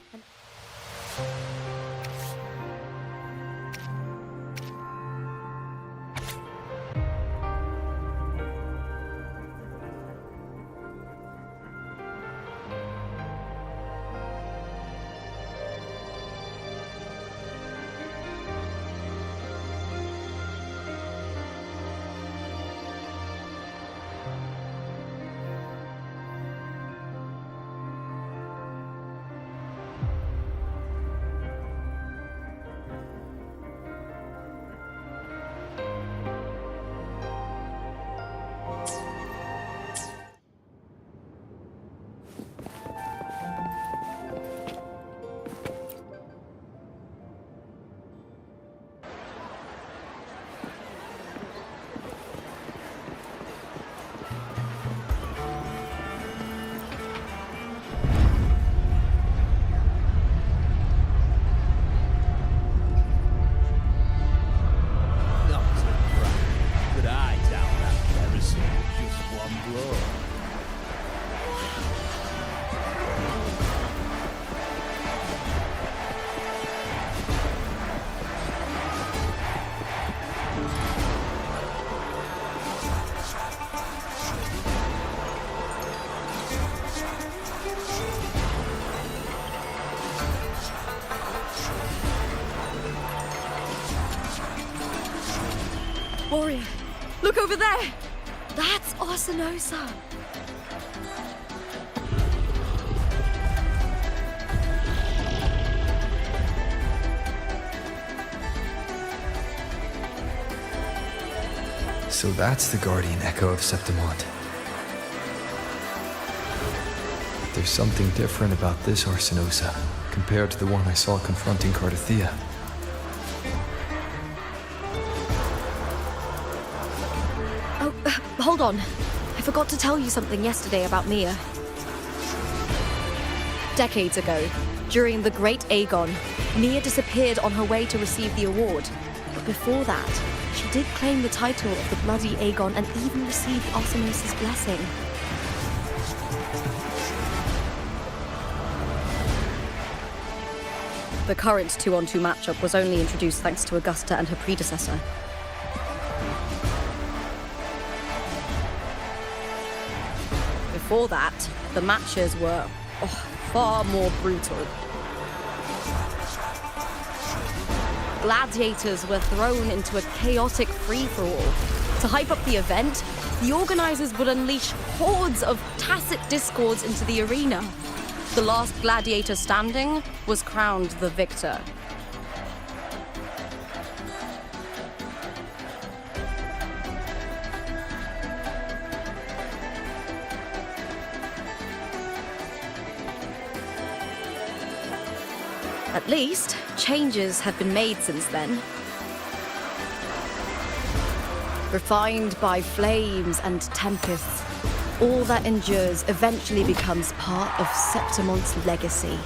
Warrior, look over there! That's Arsinosa! So that's the guardian echo of Septimont. There's something different about this Arsinosa compared to the one I saw confronting Cardathea. Hold on. I forgot to tell you something yesterday about Mia. Decades ago, during the Great Aegon, Mia disappeared on her way to receive the award. But before that, she did claim the title of the Bloody Aegon and even received Arsinosa's blessing. The current 2-on-2 matchup was only introduced thanks to Augusta and her predecessor. Before that, the matches were far more brutal. Gladiators were thrown into a chaotic free-for-all. To hype up the event, the organizers would unleash hordes of tacit discords into the arena. The last gladiator standing was crowned the victor. At least, changes have been made since then. Refined by flames and tempests, all that endures eventually becomes part of Septimont's legacy.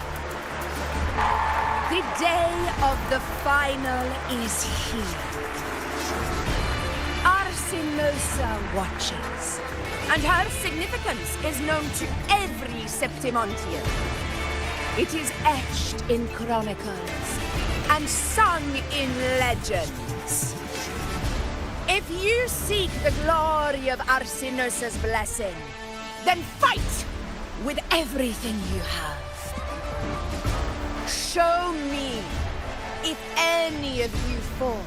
The day of the final is here. Arsinosa watches, and her significance is known to every Septimontian. It is etched in chronicles and sung in legends. If you seek the glory of Arsinosa's blessing, then fight with everything you have. Show me if any of you four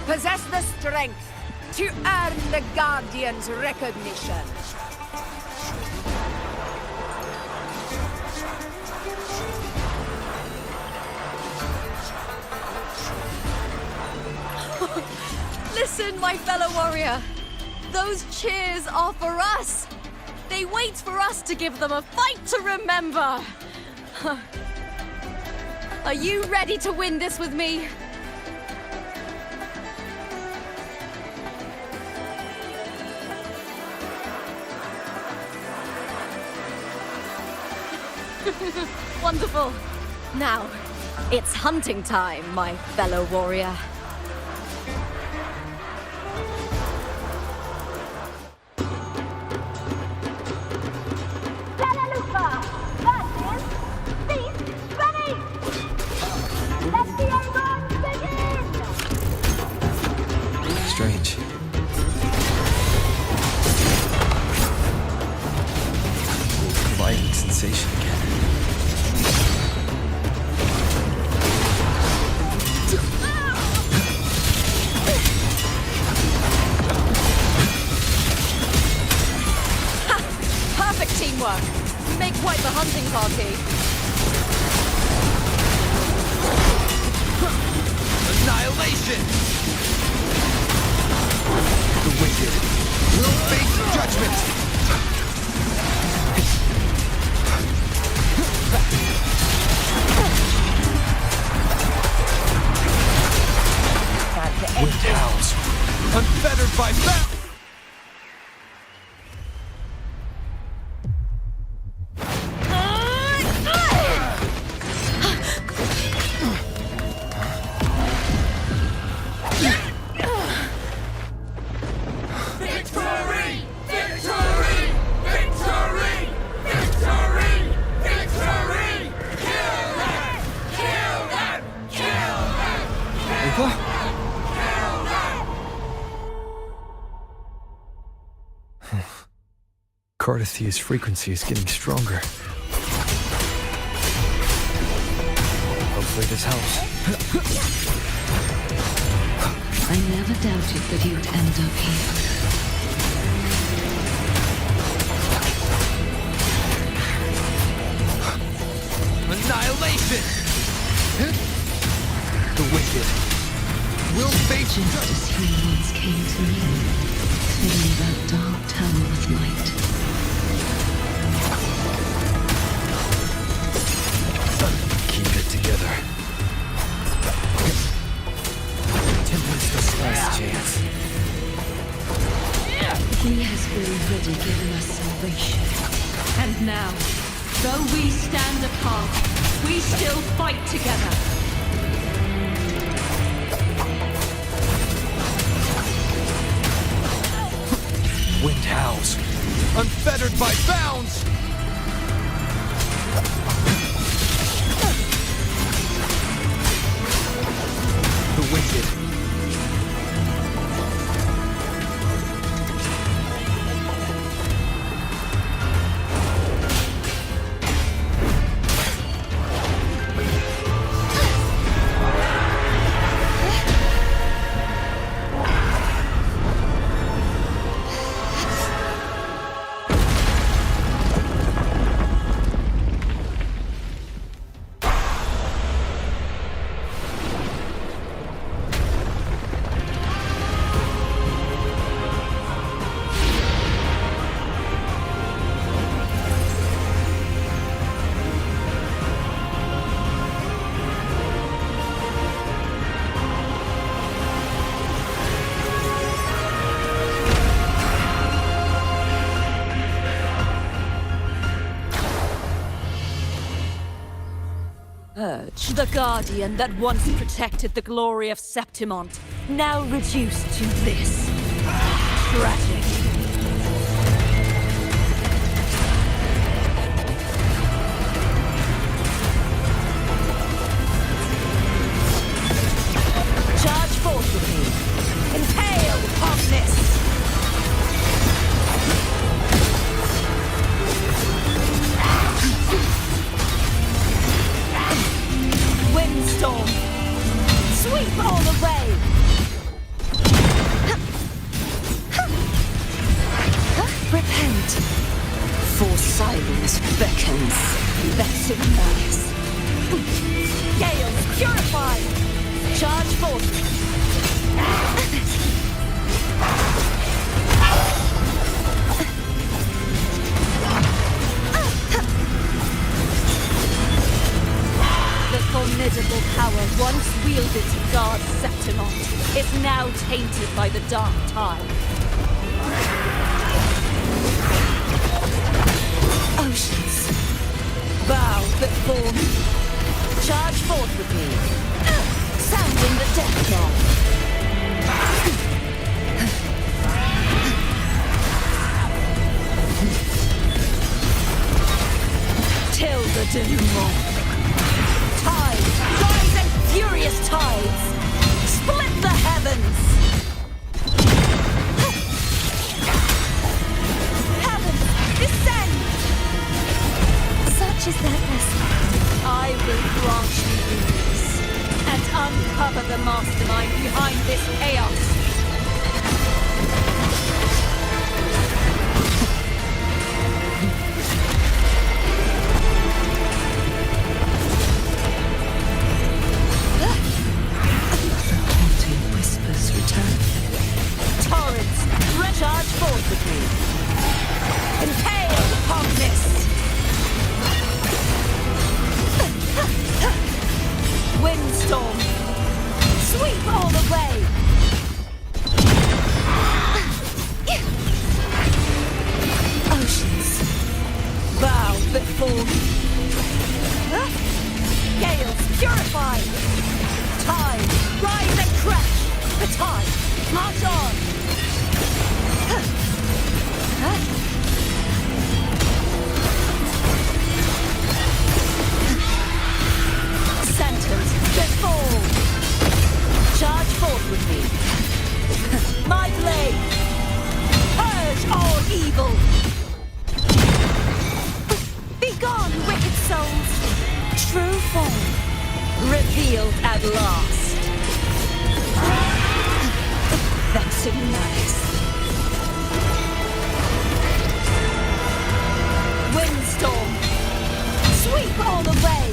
possess the strength to earn the Guardian's recognition. Listen, my fellow warrior. Those cheers are for us. They wait for us to give them a fight to remember. Are you ready to win this with me? Wonderful. Now, it's hunting time, my fellow warrior. Strange. Violent sensation again. Perfect teamwork. We make quite the hunting party. Annihilation! The wicked will face judgment! Wind howls. Unfettered by bound! Cardithia's frequency is getting stronger. Hopefully this helps. I never doubted that you'd end up here. Annihilation! The wicked will face Just as he once came to me, filling that dark tower with light. Keep it together. Tempest's last chance. He has already given us salvation. And now, though we stand apart, we still fight together. Wind howls. unfettered by bounds! The wicked. Watch the Guardian that once protected the glory of Septimont, now reduced to this. Tragic. Charge forth with me. Impale upon this. Windstorm. Sweep all the way. Repent. For silence beckons. Vexing malice. Gales purify. Charge forth. The formidable power once wielded to guard Septimont is now tainted by the dark tide. Oceans, bow before me. Charge forth with me. Sounding the death knell. Till the denouement. Tides, rising furious tides. Split the heavens. Heavens, descend. Such is their blessing. I will grant you this and uncover the mastermind behind this chaos. Charge forth with me. Impale upon this. Windstorm. Sweep all the way. Oceans. Bow before me. Gales purify. Tide. Rise and crash. The tide. March on. Sentence before. Charge forth with me. My blade. Purge all evil. Begone, wicked souls. True form. Revealed at last. Vexing malice. Windstorm. Sweep all the way.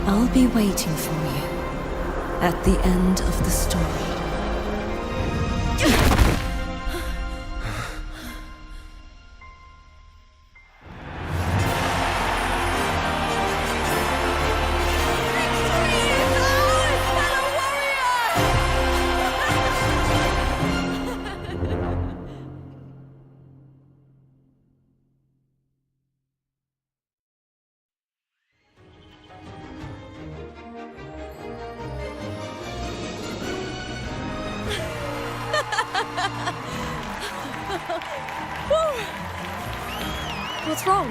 I'll be waiting for you at the end of the story. What's wrong?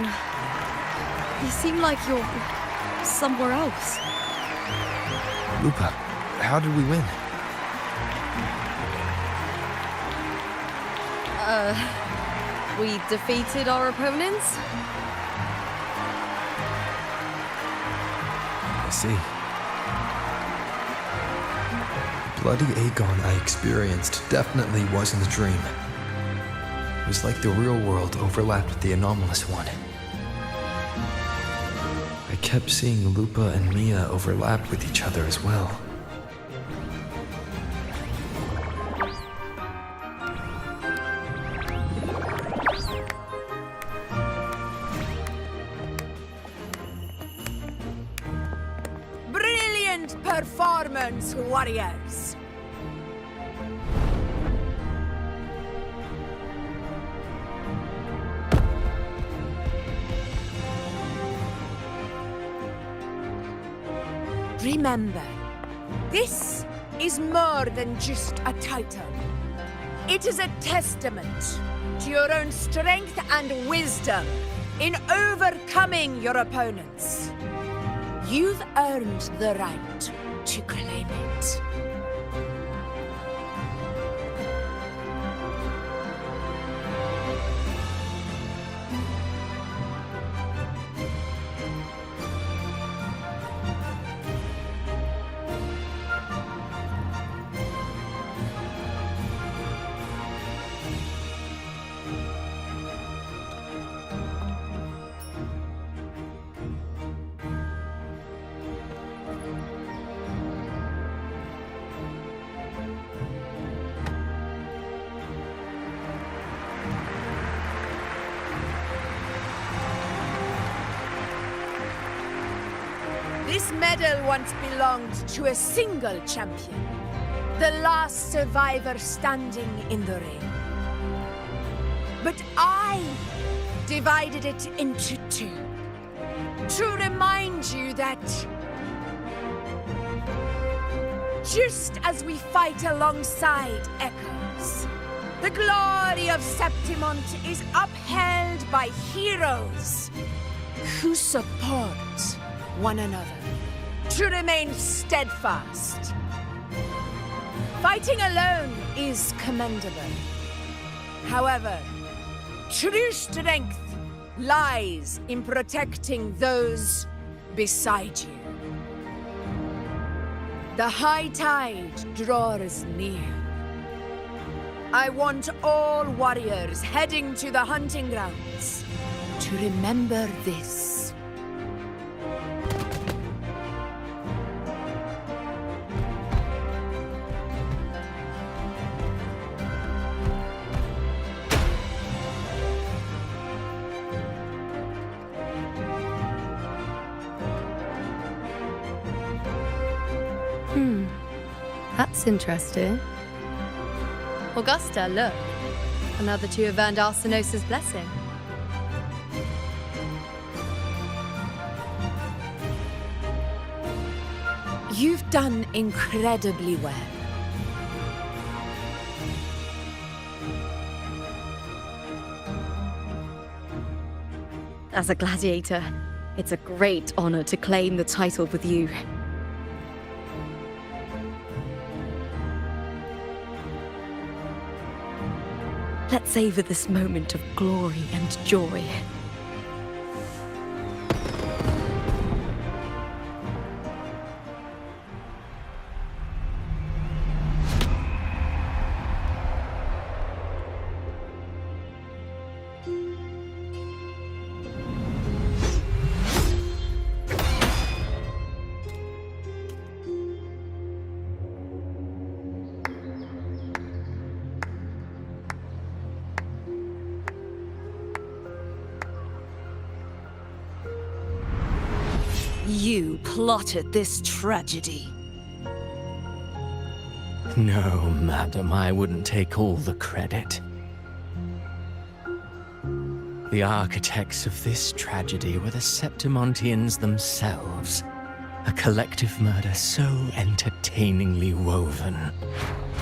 You seem like you're somewhere else. Lupa, how did we win? We defeated our opponents? I see. The bloody Aegon I experienced definitely wasn't a dream. It was like the real world overlapped with the anomalous one. I kept seeing Lupa and Mia overlap with each other as well. Brilliant performance, warriors! Remember, this is more than just a title. It is a testament to your own strength and wisdom in overcoming your opponents. You've earned the right to claim it. This medal once belonged to a single champion, the last survivor standing in the ring. But I divided it into two, to remind you that just as we fight alongside echoes, the glory of Septimont is upheld by heroes who support one another, to remain steadfast. Fighting alone is commendable. However, true strength lies in protecting those beside you. The high tide draws near. I want all warriors heading to the hunting grounds to remember this. That's interesting. Augusta, look. Another two have earned Arsenos's blessing. You've done incredibly well. As a gladiator, it's a great honor to claim the title with you. Let's savor this moment of glory and joy. You plotted this tragedy. No, madam, I wouldn't take all the credit. The architects of this tragedy were the Septimontians themselves. A collective murder so entertainingly woven,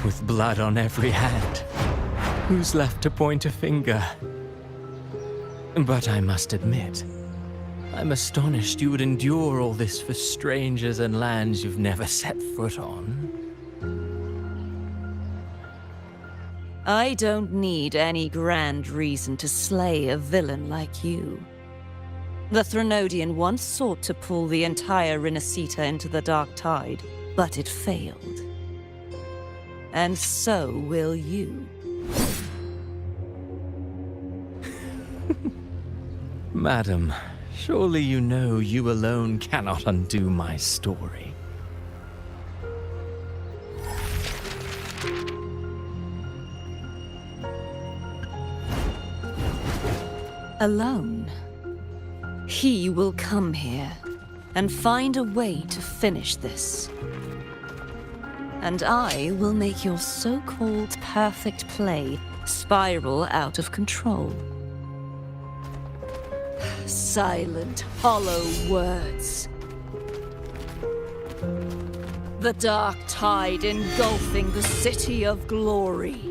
with blood on every hand. Who's left to point a finger? But I must admit, I'm astonished you would endure all this for strangers and lands you've never set foot on. I don't need any grand reason to slay a villain like you. The Threnodian once sought to pull the entire Rinascita into the Dark Tide, but it failed. And so will you. Madam, surely you know you alone cannot undo my story. Alone. He will come here and find a way to finish this. And I will make your so-called perfect play spiral out of control. Silent, hollow words. The dark tide engulfing the city of glory.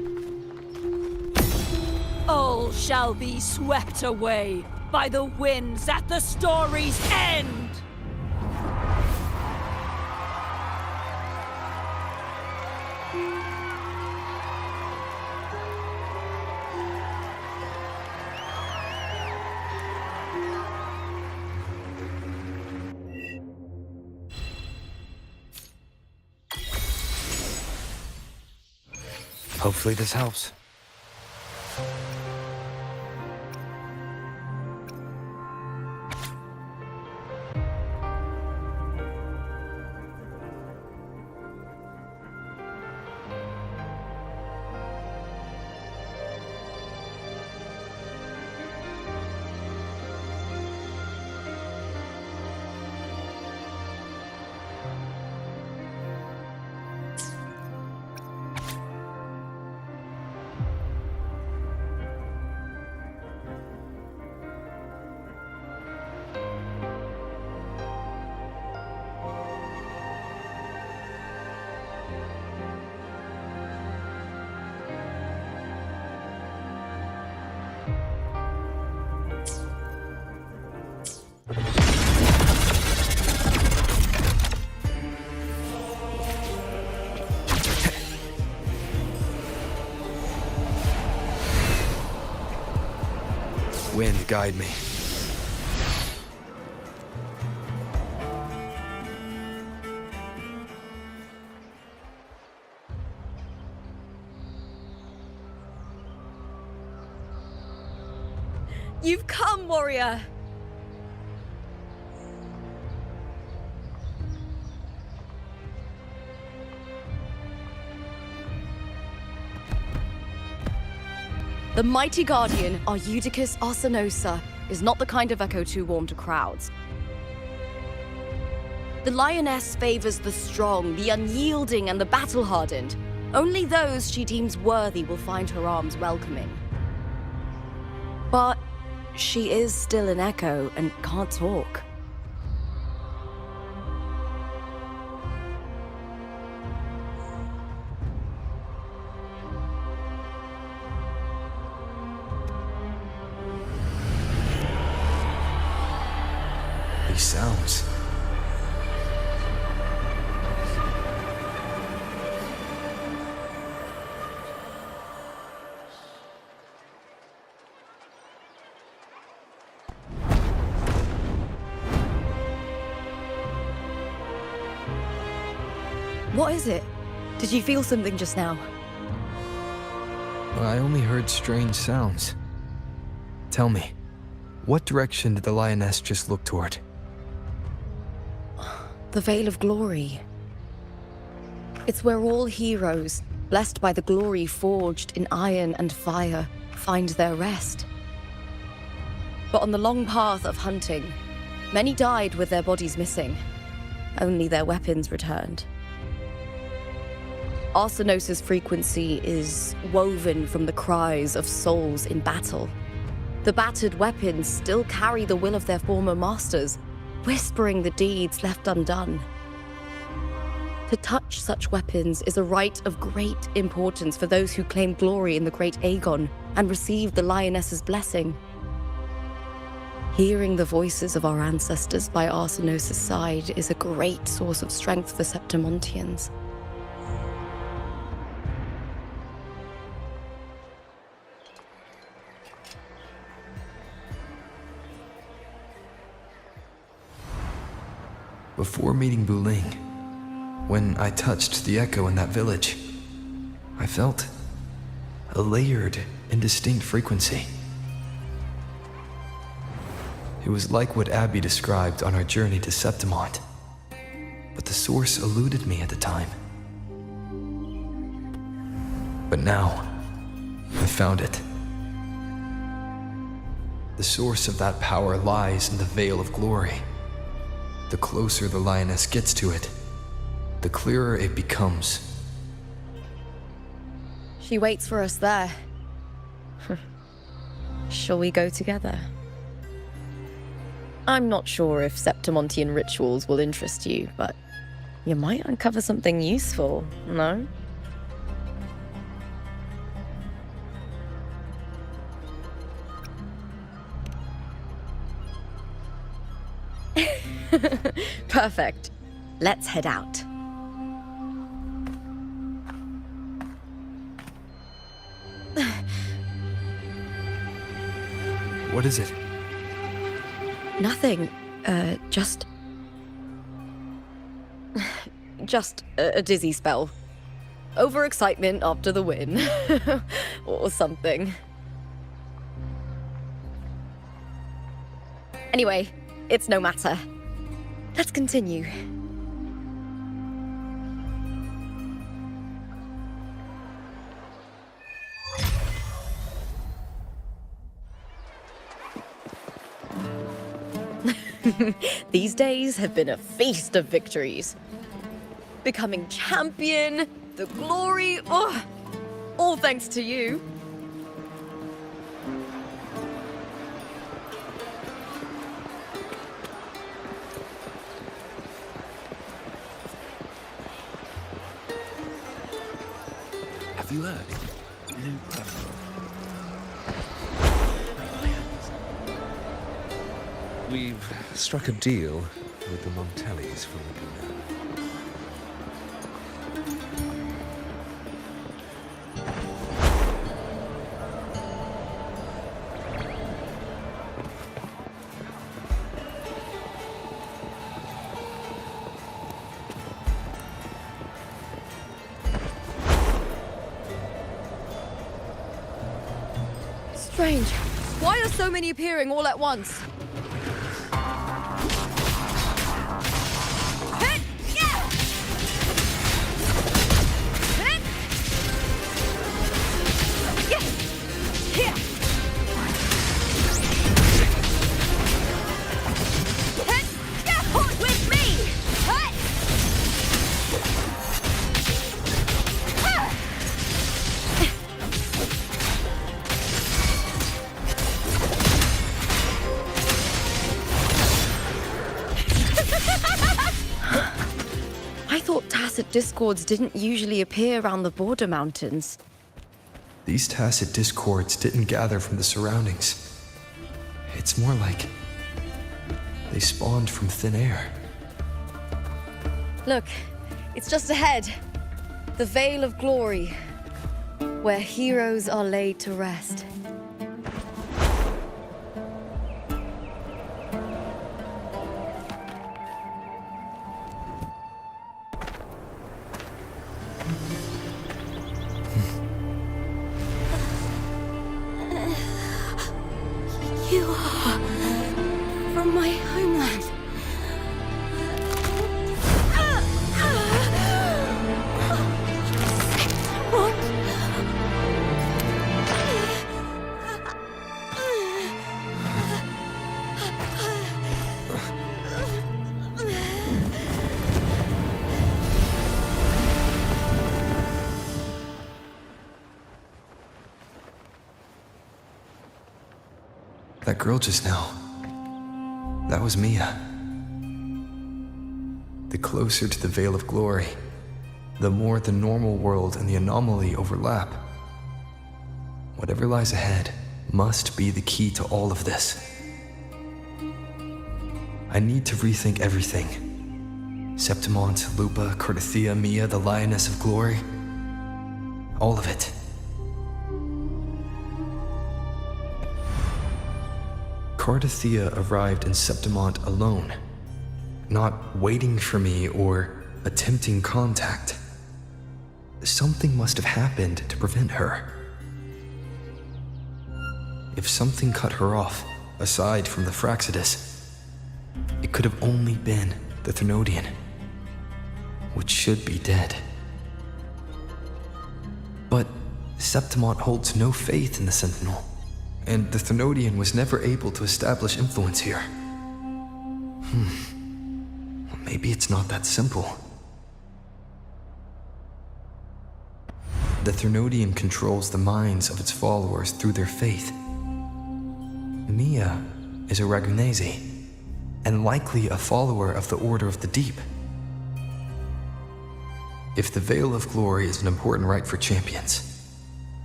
All shall be swept away by the winds at the story's end! Hopefully this helps. Wind, guide me. You've come, warrior! The mighty guardian, Eudicus Arsenosa, is not the kind of echo too warm to crowds. The lioness favors the strong, the unyielding, and the battle-hardened. Only those she deems worthy will find her arms welcoming. But she is still an echo and can't talk. These sounds. What is it? Did you feel something just now? I only heard strange sounds. Tell me, what direction did the lioness just look toward? The Veil of Glory. It's where all heroes, blessed by the glory forged in iron and fire, find their rest. But on the long path of hunting, many died with their bodies missing. Only their weapons returned. Arsenosa's frequency is woven from the cries of souls in battle. The battered weapons still carry the will of their former masters, whispering the deeds left undone. To touch such weapons is a rite of great importance for those who claim glory in the great Aegon and receive the lioness's blessing. Hearing the voices of our ancestors by Arsenos' side is a great source of strength for Septimontians. Before meeting Wuthering, when I touched the echo in that village, I felt a layered and distinct frequency. It was like what Abby described on our journey to Septimont, but the source eluded me at the time. But now, I found it. The source of that power lies in the Veil of Glory. The closer the lioness gets to it, the clearer it becomes. She waits for us there. Shall we go together? I'm not sure if Septimontian rituals will interest you, but you might uncover something useful, no? Perfect. Let's head out. What is it? Nothing. Just a dizzy spell. Overexcitement after the win. Or something. Anyway, it's no matter. Let's continue. These days have been a feast of victories. Becoming champion, the glory, all thanks to you. Have you heard? We've struck a deal with the Montellis from Laguna. Strange. Why are so many appearing all at once? Tacit discords didn't usually appear around the border mountains. These tacit discords didn't gather from the surroundings. It's more like they spawned from thin air. Look, it's just ahead. The Veil of Glory, where heroes are laid to rest. You are from my homeland. What? That girl just now, that was Mia. The closer to the Veil of Glory, the more the normal world and the anomaly overlap. Whatever lies ahead must be the key to all of this. I need to rethink everything. Septimont, Lupa, Cardathia, Mia, the Lioness of Glory. All of it. Cardathia arrived in Septimont alone, not waiting for me or attempting contact. Something must have happened to prevent her. If something cut her off, aside from the Fraxidus, it could have only been the Thrunodian, which should be dead. But Septimont holds no faith in the Sentinel, and the Thrunodian was never able to establish influence here. Maybe it's not that simple. The Thrunodian controls the minds of its followers through their faith. Mia is a Ragunese, and likely a follower of the Order of the Deep. If the Veil of Glory is an important rite for champions,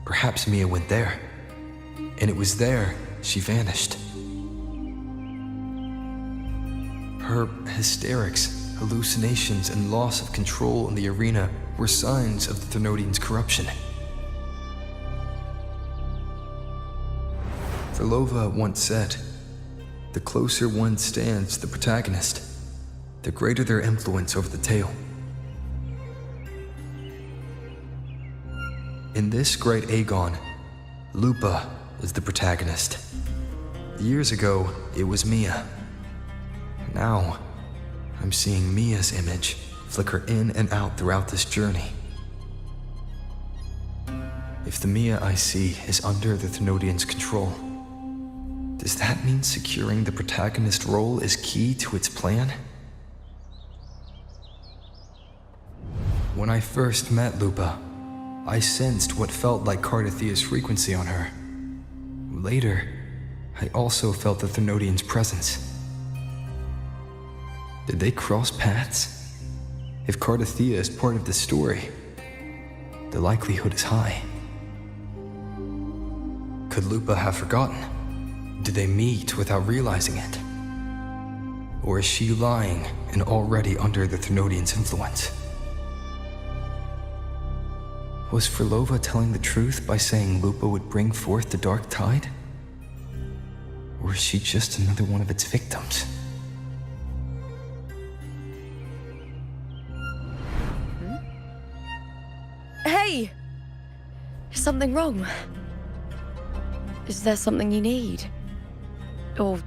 perhaps Mia went there, and it was there she vanished. Her hysterics, hallucinations, and loss of control in the arena were signs of the Thrunodian's corruption. Verlova once said, "The closer one stands to the protagonist, the greater their influence over the tale." In this great Aegon, Lupa is the protagonist. Years ago, it was Mia. Now, I'm seeing Mia's image flicker in and out throughout this journey. If the Mia I see is under the Thrunodian's control, does that mean securing the protagonist role is key to its plan? When I first met Lupa, I sensed what felt like Cardathia's frequency on her. Later, I also felt the Thrunodian's presence. Did they cross paths? If Cardathia is part of the story, the likelihood is high. Could Lupa have forgotten? Did they meet without realizing it? Or is she lying and already under the Thrunodian's influence? Was Verlova telling the truth by saying Lupa would bring forth the Dark Tide? Or is she just another one of its victims? Hey! Is something wrong? Is there something you need? Or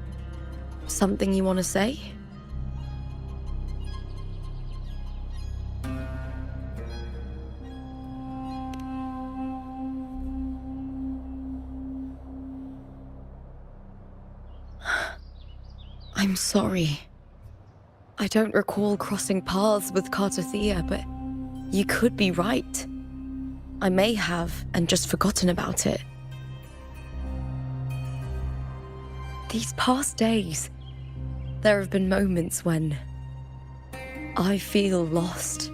something you want to say? I'm sorry. I don't recall crossing paths with Cardathia, but you could be right. I may have, and just forgotten about it. These past days, there have been moments when I feel lost,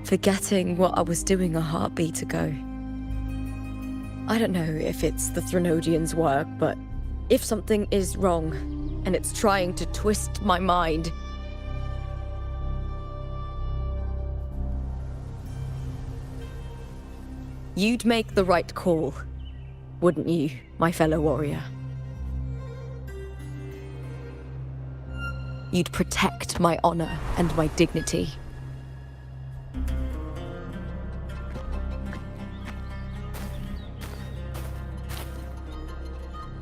forgetting what I was doing a heartbeat ago. I don't know if it's the Thrunodian's work, but if something is wrong, and it's trying to twist my mind, you'd make the right call, wouldn't you, my fellow warrior? You'd protect my honor and my dignity.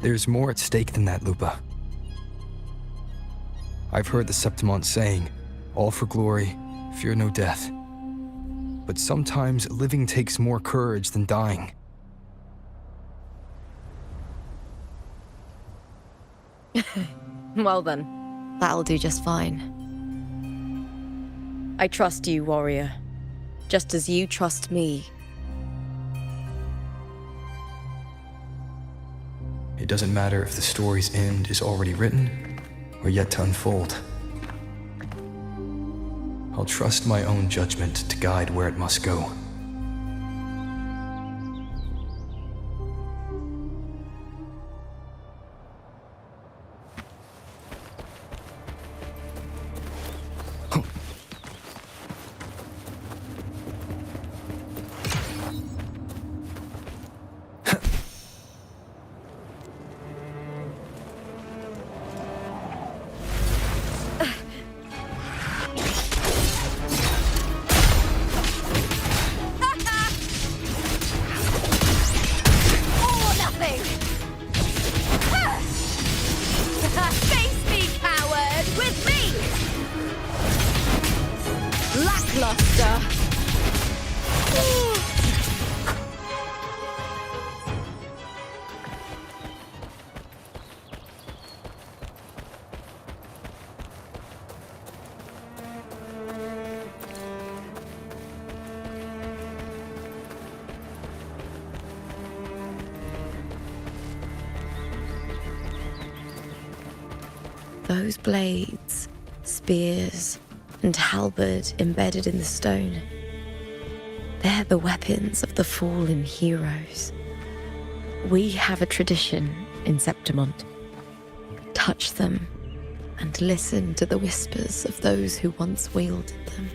There's more at stake than that, Lupa. I've heard the Septimont saying, "All for glory, fear no death." But sometimes living takes more courage than dying. Well then, that'll do just fine. I trust you, warrior, just as you trust me. It doesn't matter if the story's end is already written or yet to unfold. I'll trust my own judgment to guide where it must go. cluster. Those blades, spears, and halberd embedded in the stone. They're the weapons of the fallen heroes. We have a tradition in Septimont. Touch them and listen to the whispers of those who once wielded them.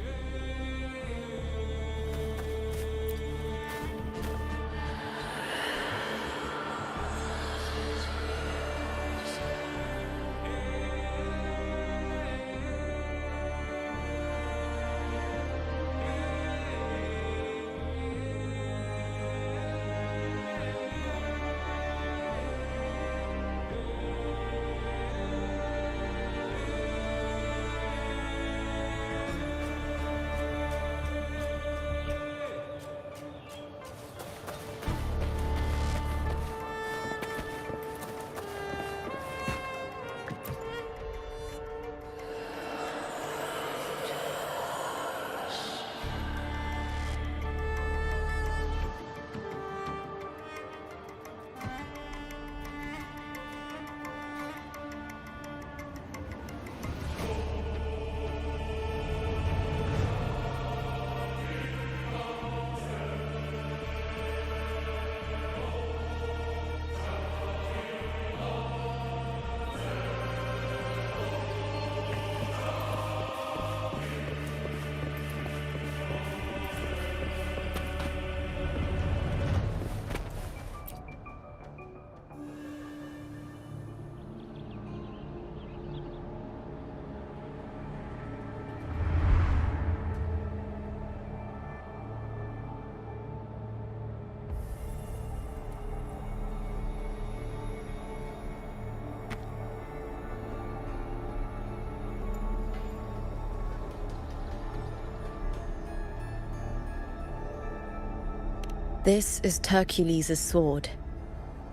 This is Hercules' sword.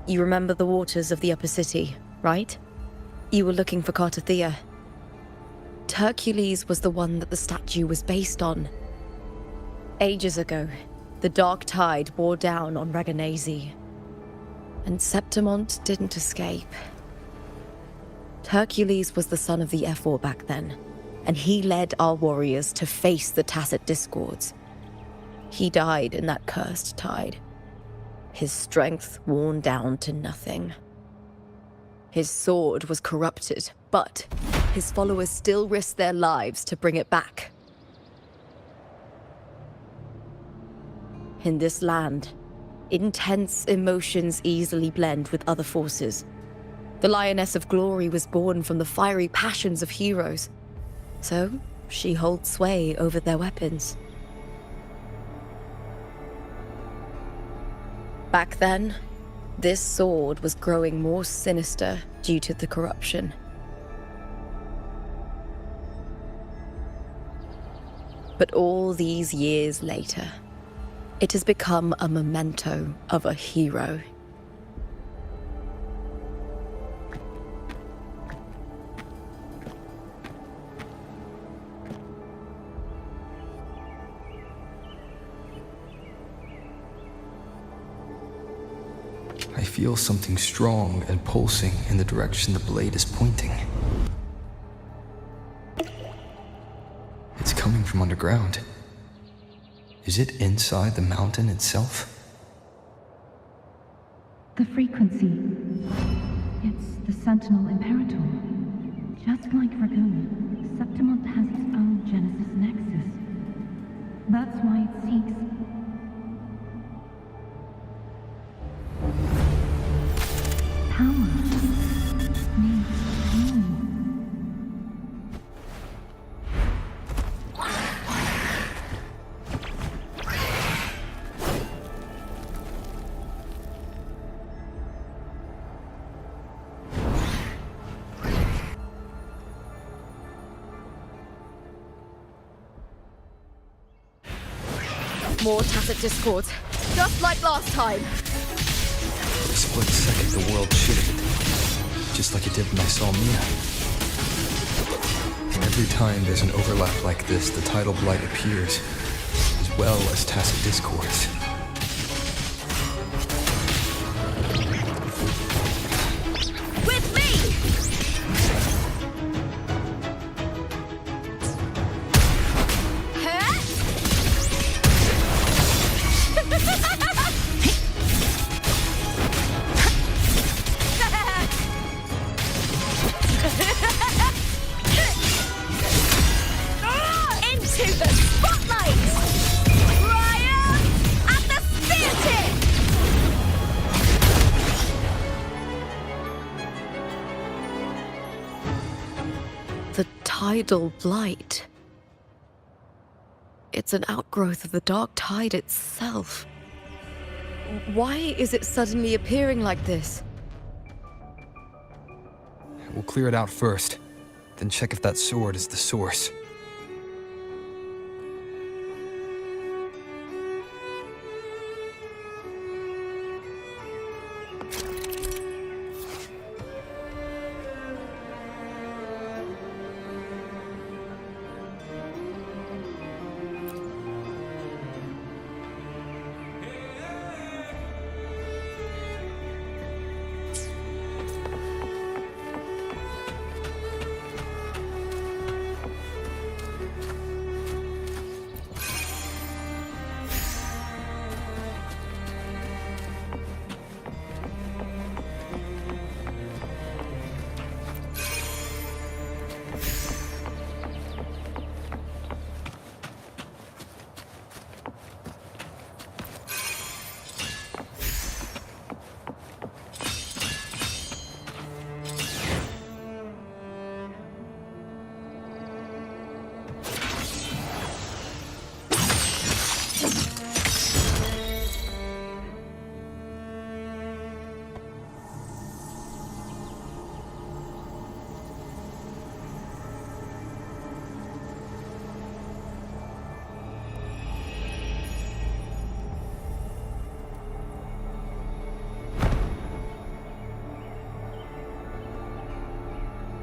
You remember the waters of the upper city, right? You were looking for Cartathea. Hercules was the one that the statue was based on. Ages ago, the dark tide bore down on Raganese, and Septimont didn't escape. Hercules was the son of the Ephor back then, and he led our warriors to face the Tacit Discords. He died in that cursed tide, his strength worn down to nothing. His sword was corrupted, but his followers still risked their lives to bring it back. In this land, intense emotions easily blend with other forces. The Lioness of Glory was born from the fiery passions of heroes, so she holds sway over their weapons. Back then, this sword was growing more sinister due to the corruption. But all these years later, it has become a memento of a hero. I feel something strong and pulsing in the direction the blade is pointing. It's coming from underground. Is it inside the mountain itself? The frequency. It's the Sentinel Imperator. Just like Raguna, Septimont has its own Genesis Nexus. That's why it seeks... power. Needs fuel. More tacit discords. Just like last time. For a split second, the world shifted. Just like it did when I saw Mia. Every time there's an overlap like this, the tidal blight appears, as well as tacit discords. With me! Into the spotlight! Ryan at the spear tip! The tidal blight. It's an outgrowth of the dark tide itself. Why is it suddenly appearing like this? We'll clear it out first, then check if that sword is the source.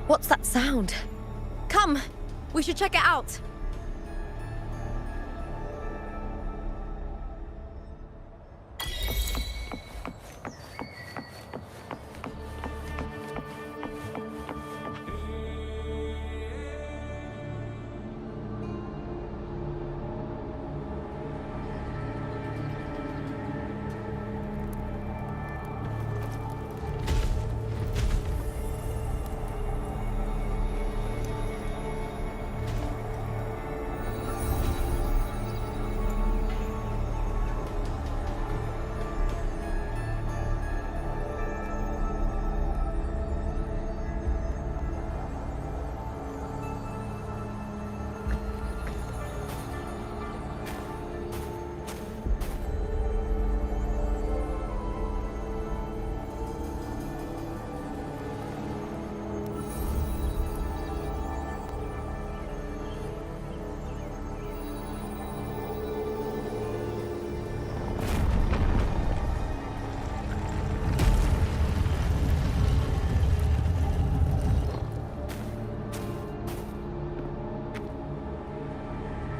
What's that sound? Come, we should check it out.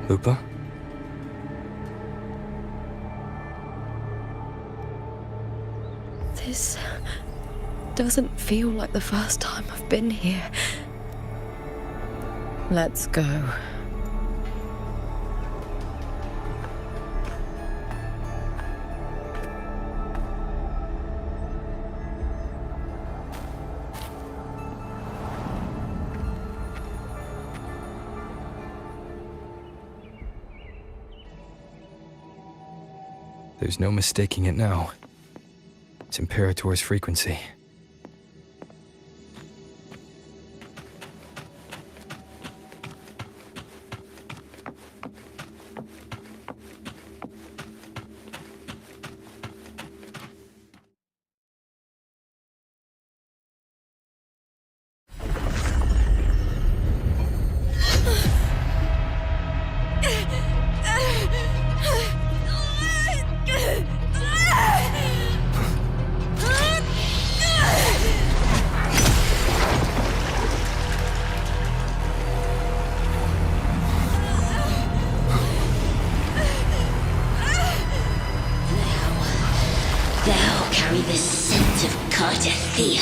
Lupa? This doesn't feel like the first time I've been here. Let's go. There's no mistaking it now. It's Imperator's frequency. carry the scent of Cardathia.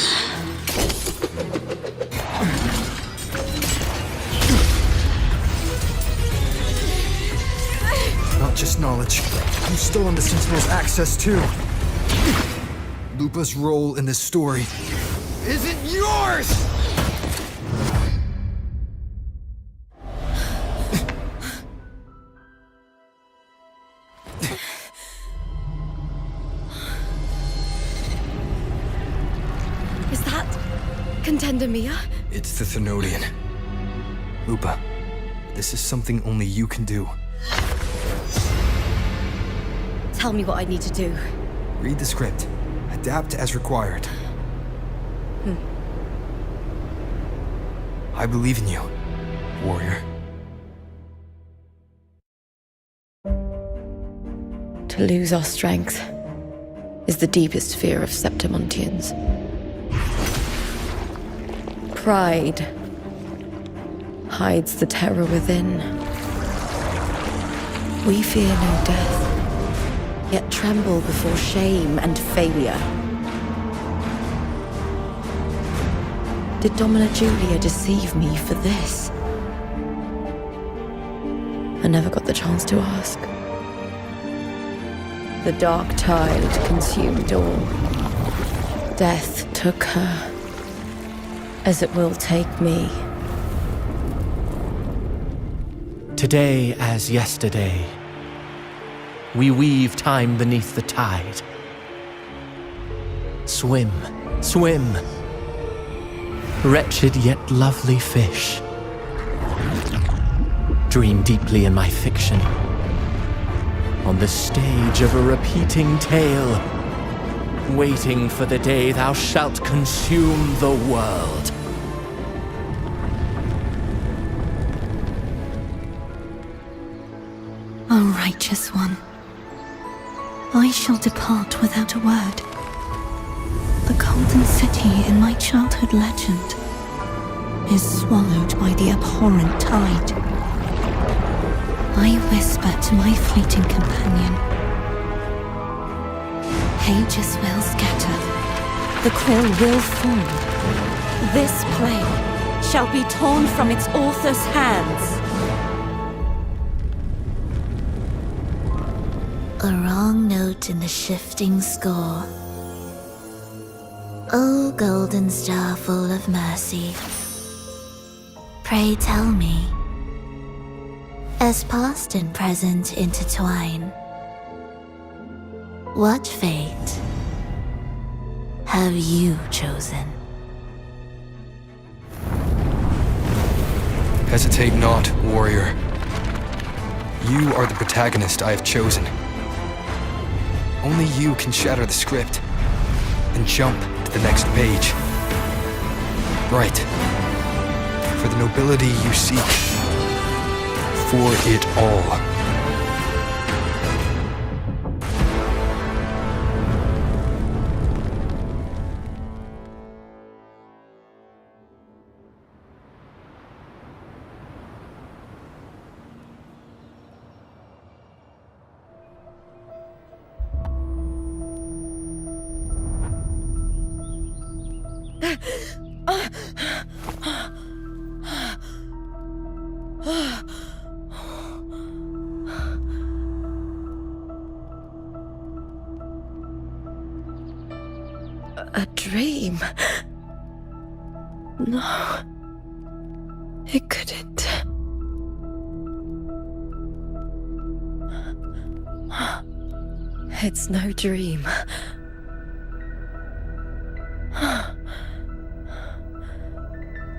Not just knowledge. You've stolen the Sentinel's access too. Lupa's role in this story isn't yours! Is that Contender Mia? It's the Thenodian. Lupa, this is something only you can do. Tell me what I need to do. Read the script. Adapt as required. I believe in you, warrior. To lose our strength is the deepest fear of Septimontians. Pride hides the terror within. We fear no death, yet tremble before shame and failure. Did Domina Julia deceive me for this? I never got the chance to ask. The dark tide consumed all. Death took her, as it will take me. Today as yesterday, we weave time beneath the tide. Swim, swim, wretched yet lovely fish. Dream deeply in my fiction, on the stage of a repeating tale, waiting for the day thou shalt consume the world. O righteous one, I shall depart without a word. The golden city in my childhood legend is swallowed by the abhorrent tide. I whisper to my fleeting companion. Pages will scatter, the quill will fall. This play shall be torn from its author's hands. A wrong note in the shifting score. O golden star full of mercy, pray tell me, as past and present intertwine, what fate have you chosen? Hesitate not, warrior. You are the protagonist I have chosen. Only you can shatter the script and jump to the next page. Right. For the nobility you seek. For it all. A dream? No. It couldn't. It's no dream.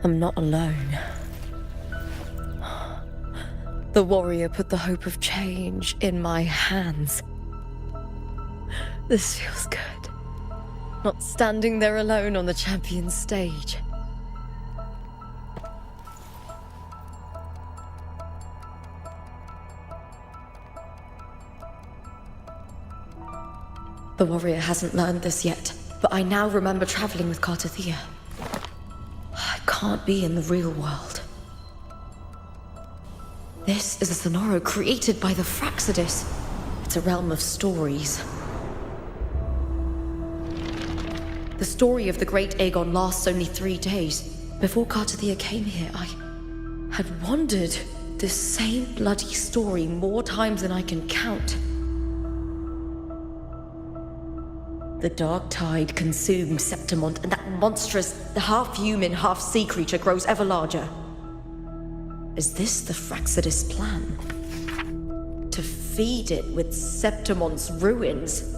I'm not alone. The warrior put the hope of change in my hands. This feels good. Not standing there alone on the champion's stage. The warrior hasn't learned this yet, but I now remember traveling with Cardathia. I can't be in the real world. This is a Sonoro created by the Fraxidus. It's a realm of stories. The story of the Great Aegon lasts only 3 days. Before Cartathea came here, I had wondered this same bloody story more times than I can count. The dark tide consumed Septimont, and that monstrous, half-human, half-sea creature grows ever larger. Is this the Fraxidus plan? To feed it with Septimont's ruins?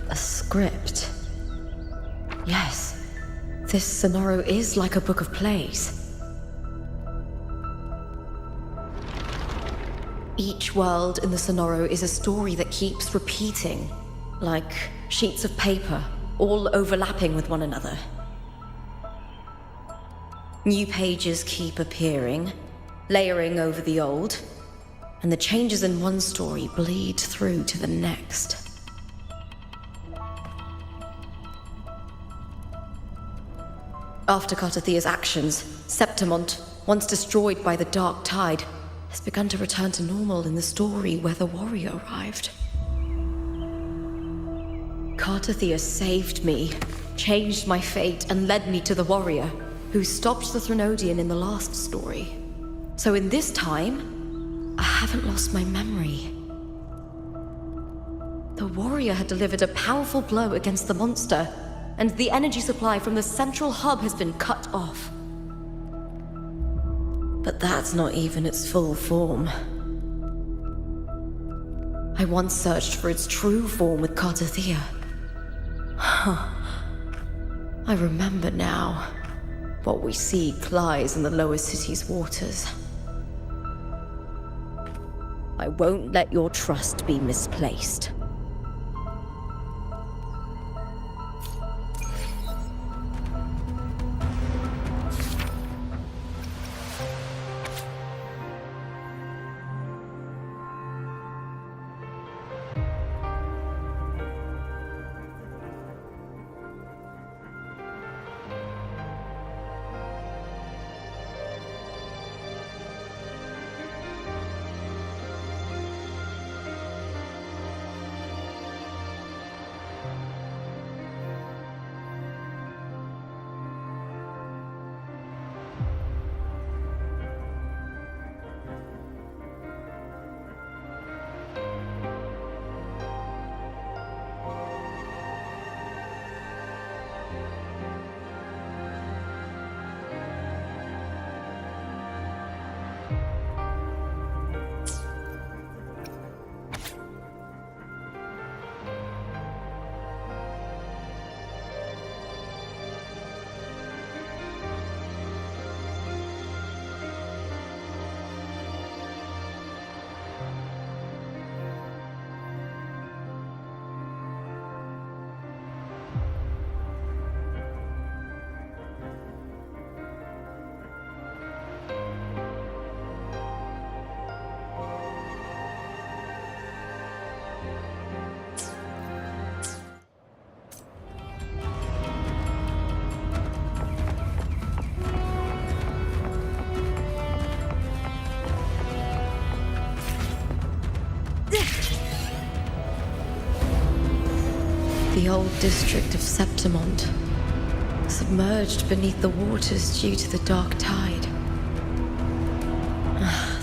A script. Yes, this Sonoro is like a book of plays. Each world in the Sonoro is a story that keeps repeating, like sheets of paper, all overlapping with one another. New pages keep appearing, layering over the old, and the changes in one story bleed through to the next. After Cartathea's actions, Septimont, once destroyed by the dark tide, has begun to return to normal in the story where the warrior arrived. Cartathea saved me, changed my fate, and led me to the warrior, who stopped the Threnodian in the last story. So in this time, I haven't lost my memory. The warrior had delivered a powerful blow against the monster, and the energy supply from the central hub has been cut off. But that's not even its full form. I once searched for its true form with Cartathea. I remember now. What we seek lies in the lower city's waters. I won't let your trust be misplaced. The old district of Septimont, submerged beneath the waters due to the dark tide.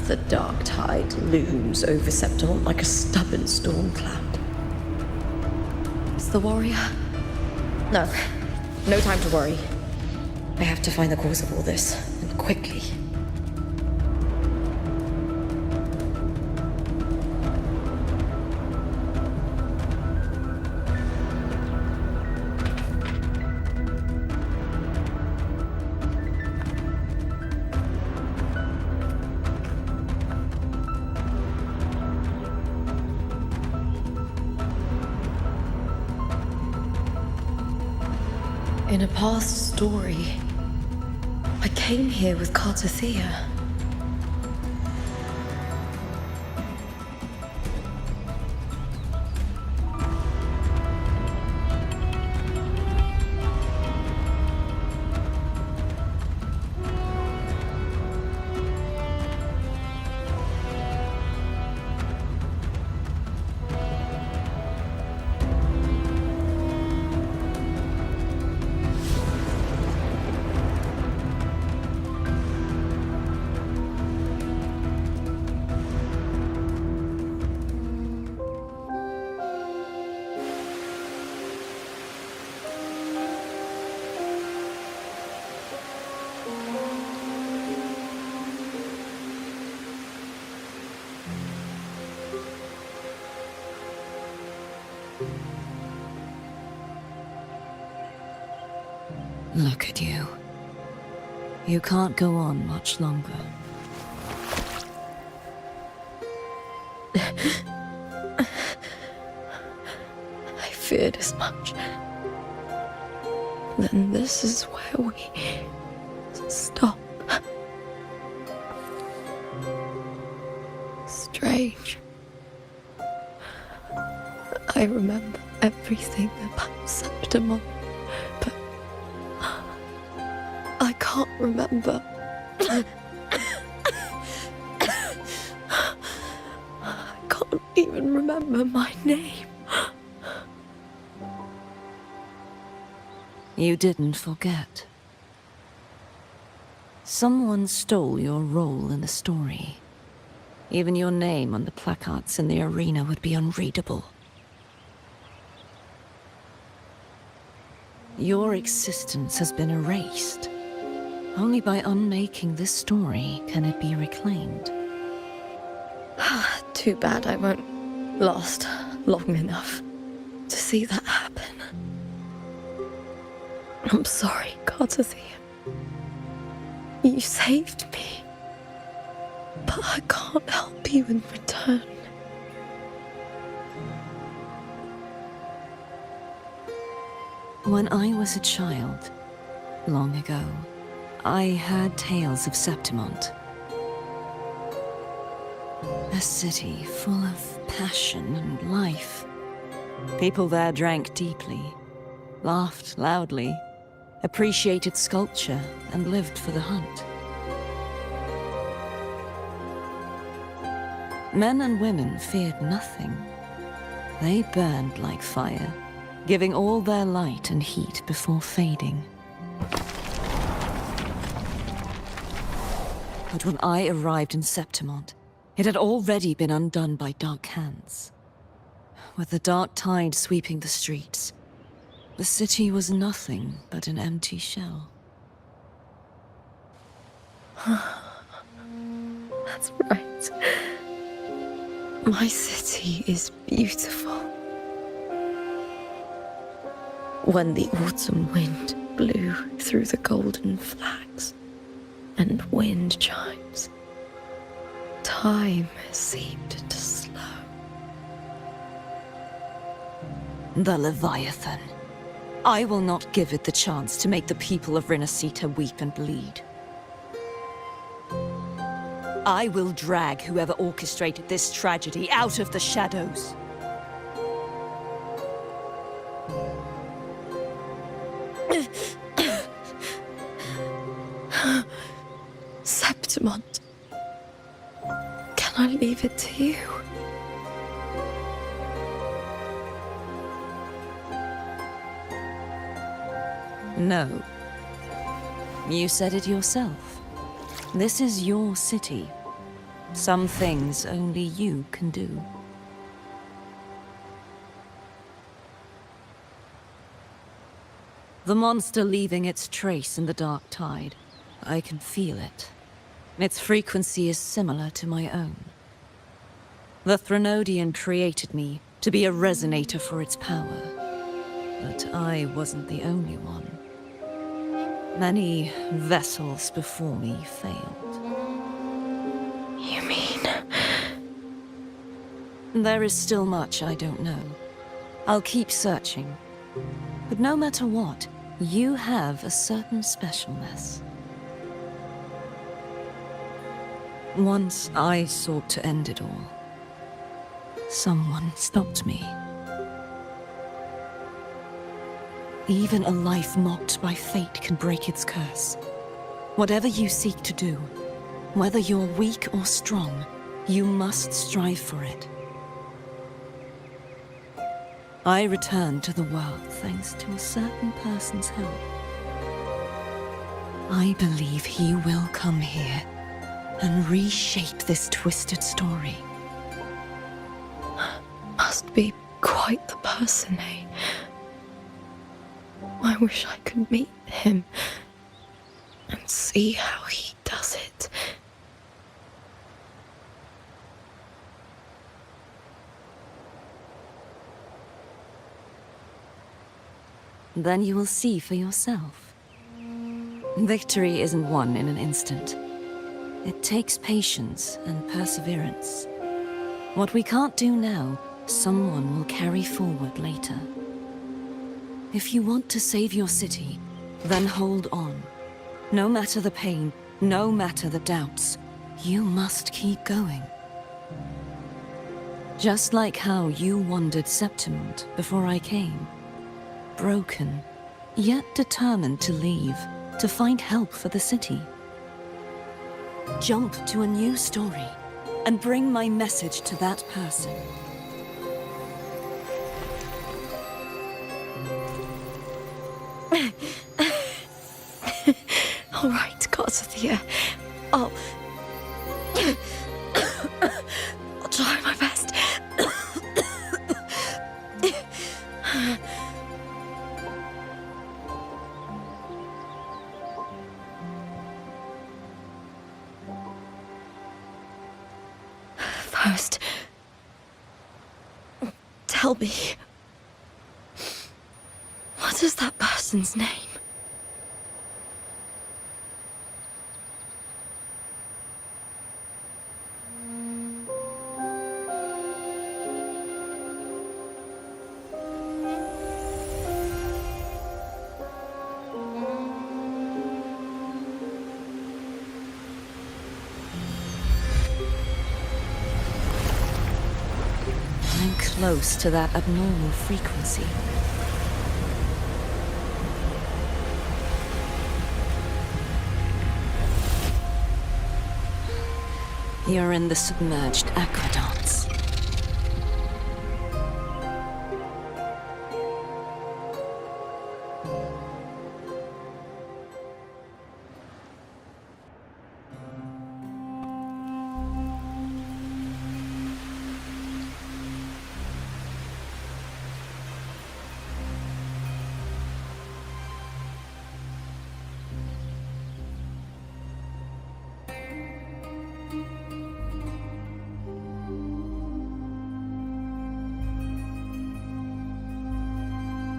The dark tide looms over Septimont like a stubborn storm cloud. Is the warrior? No time to worry. I have to find the cause of all this, and quickly. In a past story, I came here with Cartathea. Look at you. You can't go on much longer. I feared as much. Then this is where we stop. Strange. I remember everything about Septimon, but I can't remember. I can't even remember my name. You didn't forget. Someone stole your role in the story. Even your name on the placards in the arena would be unreadable. Your existence has been erased. Only by unmaking this story can it be reclaimed. Too bad I won't last long enough to see that happen. I'm sorry, Gardathia. You saved me. But I can't help you in return. When I was a child, long ago, I heard tales of Septimont. A city full of passion and life. People there drank deeply, laughed loudly, appreciated sculpture, and lived for the hunt. Men and women feared nothing. They burned like fire, giving all their light and heat before fading. But when I arrived in Septimont, it had already been undone by dark hands. With the dark tide sweeping the streets, the city was nothing but an empty shell. That's right. My city is beautiful. When the autumn wind blew through the golden flags and wind chimes, time seemed to slow. The Leviathan. I will not give it the chance to make the people of Rinascita weep and bleed. I will drag whoever orchestrated this tragedy out of the shadows. Septimont. Can I leave it to you? No. You said it yourself. This is your city. Some things only you can do. The monster leaving its trace in the dark tide. I can feel it. Its frequency is similar to my own. The Threnodian created me to be a resonator for its power. But I wasn't the only one. Many vessels before me failed. You mean? There is still much I don't know. I'll keep searching. But no matter what, you have a certain specialness. Once I sought to end it all. Someone stopped me. Even a life mocked by fate can break its curse. Whatever you seek to do, whether you're weak or strong, you must strive for it. I returned to the world thanks to a certain person's help. I believe he will come here and reshape this twisted story. Must be quite the person, eh? I wish I could meet him and see how he does it. Then you will see for yourself. Victory isn't won in an instant. It takes patience and perseverance. What we can't do now, someone will carry forward later. If you want to save your city, then hold on. No matter the pain, no matter the doubts, you must keep going. Just like how you wandered Septimont before I came. Broken, yet determined to leave, to find help for the city. Jump to a new story, and bring my message to that person. All right, Garcia. I'll try my best. First, tell me, what is that person's name? I'm close to that abnormal frequency. You're in the submerged aqueducts.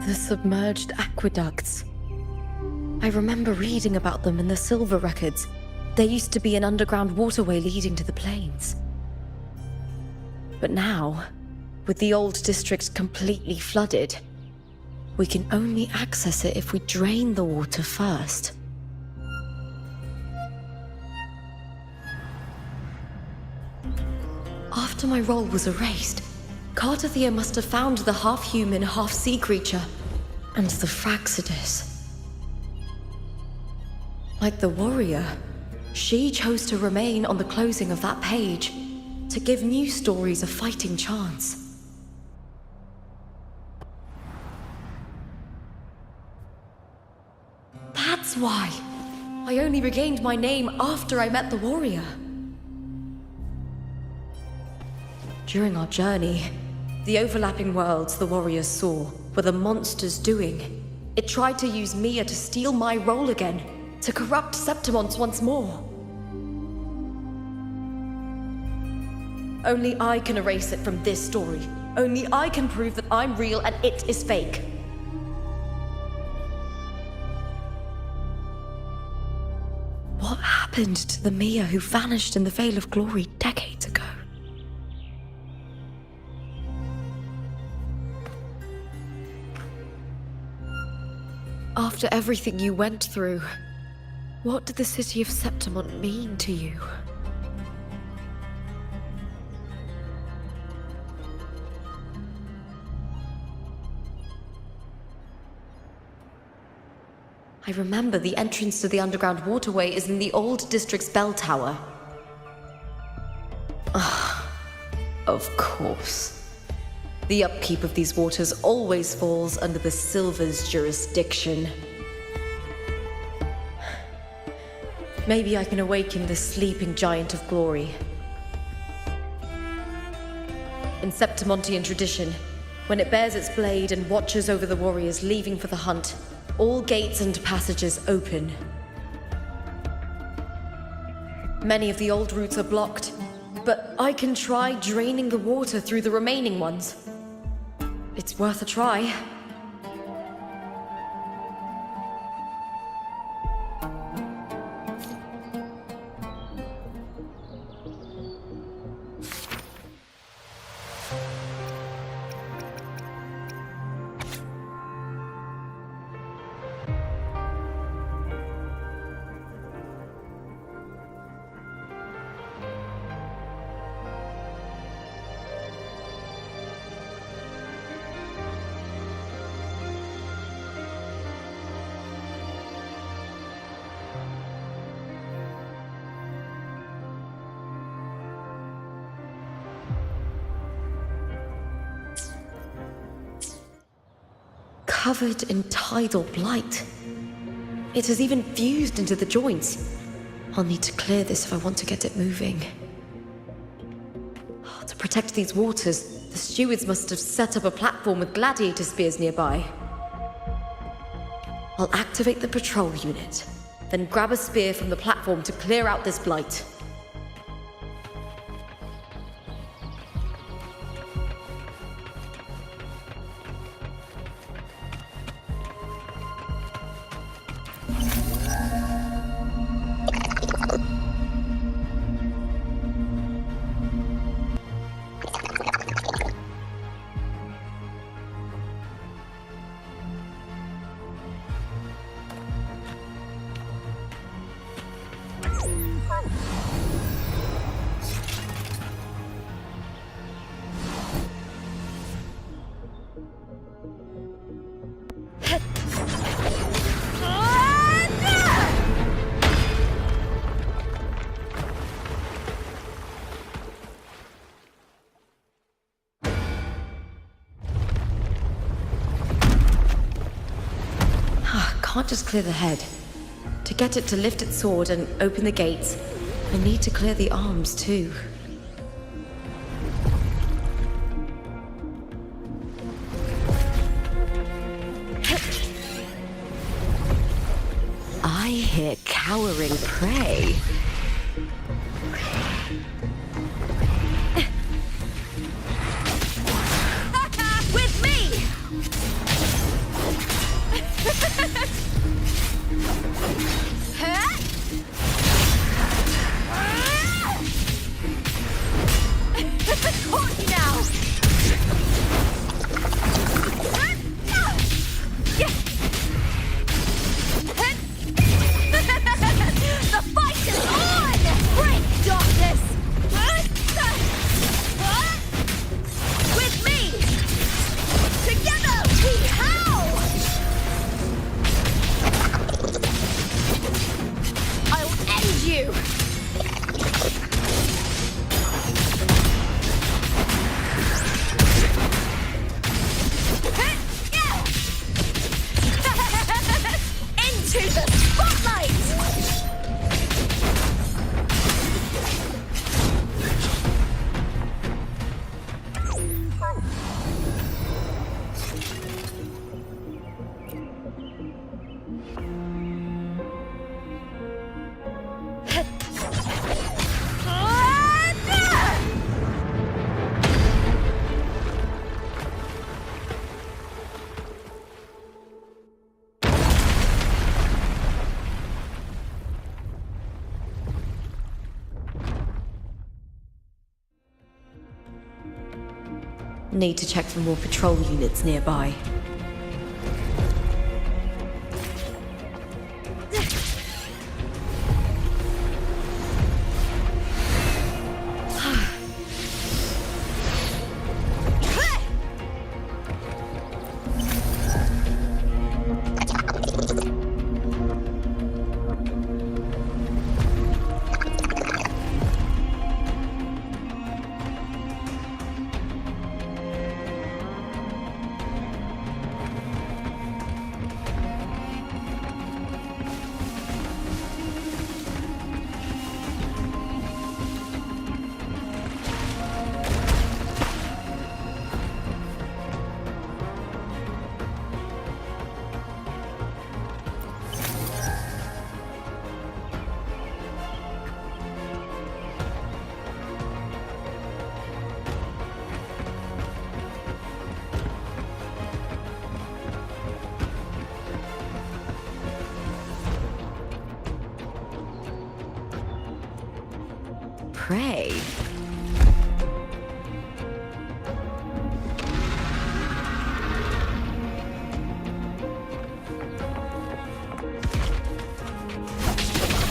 The submerged aqueducts. I remember reading about them in the Silver records. There used to be an underground waterway leading to the plains. But now, with the old district completely flooded, we can only access it if we drain the water first. After my role was erased, Cartathea must have found the half-human, half-sea creature, and the Fraxidus. Like the warrior, she chose to remain on the closing of that page, to give new stories a fighting chance. That's why I only regained my name after I met the warrior. During our journey, the overlapping worlds the warriors saw were the monsters doing. It tried to use Mia to steal my role again, to corrupt Septimont once more. Only I can erase it from this story. Only I can prove that I'm real and it is fake. What happened to the Mia who vanished in the Veil of Glory decades ago? After everything you went through, what did the city of Septimont mean to you? I remember the entrance to the underground waterway is in the old district's bell tower. Ah, of course. The upkeep of these waters always falls under the Silver's jurisdiction. Maybe I can awaken the sleeping giant of glory. In Septimontian tradition, when it bears its blade and watches over the warriors leaving for the hunt, all gates and passages open. Many of the old routes are blocked, but I can try draining the water through the remaining ones. It's worth a try. covered in tidal blight. It has even fused into the joints. I'll need to clear this if I want to get it moving. To protect these waters, the stewards must have set up a platform with gladiator spears nearby. I'll activate the patrol unit, then grab a spear from the platform to clear out this blight. Can't just clear the head. To get it to lift its sword and open the gates, I need to clear the arms too. I hear cowering prey. With me! Caught you now! The fight is on! Break darkness! With me! Together we howl! I'll end you! Into the spotlight! Need to check for more patrol units nearby. Prey.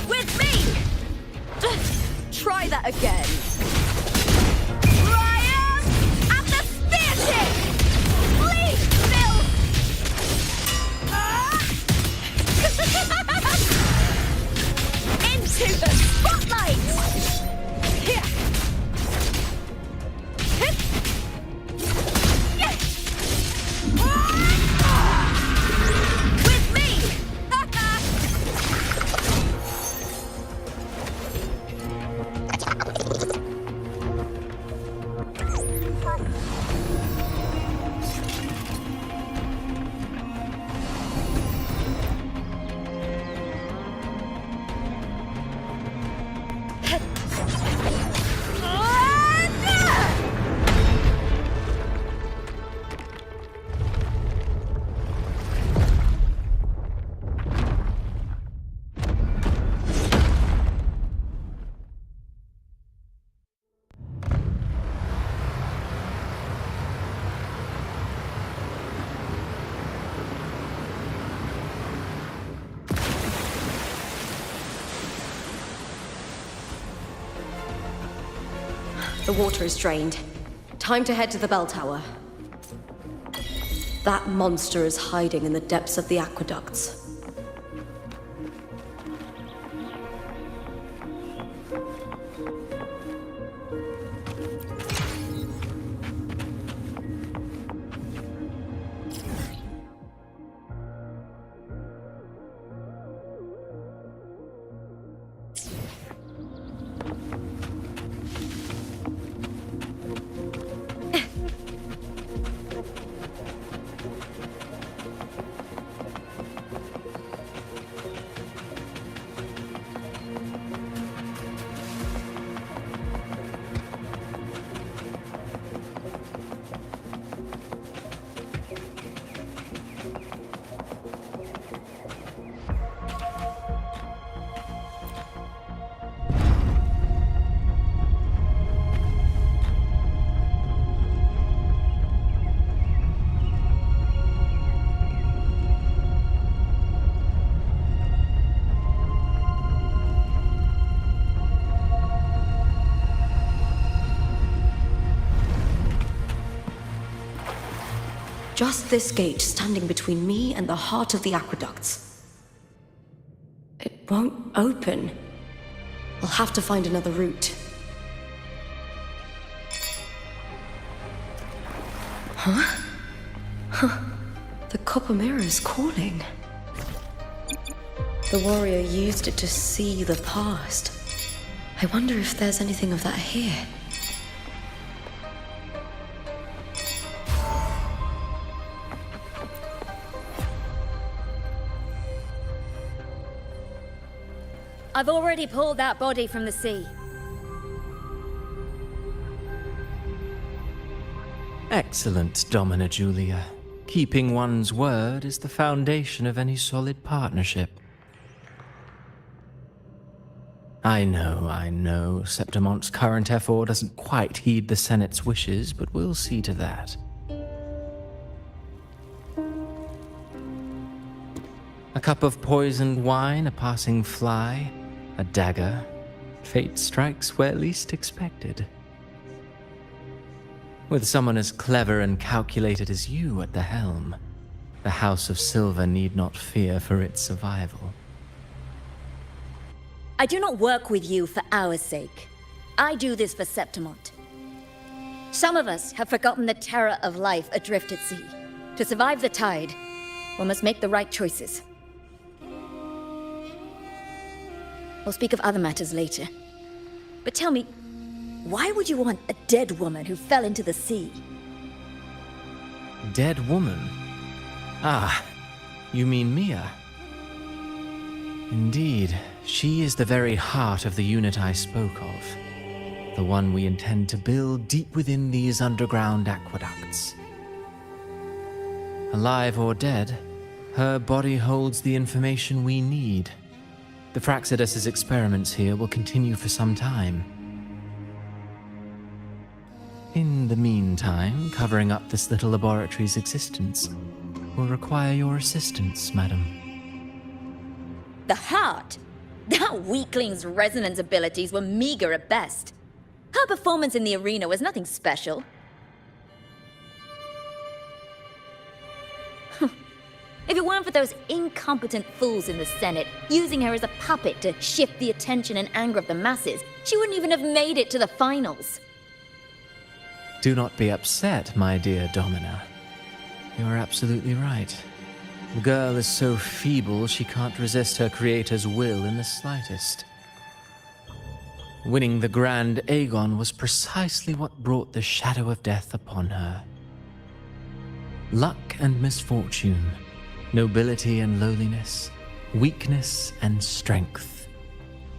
With me! Try that again. Ryan! At the spear tip! Please, Bill! Into the spotlight! Here! The water is drained. Time to head to the bell tower. That monster is hiding in the depths of the aqueducts. Just this gate standing between me and the heart of the aqueducts. It won't open. I'll have to find another route. Huh? Huh. The copper mirror is calling. The warrior used it to see the past. I wonder if there's anything of that here. I've already pulled that body from the sea. Excellent, Domina Julia. Keeping one's word is the foundation of any solid partnership. I know, Septimonte's current effort doesn't quite heed the Senate's wishes, but we'll see to that. A cup of poisoned wine, a passing fly, a dagger. Fate strikes where least expected. With someone as clever and calculated as you at the helm, the House of Silver need not fear for its survival. I do not work with you for our sake. I do this for Septimont. Some of us have forgotten the terror of life adrift at sea. To survive the tide, one must make the right choices. We'll speak of other matters later. But tell me, why would you want a dead woman who fell into the sea? Dead woman? Ah, you mean Mia? Indeed, she is the very heart of the unit I spoke of. The one we intend to build deep within these underground aqueducts. Alive or dead, her body holds the information we need. The Fraxidus's experiments here will continue for some time. In the meantime, covering up this little laboratory's existence will require your assistance, madam. The heart? That weakling's resonance abilities were meager at best. Her performance in the arena was nothing special. If it weren't for those incompetent fools in the Senate using her as a puppet to shift the attention and anger of the masses, she wouldn't even have made it to the finals. Do not be upset, my dear Domina. You are absolutely right. The girl is so feeble she can't resist her creator's will in the slightest. Winning the Grand Aegon was precisely what brought the shadow of death upon her. Luck and misfortune, nobility and lowliness, weakness and strength.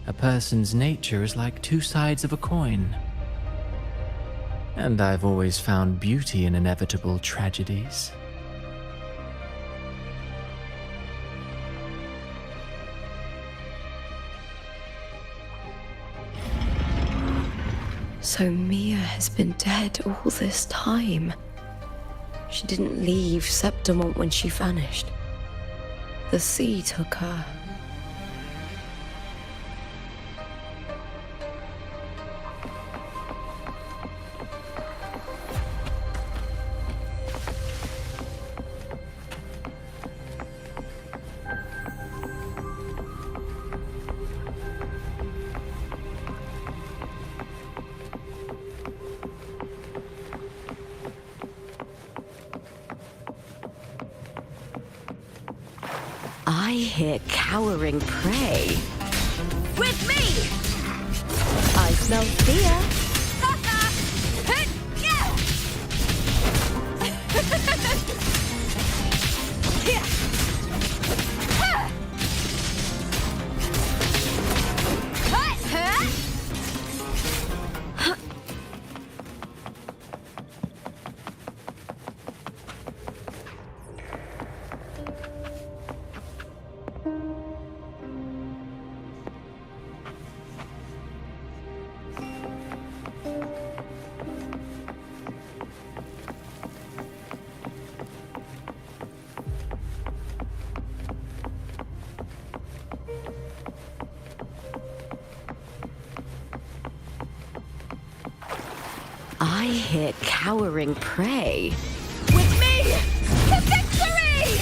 A person's nature is like two sides of a coin. And I've always found beauty in inevitable tragedies. So Mia has been dead all this time. She didn't leave Septimont when she vanished. The sea took her. I hear cowering prey. With me! I smell fear. I hear cowering prey. With me! To victory!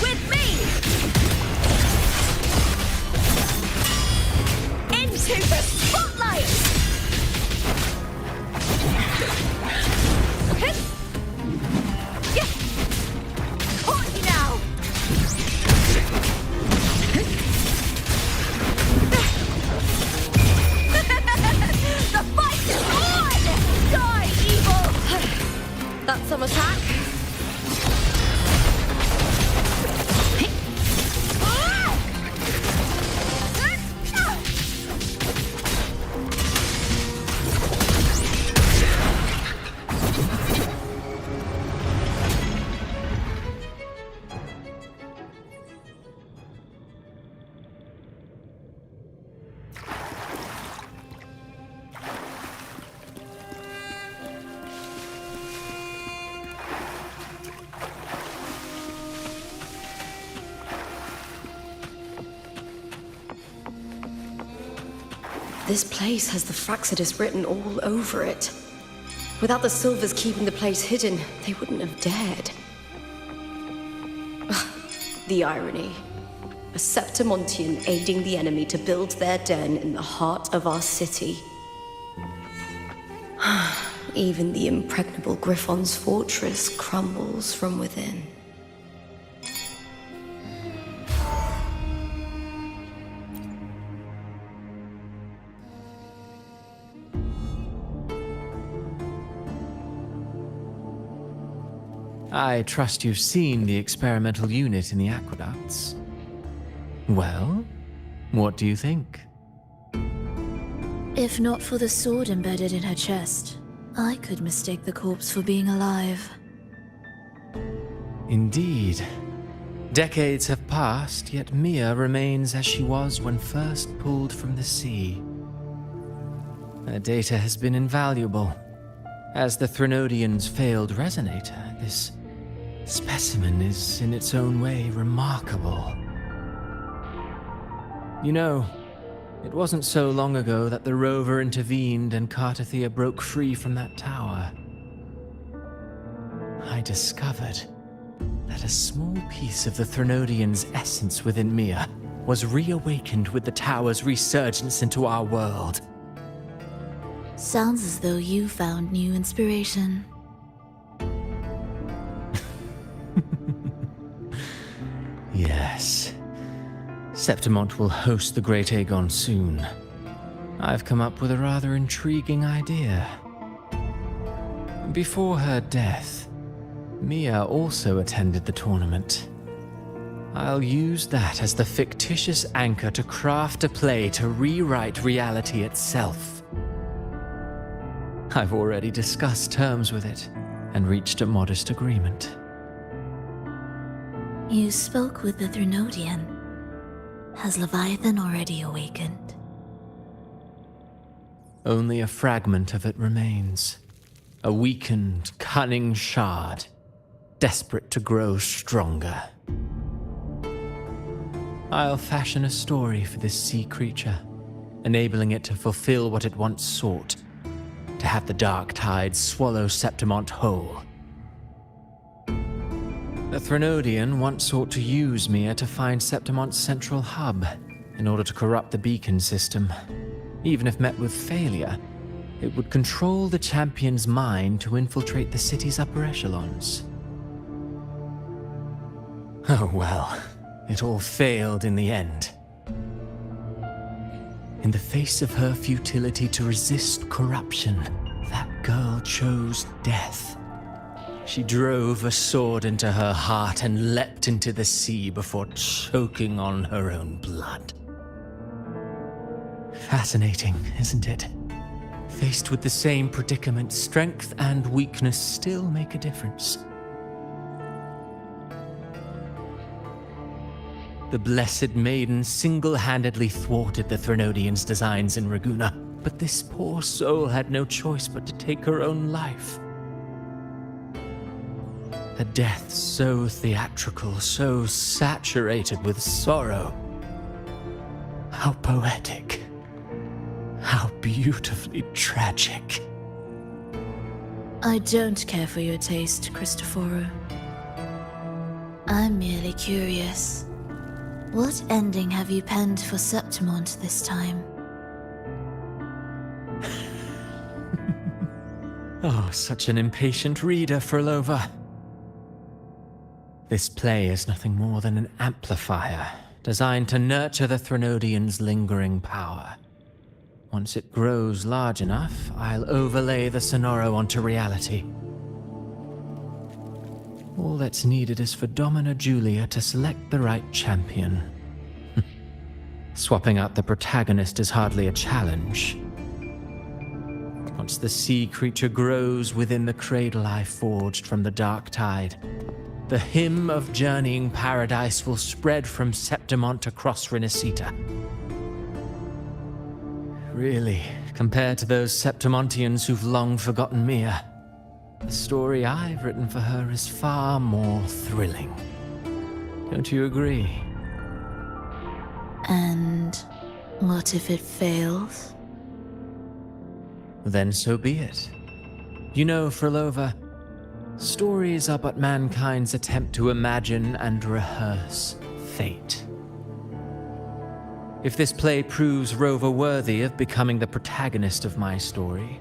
With me! Into the spotlight! Caught you now! The fight is on! Die, evil! That's some attack. This place has the Fraxidus written all over it. Without the Silvers keeping the place hidden, they wouldn't have dared. The irony. A Septimontian aiding the enemy to build their den in the heart of our city. Even the impregnable Griffon's fortress crumbles from within. I trust you've seen the experimental unit in the aqueducts. Well, what do you think? If not for the sword embedded in her chest, I could mistake the corpse for being alive. Indeed. Decades have passed, yet Mia remains as she was when first pulled from the sea. Her data has been invaluable. As the Threnodian's failed resonator, this specimen is in its own way remarkable. You know, it wasn't so long ago that the rover intervened and Cartathea broke free from that tower. I discovered that a small piece of the Threnodian's essence within Mia was reawakened with the tower's resurgence into our world. Sounds as though you found new inspiration. Yes. Septimont will host the Great Aegon soon. I've come up with a rather intriguing idea. Before her death, Mia also attended the tournament. I'll use that as the fictitious anchor to craft a play to rewrite reality itself. I've already discussed terms with it and reached a modest agreement. You spoke with the Threnodian. Has Leviathan already awakened? Only a fragment of it remains. A weakened, cunning shard, desperate to grow stronger. I'll fashion a story for this sea creature, enabling it to fulfill what it once sought, to have the dark tide swallow Septimont whole. The Threnodian once sought to use Mia to find Septimont's central hub in order to corrupt the beacon system. Even if met with failure, it would control the champion's mind to infiltrate the city's upper echelons. Oh well, it all failed in the end. In the face of her futility to resist corruption, that girl chose death. She drove a sword into her heart and leapt into the sea before choking on her own blood. Fascinating, isn't it? Faced with the same predicament, strength and weakness still make a difference. The Blessed Maiden single-handedly thwarted the Threnodians' designs in Raguna, but this poor soul had no choice but to take her own life. A death so theatrical, so saturated with sorrow. How poetic. How beautifully tragic. I don't care for your taste, Cristoforo. I'm merely curious. What ending have you penned for Septimont this time? Oh, such an impatient reader, Frolova. This play is nothing more than an amplifier, designed to nurture the Threnodians' lingering power. Once it grows large enough, I'll overlay the Sonoro onto reality. All that's needed is for Domina Julia to select the right champion. Swapping out the protagonist is hardly a challenge. Once the sea creature grows within the cradle I forged from the dark tide, the hymn of journeying paradise will spread from Septimont across Renacita. Really, compared to those Septimontians who've long forgotten Mia, the story I've written for her is far more thrilling. Don't you agree? And what if it fails? Then so be it. You know, Frolova, stories are but mankind's attempt to imagine and rehearse fate. If this play proves Rover worthy of becoming the protagonist of my story,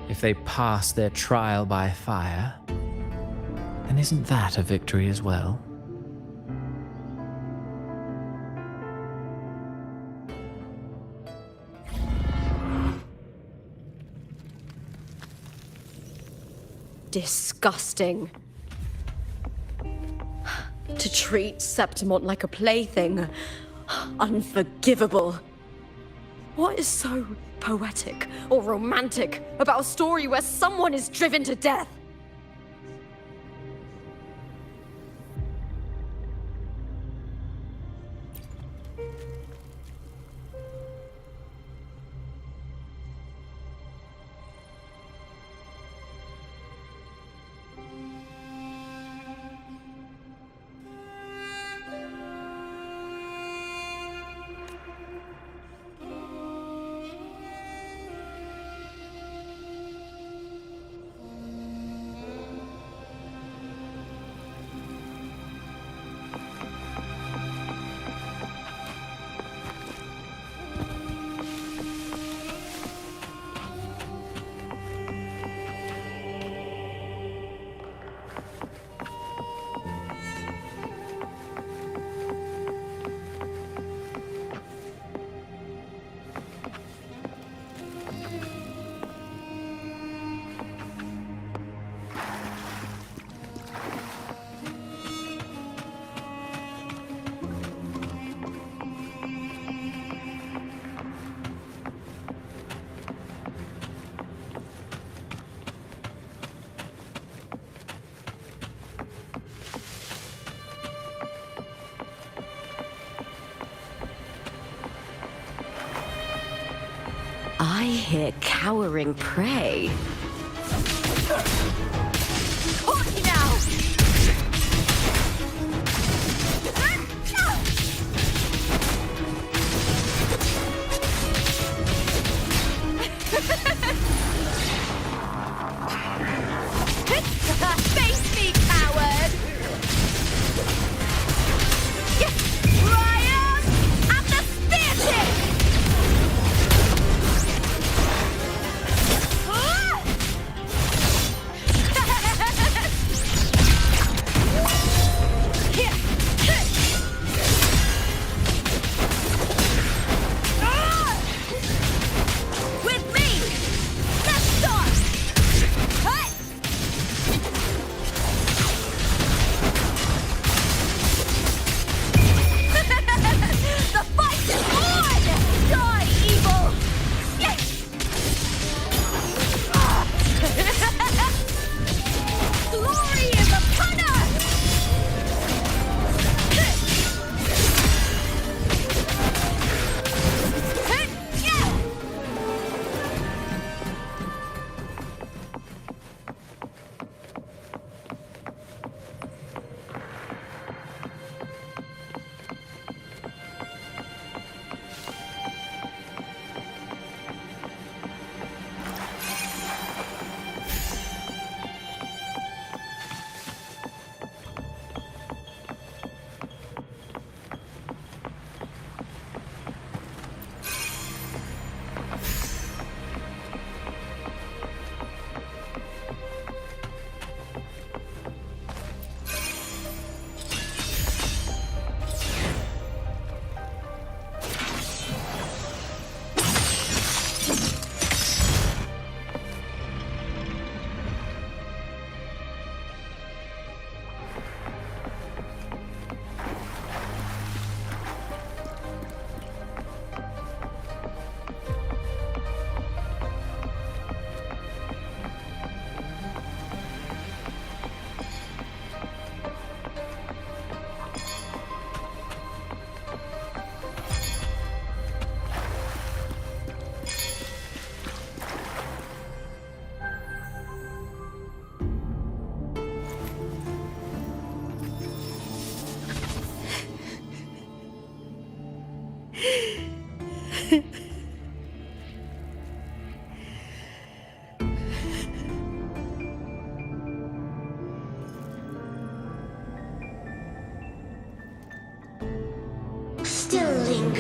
if they pass their trial by fire, then isn't that a victory as well? Disgusting. To treat Septimont like a plaything. Unforgivable. What is so poetic or romantic about a story where someone is driven to death? I hear cowering prey. Haughty now! Face me, coward! Triumph at the spear tip!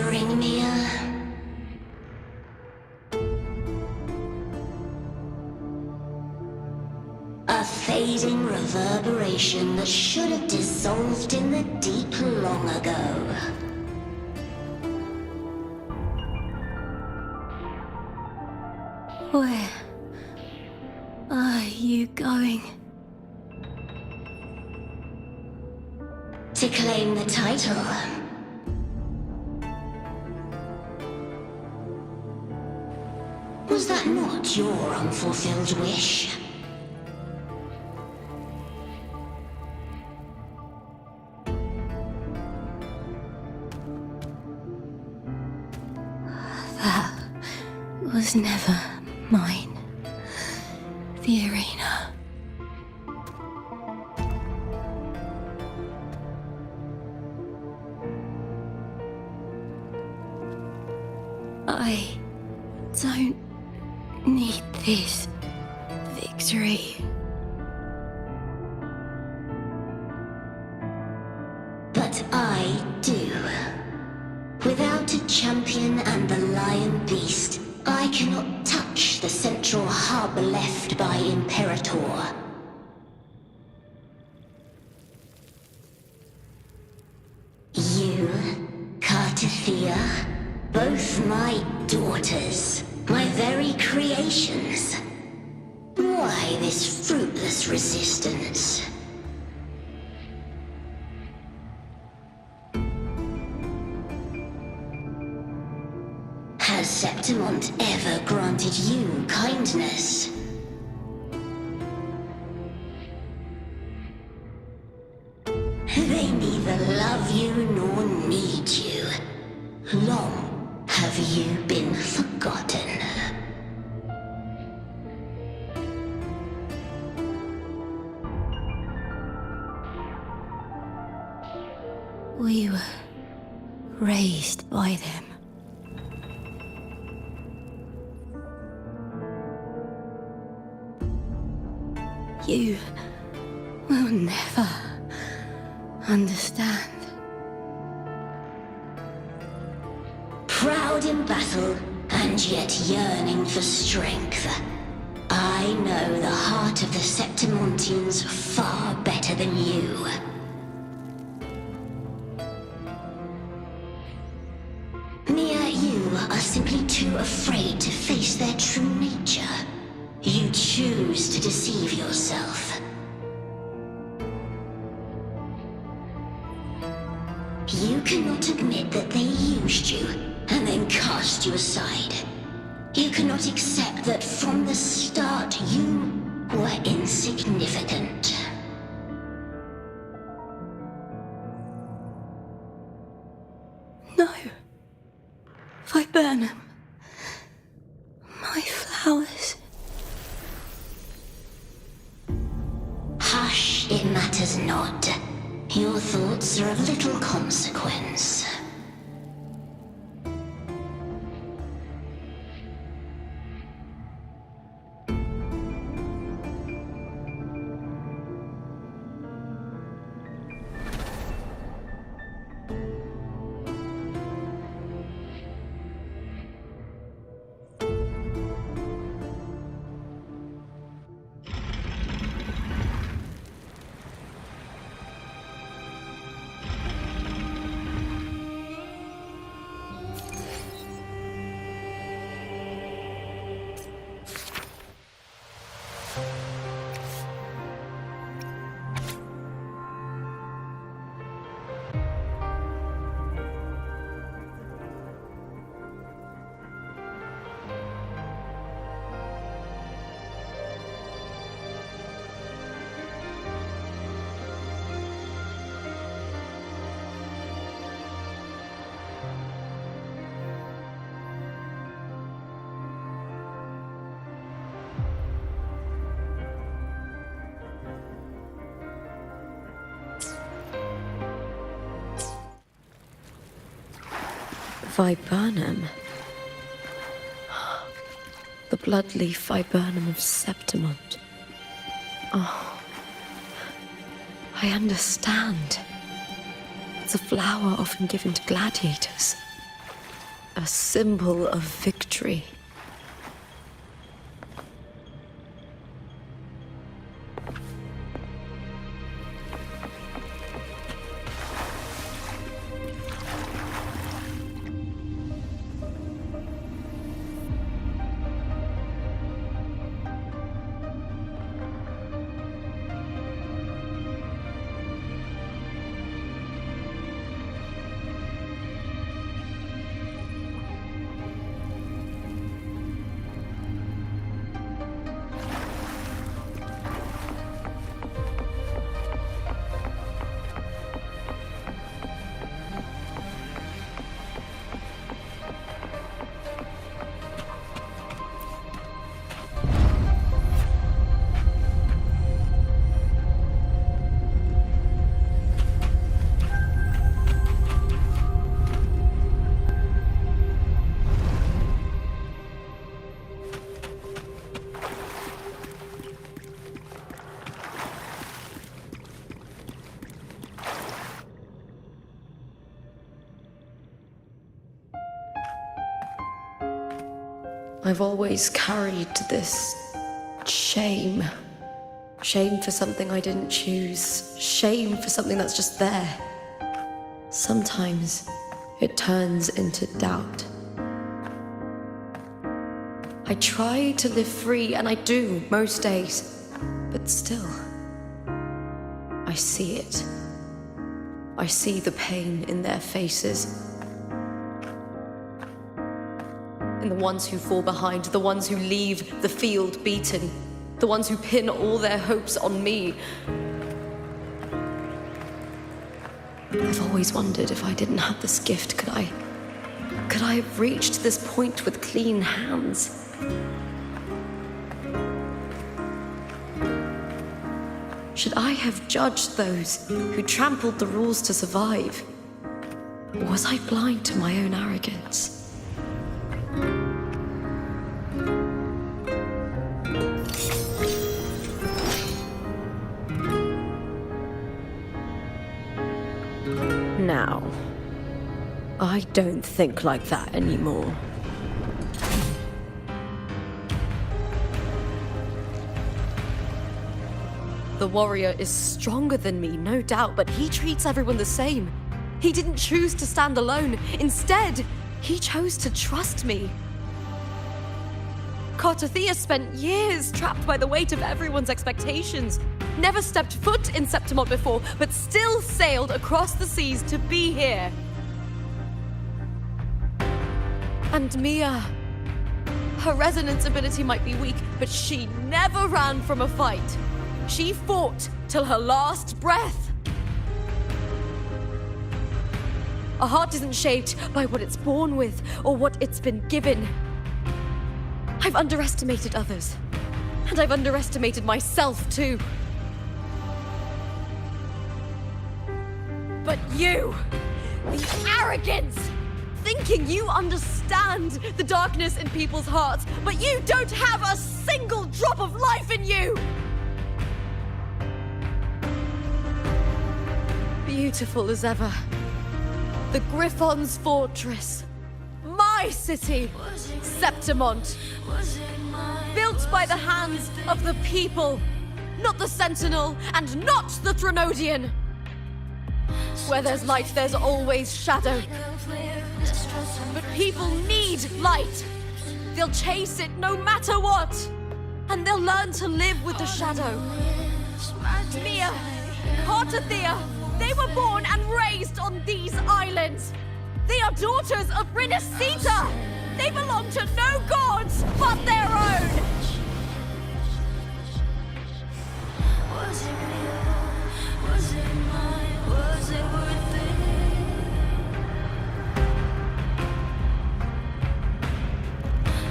Wuthering, Mia? A fading reverberation that should have dissolved in the deep long ago. Where are you going? To claim the title. Was that not your unfulfilled wish? That was never mine. The arena. I don't need this victory. But I do. Without a champion and the lion beast, I cannot touch the central hub left by Imperator. You, Cartathea, both my daughters, my very creations. Why this fruitless resistance? Has Septimont ever granted you kindness? They neither love you nor need you. Long have you been forgotten. We were raised by them. You will never understand. Proud in battle, and yet yearning for strength. I know the heart of the Septimontians far better than you. Mia, you are simply too afraid to face their true nature. You choose to deceive yourself. You cannot admit that they used you and then cast you aside. You cannot accept that from the start you were insignificant. No. Viburnum. My flowers. Hush, it matters not. Your thoughts are of little consequence. Viburnum. The bloodleaf viburnum of Septimont. Oh, I understand. It's a flower often given to gladiators. a symbol of victory. I've always carried this shame. Shame for something I didn't choose. Shame for something that's just there. Sometimes it turns into doubt. I try to live free, and I do most days. But still, I see it. I see the pain in their faces. In the ones who fall behind, the ones who leave the field beaten, the ones who pin all their hopes on me. I've always wondered if I didn't have this gift, could I have reached this point with clean hands? Should I have judged those who trampled the rules to survive? Or was I blind to my own arrogance? Now, I don't think like that anymore. The warrior is stronger than me, no doubt, but he treats everyone the same. He didn't choose to stand alone. Instead, he chose to trust me. Cartothea spent years trapped by the weight of everyone's expectations. Never stepped foot in Septimont before, but still sailed across the seas to be here. And Mia, her resonance ability might be weak, but she never ran from a fight. She fought till her last breath. A heart isn't shaped by what it's born with or what it's been given. I've underestimated others, and I've underestimated myself too. But you, the arrogance, thinking you understand the darkness in people's hearts, but you don't have a single drop of life in you! Beautiful as ever. The Griffon's fortress. My city, Septimont. Built by the hands of the people. Not the Sentinel and not the Threnodian. Where there's light, there's always shadow. But people need light. They'll chase it no matter what. And they'll learn to live with the shadow. Mia, Cartothea, they were born and raised on these islands. They are daughters of Rinascita. They belong to no gods but their own. Was it real? Was it mine? Was it worth it?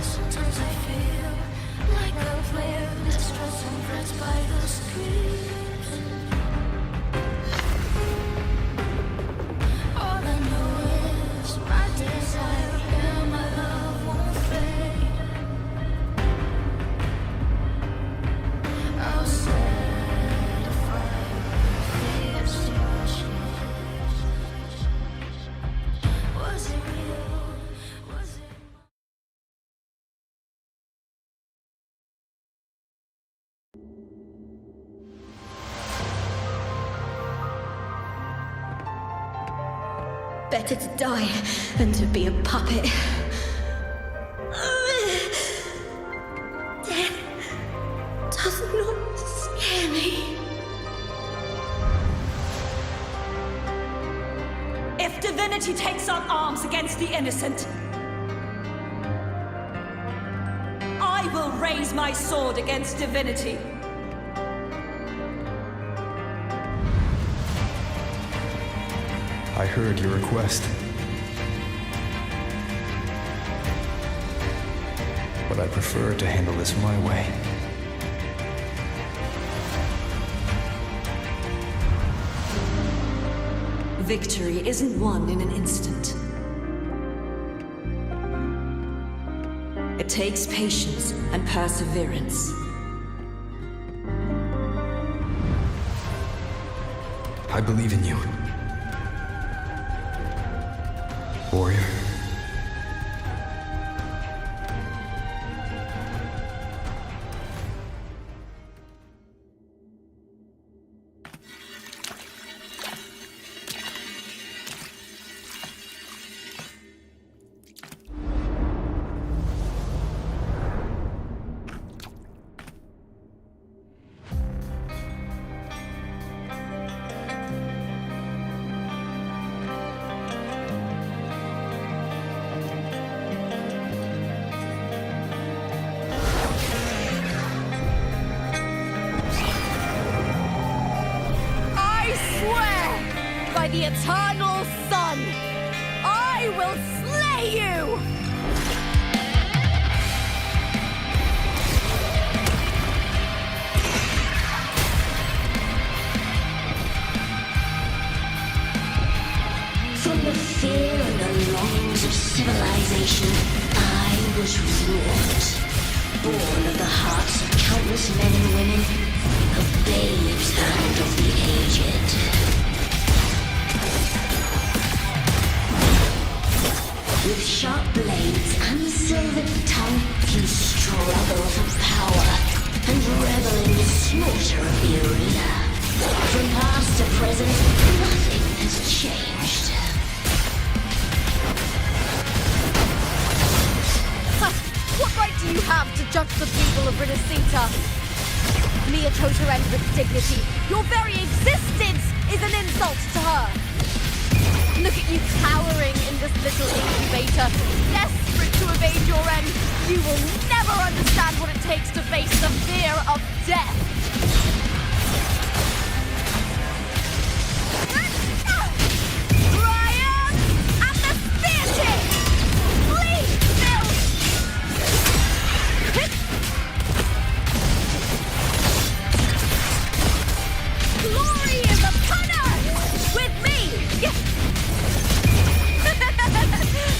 Sometimes I feel like a player distressed and pressed by the screams. All I know is my desire and my love won't fade. I'll set a fire, fierce to was it real? Better to die than to be a puppet. Death does not scare me. If divinity takes up arms against the innocent, I will raise my sword against divinity. I heard your request. But I prefer to handle this my way. Victory isn't won in an instant. It takes patience and perseverance. I believe in you. Warrior. By the eternal sun, I will slay you! From the fear and the longings of civilization, I was wrought. Born of the hearts of countless men and women, of babes and of the aged. With sharp blades and silvered tongue, you struggle for power and revel in the slaughter of the arena. From past to present, nothing has changed. What right do you have to judge the people of Renacita? Mia chose her end with dignity. Your very existence is an insult to her. Look at you cowering in this little incubator, desperate to evade your end. You will never understand what it takes to face the fear of death. Ryan! And the spear tip! Please, Bill! Glory is upon us! With me! Yes!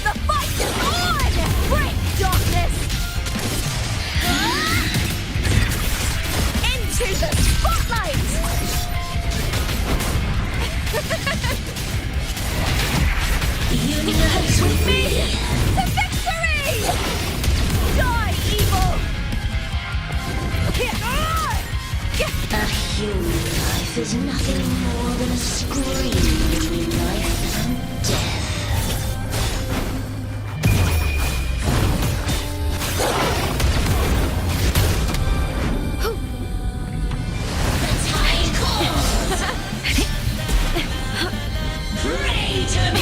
The fight is on! Break darkness! Into the spotlight! Unite with me! To victory! Die, evil! A human life is nothing more than a scream between life and death. The tide calls! Pray to me!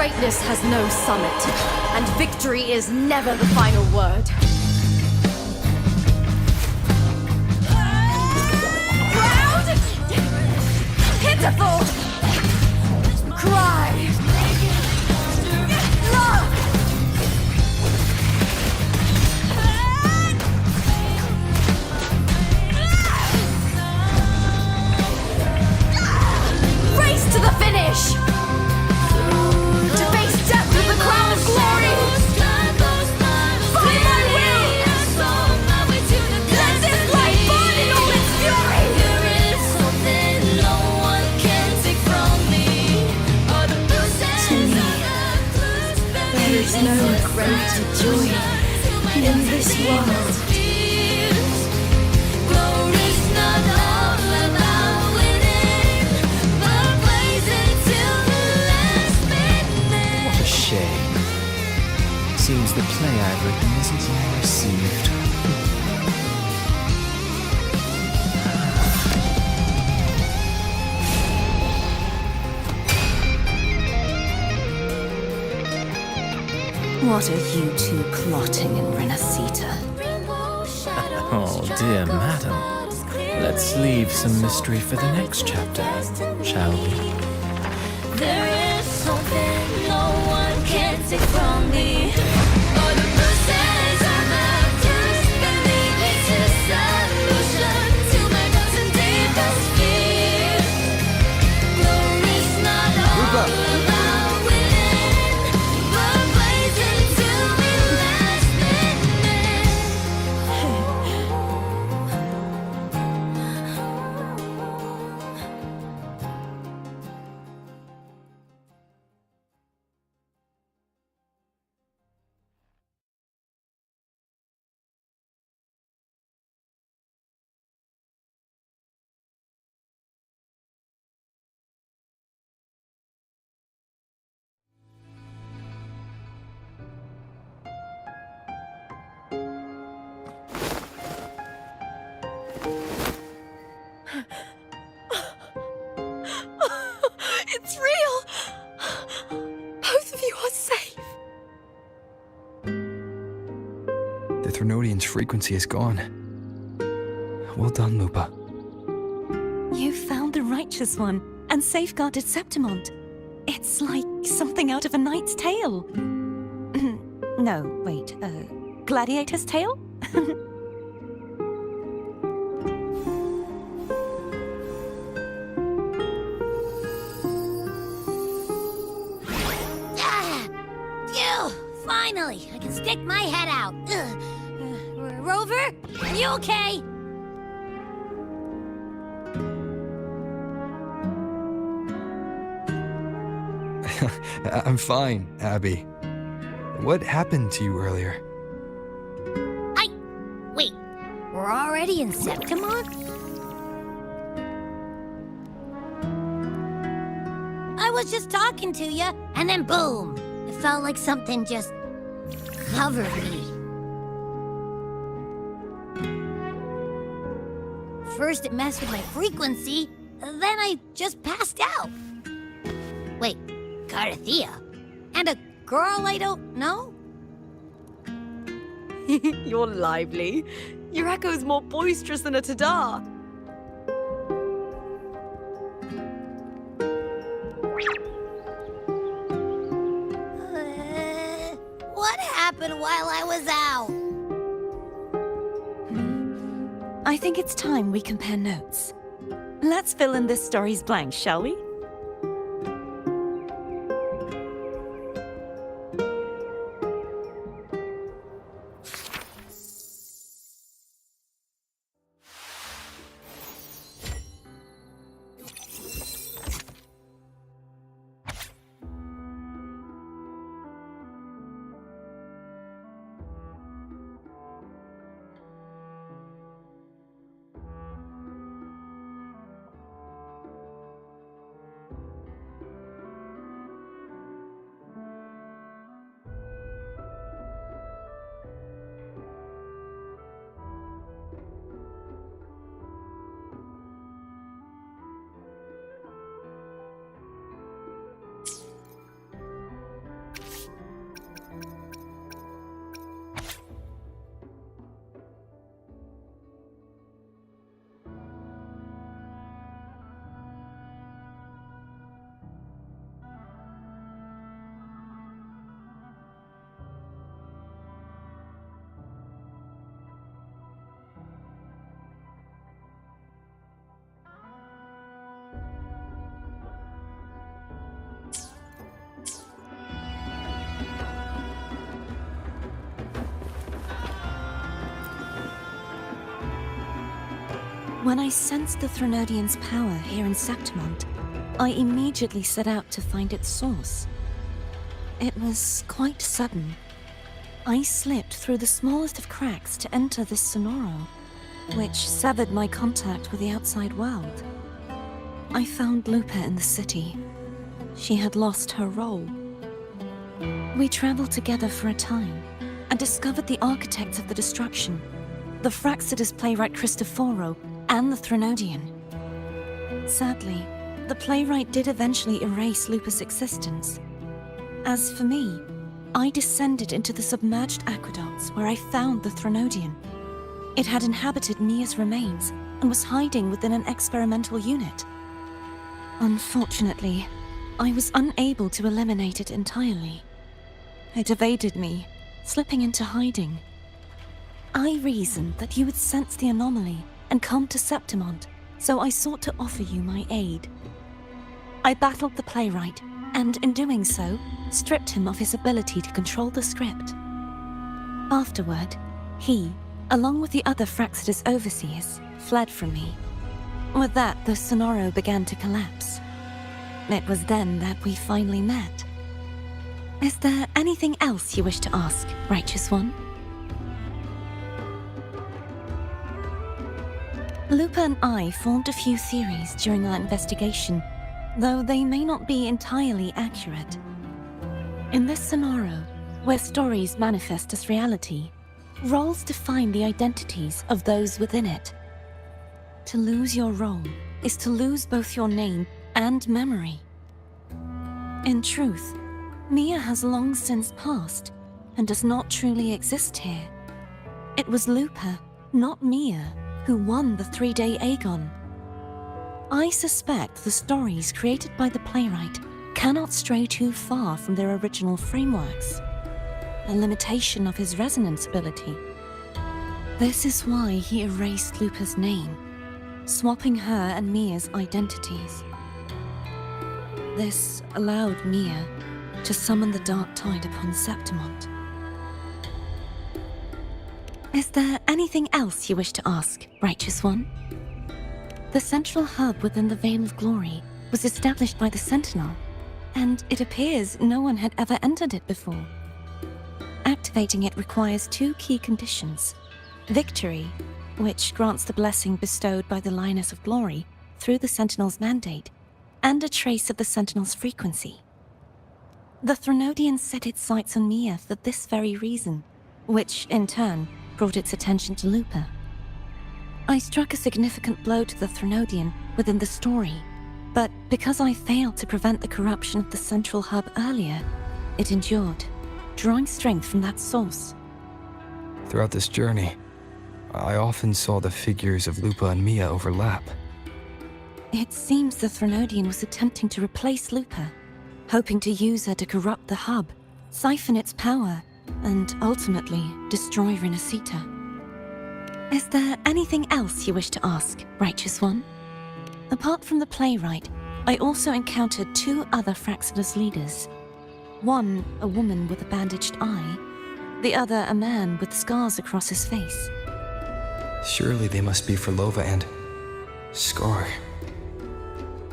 Greatness has no summit, and victory is never the final word. Proud! Pitiful! Cry! Love! Race to the finish! To face death with the crown of glory! By my will! Let this light burn in all its fury! There is something no one can take from me. To me, there is no greater joy in this world. Glory's not all about winning, but blazing till the last minute. What a shame. Seems the play I've written isn't well received. What are you two plotting in Renacita? Oh, dear madam. Let's leave some mystery for the next chapter, shall we? There is something no one can take from me. All the bruises on the just believe it's a solution to my doubts and deepest fears. Glory's not all about winning, but blazing till the last It's real! Both of you are safe. The Threnodian's frequency is gone. Well done, Lupa. You found the righteous one and safeguarded Septimont. It's like something out of a knight's tale. No, wait, gladiator's tale? Phew! Finally, I can stick my head out. Rover, are you okay? I'm fine, Abby. What happened to you earlier? Wait, we're already in Septimont? I was just talking to you, and then boom! It felt like something just covered me. First it messed with my frequency, then I just passed out. Wait, Carthea? And a girl I don't know? You're lively. Your echo's more boisterous than a Tadar. What happened while I was out? I think it's time we compare notes. Let's fill in this story's blanks, shall we? When I sensed the Threnodian's power here in Septimont, I immediately set out to find its source. It was quite sudden. I slipped through the smallest of cracks to enter this Sonoro, which severed my contact with the outside world. I found Lupa in the city. She had lost her role. We traveled together for a time and discovered the architects of the destruction, the Fraxidus playwright Cristoforo and the Threnodian. Sadly, the playwright did eventually erase Lupa's existence. As for me, I descended into the submerged aqueducts where I found the Threnodian. It had inhabited Mia's remains and was hiding within an experimental unit. Unfortunately, I was unable to eliminate it entirely. It evaded me, slipping into hiding. I reasoned that you would sense the anomaly and come to Septimont, so I sought to offer you my aid. I battled the playwright, and in doing so, stripped him of his ability to control the script. Afterward, he, along with the other Fraxidus overseers, fled from me. With that, the Sonoro began to collapse. It was then that we finally met. Is there anything else you wish to ask, Righteous One? Lupa and I formed a few theories during our investigation, though they may not be entirely accurate. In this Sonoro, where stories manifest as reality, roles define the identities of those within it. To lose your role is to lose both your name and memory. In truth, Mia has long since passed and does not truly exist here. It was Lupa, not Mia, who won the 3-day Aegon. I suspect the stories created by the playwright cannot stray too far from their original frameworks, a limitation of his resonance ability. This is why he erased Lupa's name, swapping her and Mia's identities. This allowed Mia to summon the Dark Tide upon Septimont. Is there anything else you wish to ask, Righteous One? The central hub within the Veil of Glory was established by the Sentinel, and it appears no one had ever entered it before. Activating it requires 2 key conditions: victory, which grants the blessing bestowed by the Lioness of Glory through the Sentinel's mandate, and a trace of the Sentinel's frequency. The Threnodian set its sights on Mia for this very reason, which, in turn, brought its attention to Lupa. I struck a significant blow to the Threnodian within the story, but because I failed to prevent the corruption of the central hub earlier, it endured, drawing strength from that source. Throughout this journey, I often saw the figures of Lupa and Mia overlap. It seems the Threnodian was attempting to replace Lupa, hoping to use her to corrupt the hub, siphon its power, and ultimately destroy Renacita. Is there anything else you wish to ask, Righteous One? Apart from the playwright, I also encountered 2 other Fraxidus leaders. One, a woman with a bandaged eye, the other a man with scars across his face. Surely they must be Frolova and Scar.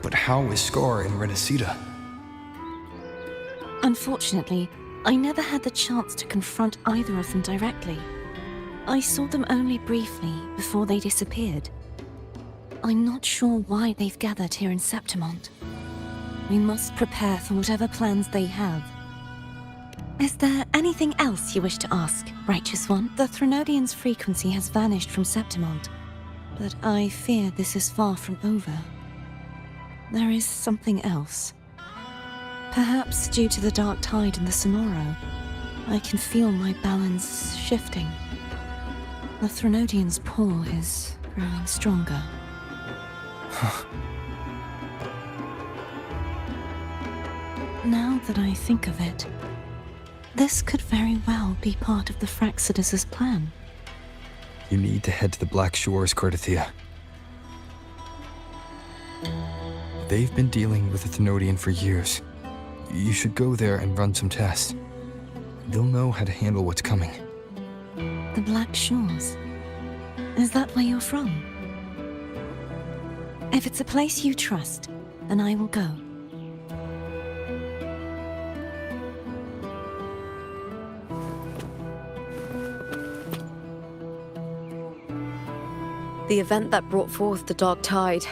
But how is Scar in Renacita? Unfortunately, I never had the chance to confront either of them directly. I saw them only briefly before they disappeared. I'm not sure why they've gathered here in Septimont. We must prepare for whatever plans they have. Is there anything else you wish to ask, Righteous One? The Threnodian's frequency has vanished from Septimont, but I fear this is far from over. There is something else. Perhaps due to the Dark Tide in the Sonoro, I can feel my balance shifting. The Threnodian's pull is growing stronger. Now that I think of it, this could very well be part of the Fraxidus' plan. You need to head to the Black Shores, Cordelia. They've been dealing with the Thenodian for years. You should go there and run some tests. They'll know how to handle what's coming. The Black Shores? Is that where you're from? If it's a place you trust, then I will go. The event that brought forth the Dark Tide,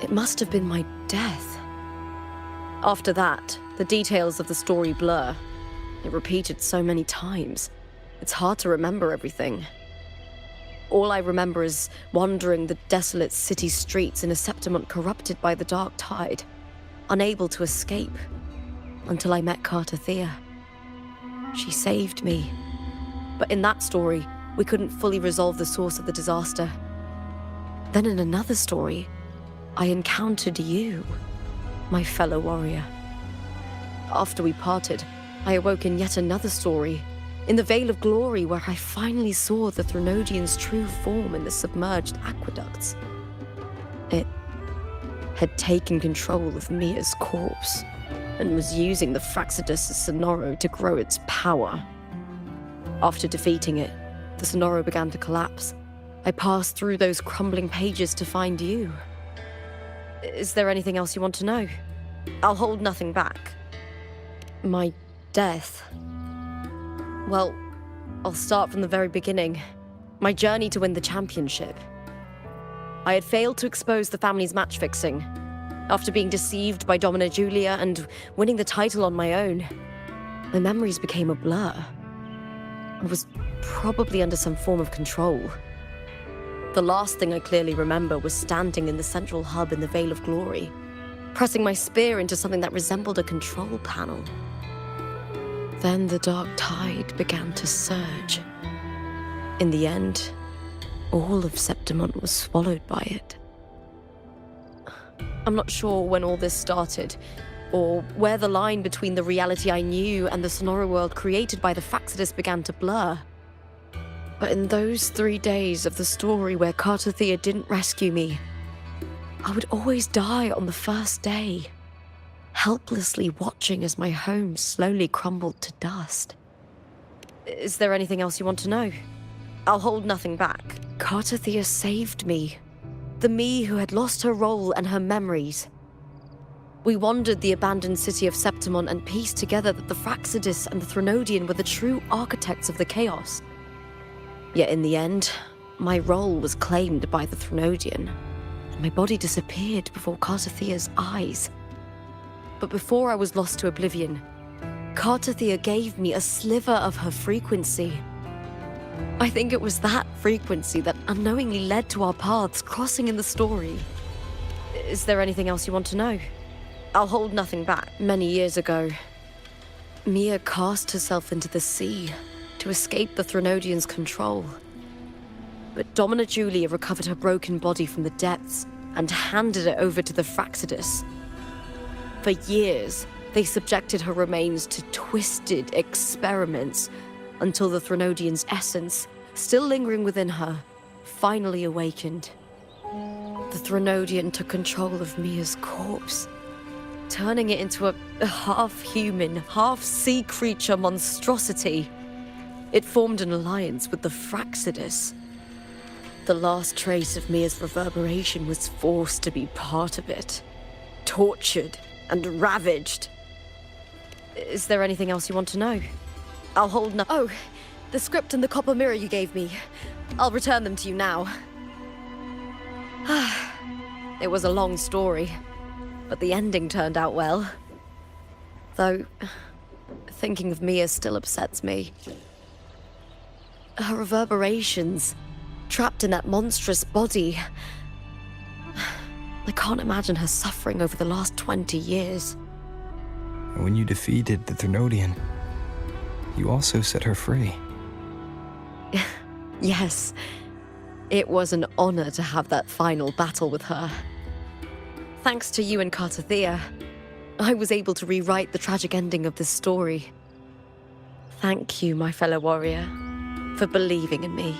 it must have been my death. After that, the details of the story blur. It repeated so many times. It's hard to remember everything. All I remember is wandering the desolate city streets in a Septimont corrupted by the Dark Tide, unable to escape, until I met Cartathea. She saved me. But in that story, we couldn't fully resolve the source of the disaster. Then in another story, I encountered you, my fellow warrior. After we parted, I awoke in yet another story, in the Vale of Glory, where I finally saw the Threnodian's true form in the submerged aqueducts. It had taken control of Mia's corpse, and was using the Fraxidus' Sonoro to grow its power. After defeating it, the Sonoro began to collapse. I passed through those crumbling pages to find you. Is there anything else you want to know? I'll hold nothing back. My death. Well, I'll start from the very beginning. My journey to win the championship. I had failed to expose the family's match fixing. After being deceived by Domina Julia and winning the title on my own, my memories became a blur. I was probably under some form of control. The last thing I clearly remember was standing in the central hub in the Vale of Glory, pressing my spear into something that resembled a control panel. Then the Dark Tide began to surge. In the end, all of Septimont was swallowed by it. I'm not sure when all this started, or where the line between the reality I knew and the Sonoro world created by the Fraxidus began to blur. But in those 3 days of the story where Cartathea didn't rescue me, I would always die on the first day, helplessly watching as my home slowly crumbled to dust. Is there anything else you want to know? I'll hold nothing back. Cartathea saved me. The me who had lost her role and her memories. We wandered the abandoned city of Septimont and pieced together that the Fraxidus and the Threnodian were the true architects of the chaos. Yet in the end, my role was claimed by the Threnodian, and my body disappeared before Cartathea's eyes. But before I was lost to oblivion, Cartathea gave me a sliver of her frequency. I think it was that frequency that unknowingly led to our paths crossing in the story. Is there anything else you want to know? I'll hold nothing back. Many years ago, Mia cast herself into the sea to escape the Threnodian's control. But Domina Julia recovered her broken body from the depths and handed it over to the Fraxidus. For years, they subjected her remains to twisted experiments until the Threnodian's essence, still lingering within her, finally awakened. The Threnodian took control of Mia's corpse, turning it into a half-human, half-sea creature monstrosity. It formed an alliance with the Fraxidus. The last trace of Mia's reverberation was forced to be part of it, tortured and ravaged. Is there anything else you want to know? I'll hold no- Oh, the script and the copper mirror you gave me. I'll return them to you now. It was a long story, but the ending turned out well. Though, thinking of Mia still upsets me. Her reverberations, trapped in that monstrous body. I can't imagine her suffering over the last 20 years. When you defeated the Threnodian, you also set her free. Yes, it was an honor to have that final battle with her. Thanks to you and Cartathea, I was able to rewrite the tragic ending of this story. Thank you, my fellow warrior, for believing in me.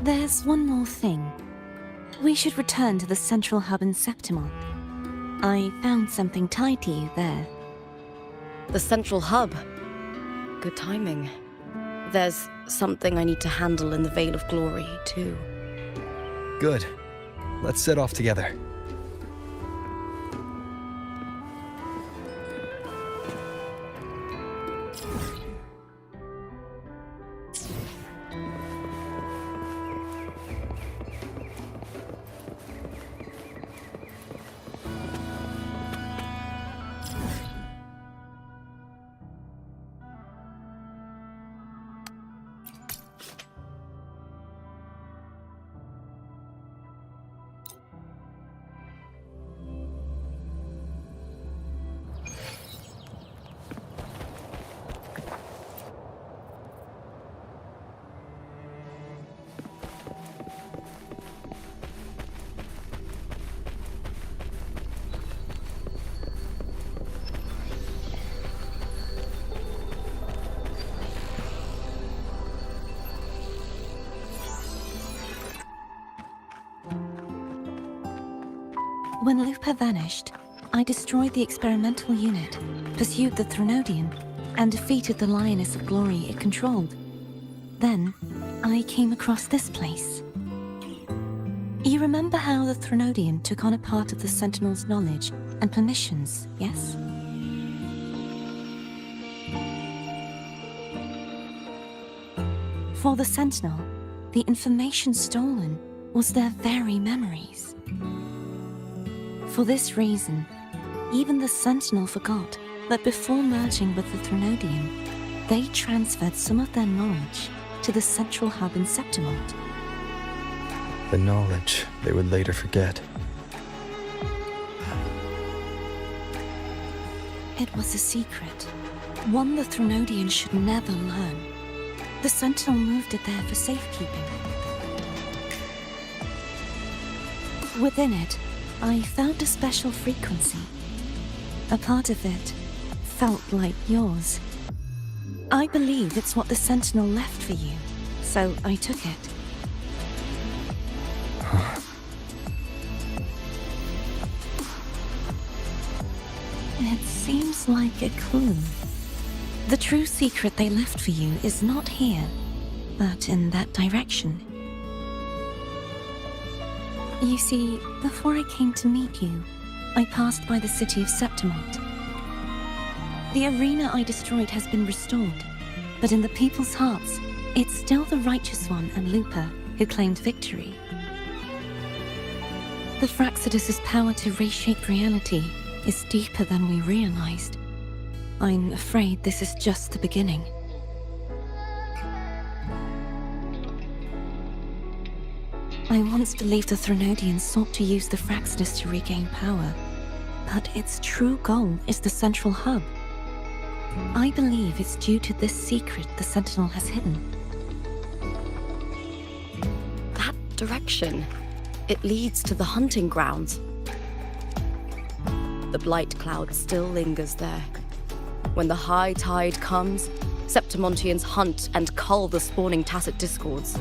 There's one more thing. We should return to the central hub in Septimont. I found something tied to you there. The central hub? Good timing. There's something I need to handle in the Vale of Glory, too. Good. let's set off together. When Lupa vanished, I destroyed the experimental unit, pursued the Threnodian, and defeated the Lioness of Glory it controlled. Then, I came across this place. You remember how the Threnodian took on a part of the Sentinel's knowledge and permissions, yes? For the Sentinel, the information stolen was their very memories. For this reason, even the Sentinel forgot that before merging with the Threnodian, they transferred some of their knowledge to the central hub in Septimont. The knowledge they would later forget. It was a secret, one the Threnodian should never learn. The Sentinel moved it there for safekeeping. Within it, I found a special frequency. A part of it felt like yours. I believe it's what the Sentinel left for you, so I took it. It seems like a clue. The true secret they left for you is not here, but in that direction. You see, before I came to meet you, I passed by the city of Septimont. The arena I destroyed has been restored, but in the people's hearts, it's still the Righteous One and Lupa who claimed victory. The Fraxidus' power to reshape reality is deeper than we realized. I'm afraid this is just the beginning. I once believed the Threnodians sought to use the Fraxidus to regain power, but its true goal is the central hub. I believe it's due to this secret the Sentinel has hidden. That direction, it leads to the hunting grounds. The blight cloud still lingers there. When the high tide comes, Septimontians hunt and cull the spawning Tacet discords.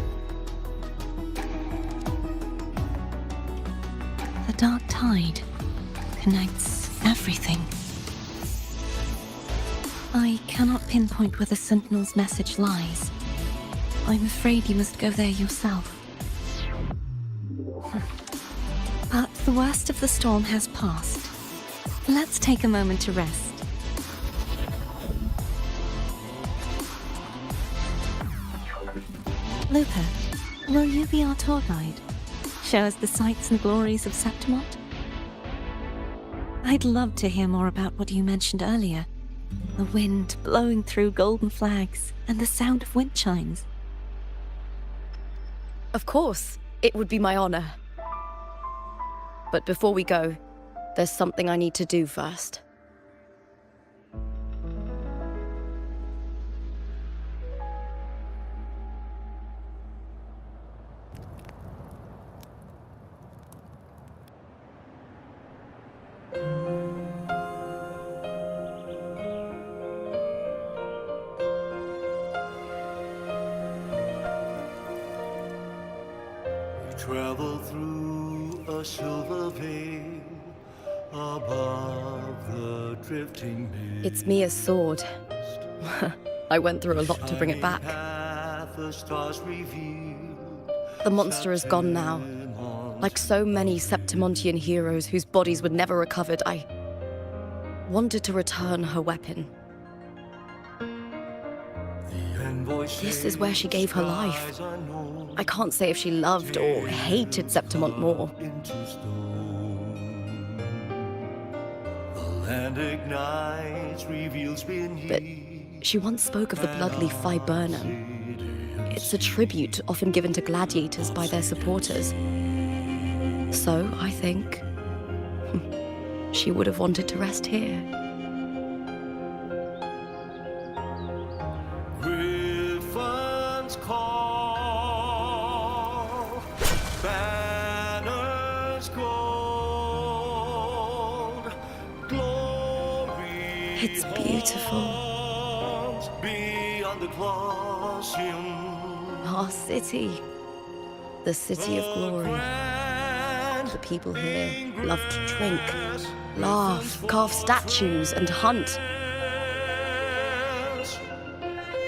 The dark tide connects everything. I cannot pinpoint where the Sentinel's message lies. I'm afraid you must go there yourself. But the worst of the storm has passed. Let's take a moment to rest. Lupa, will you be our tour guide? Show us the sights and glories of Septimont? I'd love to hear more about what you mentioned earlier. The wind blowing through golden flags and the sound of wind chimes. Of course, it would be my honor. But before we go, there's something I need to do first. Travel through a silver veil above the drifting mist. It's Mia's sword. I went through a lot to bring it back. The stars revealed, The monster is gone now, Like so many Septimontian heroes whose bodies were never recovered, I wanted to return her weapon. This is where she gave her life. I can't say if she loved or hated Septimont more. But she once spoke of the bloodleaf viburnum. It's a tribute often given to gladiators by their supporters. So, I think, she would have wanted to rest here. Griffins call, banners gold, glory. It's beautiful. Beyond the Colosseum. Our city. The city of glory. The people here love to drink, laugh, carve statues, and hunt.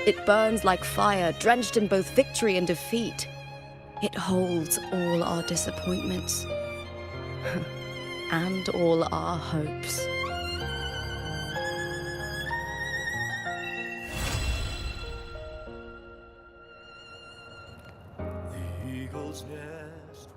It burns like fire, drenched in both victory and defeat. It holds all our disappointments and all our hopes. The eagle's nest.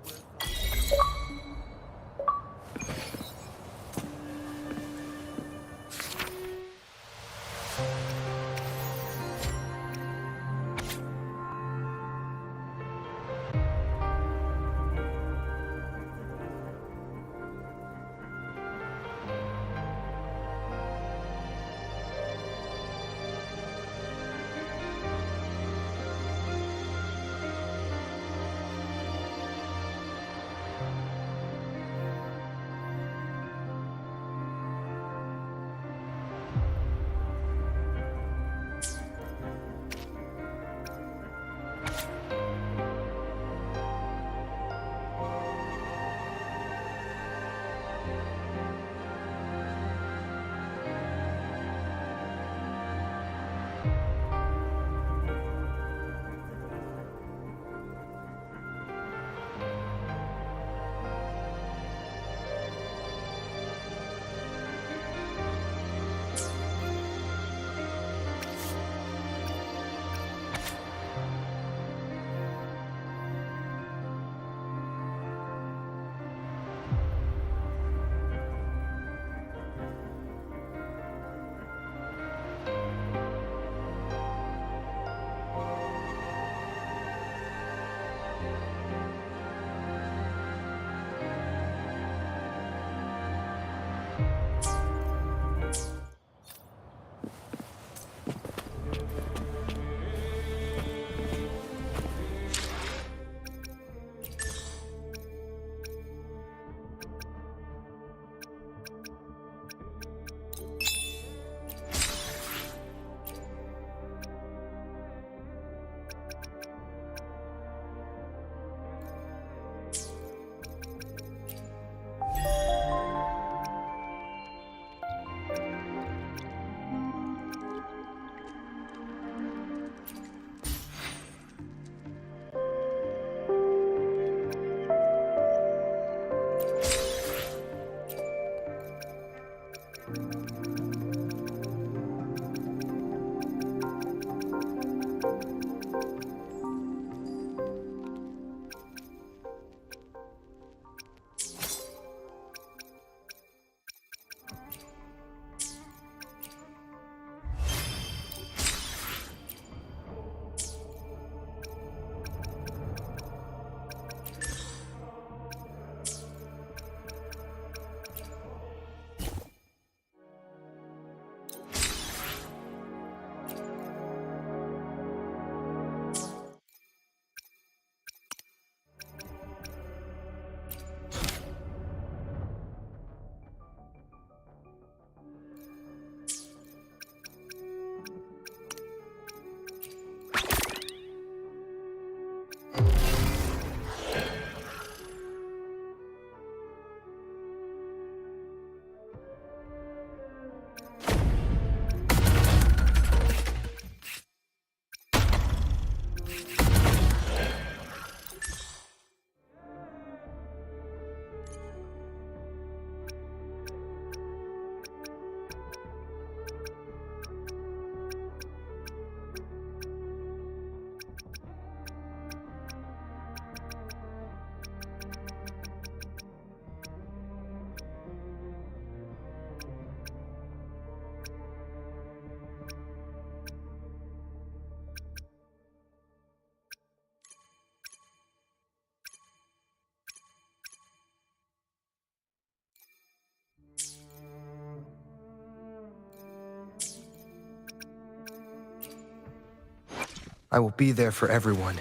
I will be there for everyone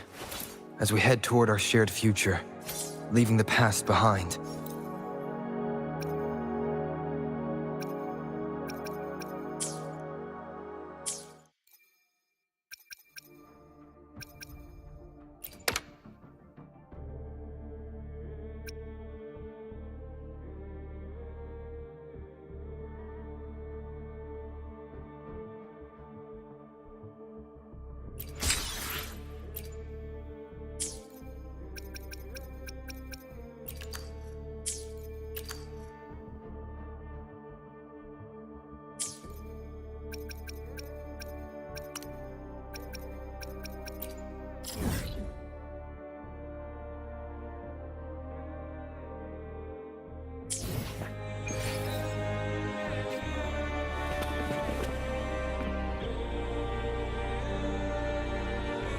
as we head toward our shared future, leaving the past behind.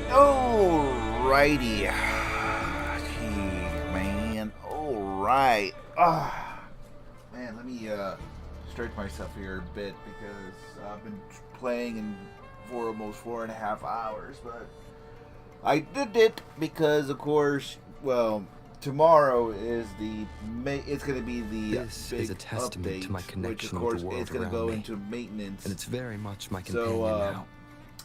Alrighty. Jeez, man. Alright. Man, let me stretch myself here a bit because I've been playing for almost 4.5 hours, but I did it because, of course, well, tomorrow is it's going to be the This big is a testament update, to my which, connection of course, with the world it's going to around go me. into maintenance. And it's very much my companion So, now.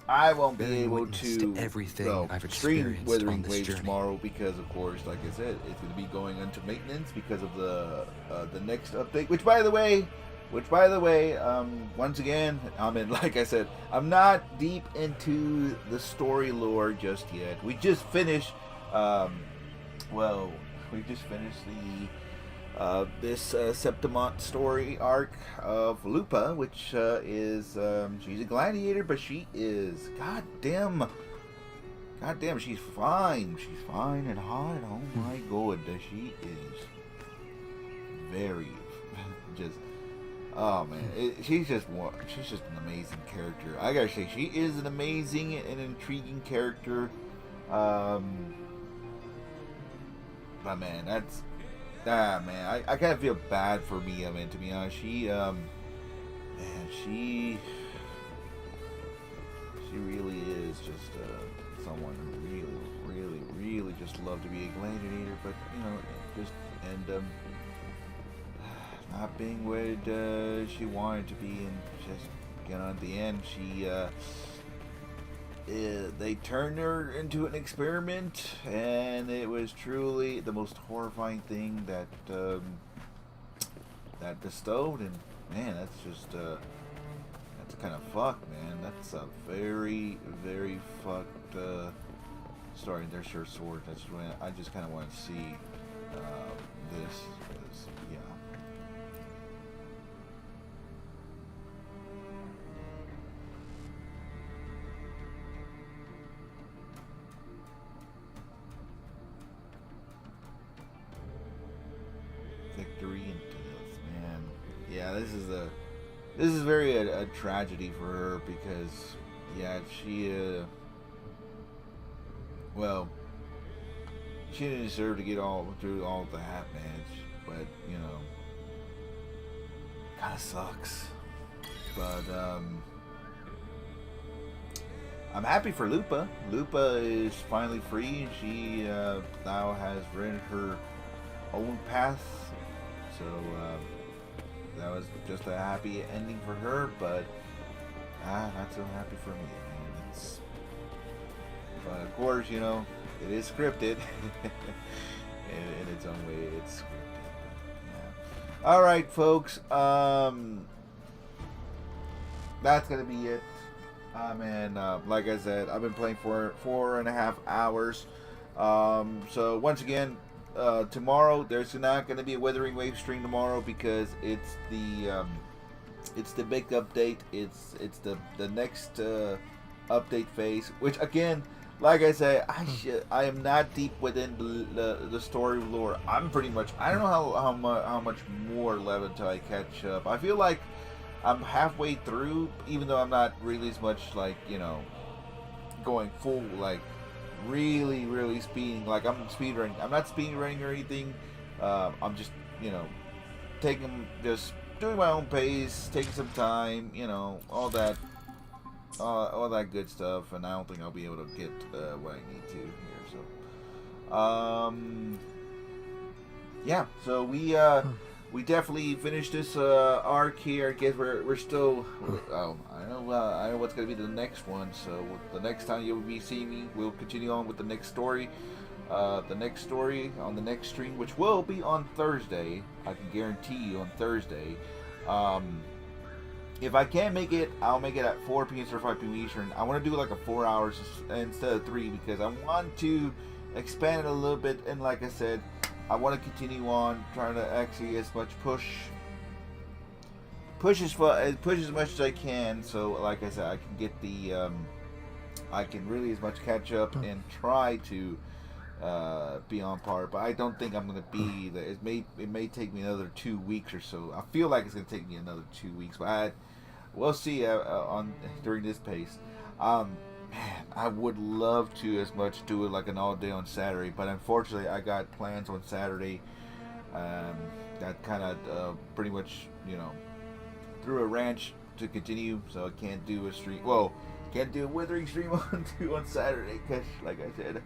I won't be Bearing able witness to everything I've stream experienced Wuthering on this Waves journey. tomorrow because, of course, like I said, it's going to be going into maintenance because of the next update. Which, by the way, once again, like I said, I'm not deep into the story lore just yet. We just finished, this Septimont story arc of Lupa, which is she's a gladiator, but she is goddamn, she's fine. She's fine and hot. Oh my god, she is very just. Oh man, she's just an amazing character. I gotta say, she is an amazing and intriguing character. But man, man, I kind of feel bad for Mia, man, to be honest. She really is just someone who really just loved to be a gladiator, but, you know, just end up not being what she wanted to be, and just, you know, at the end, they turned her into an experiment, and it was truly the most horrifying thing that bestowed. And man, that's just that's kind of fucked, man. That's a very, very fucked story. There's her sword. That's when I just kind of want to see this. Yeah. Victory and death, man. Yeah, this is very a tragedy for her because, yeah, she well, she didn't deserve to get through all that, man. But, you know, kind of sucks. But I'm happy for Lupa. Lupa is finally free. She now has rented her own path. So that was just a happy ending for her, but not so happy for me, man. But of course, you know, it is scripted. in its own way, it's scripted. Yeah. All right, folks. That's gonna be it. And like I said, I've been playing for 4.5 hours. So once again, tomorrow there's not going to be a Wuthering Wave stream tomorrow because it's the big update. It's the next update phase. Which again, like I said, I am not deep within the story lore. I'm pretty much, I don't know how much more left until I catch up. I feel like I'm halfway through, even though I'm not really as much, like, you know, going full, like, really speeding. Like, I'm speedrunning. I'm not speedrunning or anything. I'm just, you know, just doing my own pace, taking some time, you know, all that all that good stuff, and I don't think I'll be able to get what I need to here. So, yeah. So we definitely finished this arc here. I guess we're still. Oh, I know what's gonna be the next one. So the next time you'll be seeing me, we'll continue on with the next story. The next story on the next stream, which will be on Thursday. I can guarantee you on Thursday. If I can't make it, I'll make it at 4 p.m. or 5 p.m. Eastern. I want to do like a 4 hours instead of 3 because I want to expand it a little bit. And like I said, I want to continue on trying to actually push as much as I can. So like I said, I can get the I can really as much catch up and try to be on par, but I don't think I'm gonna be there. It may take me another 2 weeks or so. I feel like it's gonna take me another 2 weeks, but we'll see on during this pace. Man, I would love to as much do it like an all day on Saturday, but unfortunately I got plans on Saturday that kind of pretty much threw a wrench to continue, so I can't do a stream. Well, can't do a Wuthering stream on Saturday because, like I said,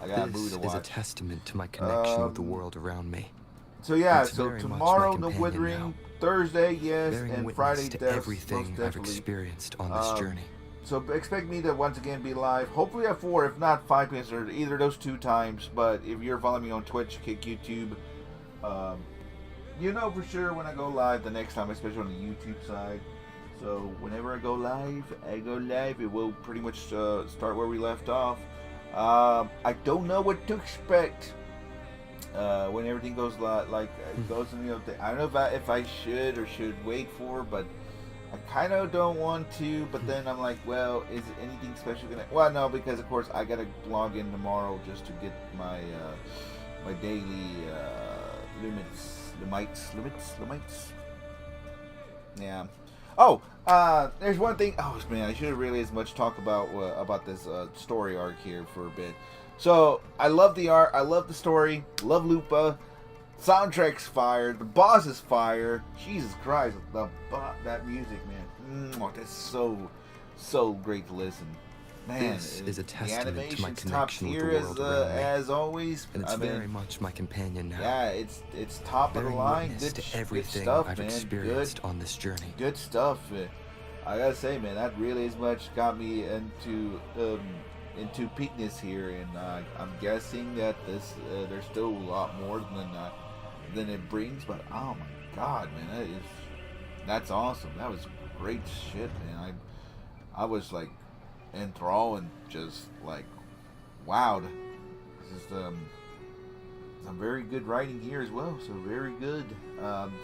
I got a movie to watch. This is a testament to my connection with the world around me. So yeah, It's so very much tomorrow my the companion Wuthering, now, Thursday, yes, bearing and witness Friday, to most everything I've definitely. experienced on this journey. So expect me to once again be live, hopefully at 4, if not 5 p.m. or either of those 2 times. But if you're following me on Twitch, Kick, YouTube, you know for sure when I go live the next time, especially on the YouTube side. So whenever I go live. It will pretty much start where we left off. I don't know what to expect when everything goes goes in the update. I don't know if I should or should wait for, but I kind of don't want to. But then I'm like, well, is anything special gonna? Well, no, because of course I gotta log in tomorrow just to get my my daily limits. Yeah. Oh, there's one thing. Oh man, I should have really as much talk about this story arc here for a bit. So I love the art, I love the story, love Lupa. Soundtrack's fire, the boss is fire. Jesus Christ, that music, man. That's so great to listen. Man, This is a testament to my animation's top connection with tier the world around me. as always. And it's very much my companion now. Yeah, it's top of the Bearing line. witness Good, to everything good stuff, I've man. experienced on this journey. Good stuff. I gotta say, man, that really as much got me into peakness here, and I'm guessing that there's still a lot more than it brings. But oh my God, man, that's awesome. That was great shit, man. I was like enthralled and just like wowed. This is some very good writing here as well. So very good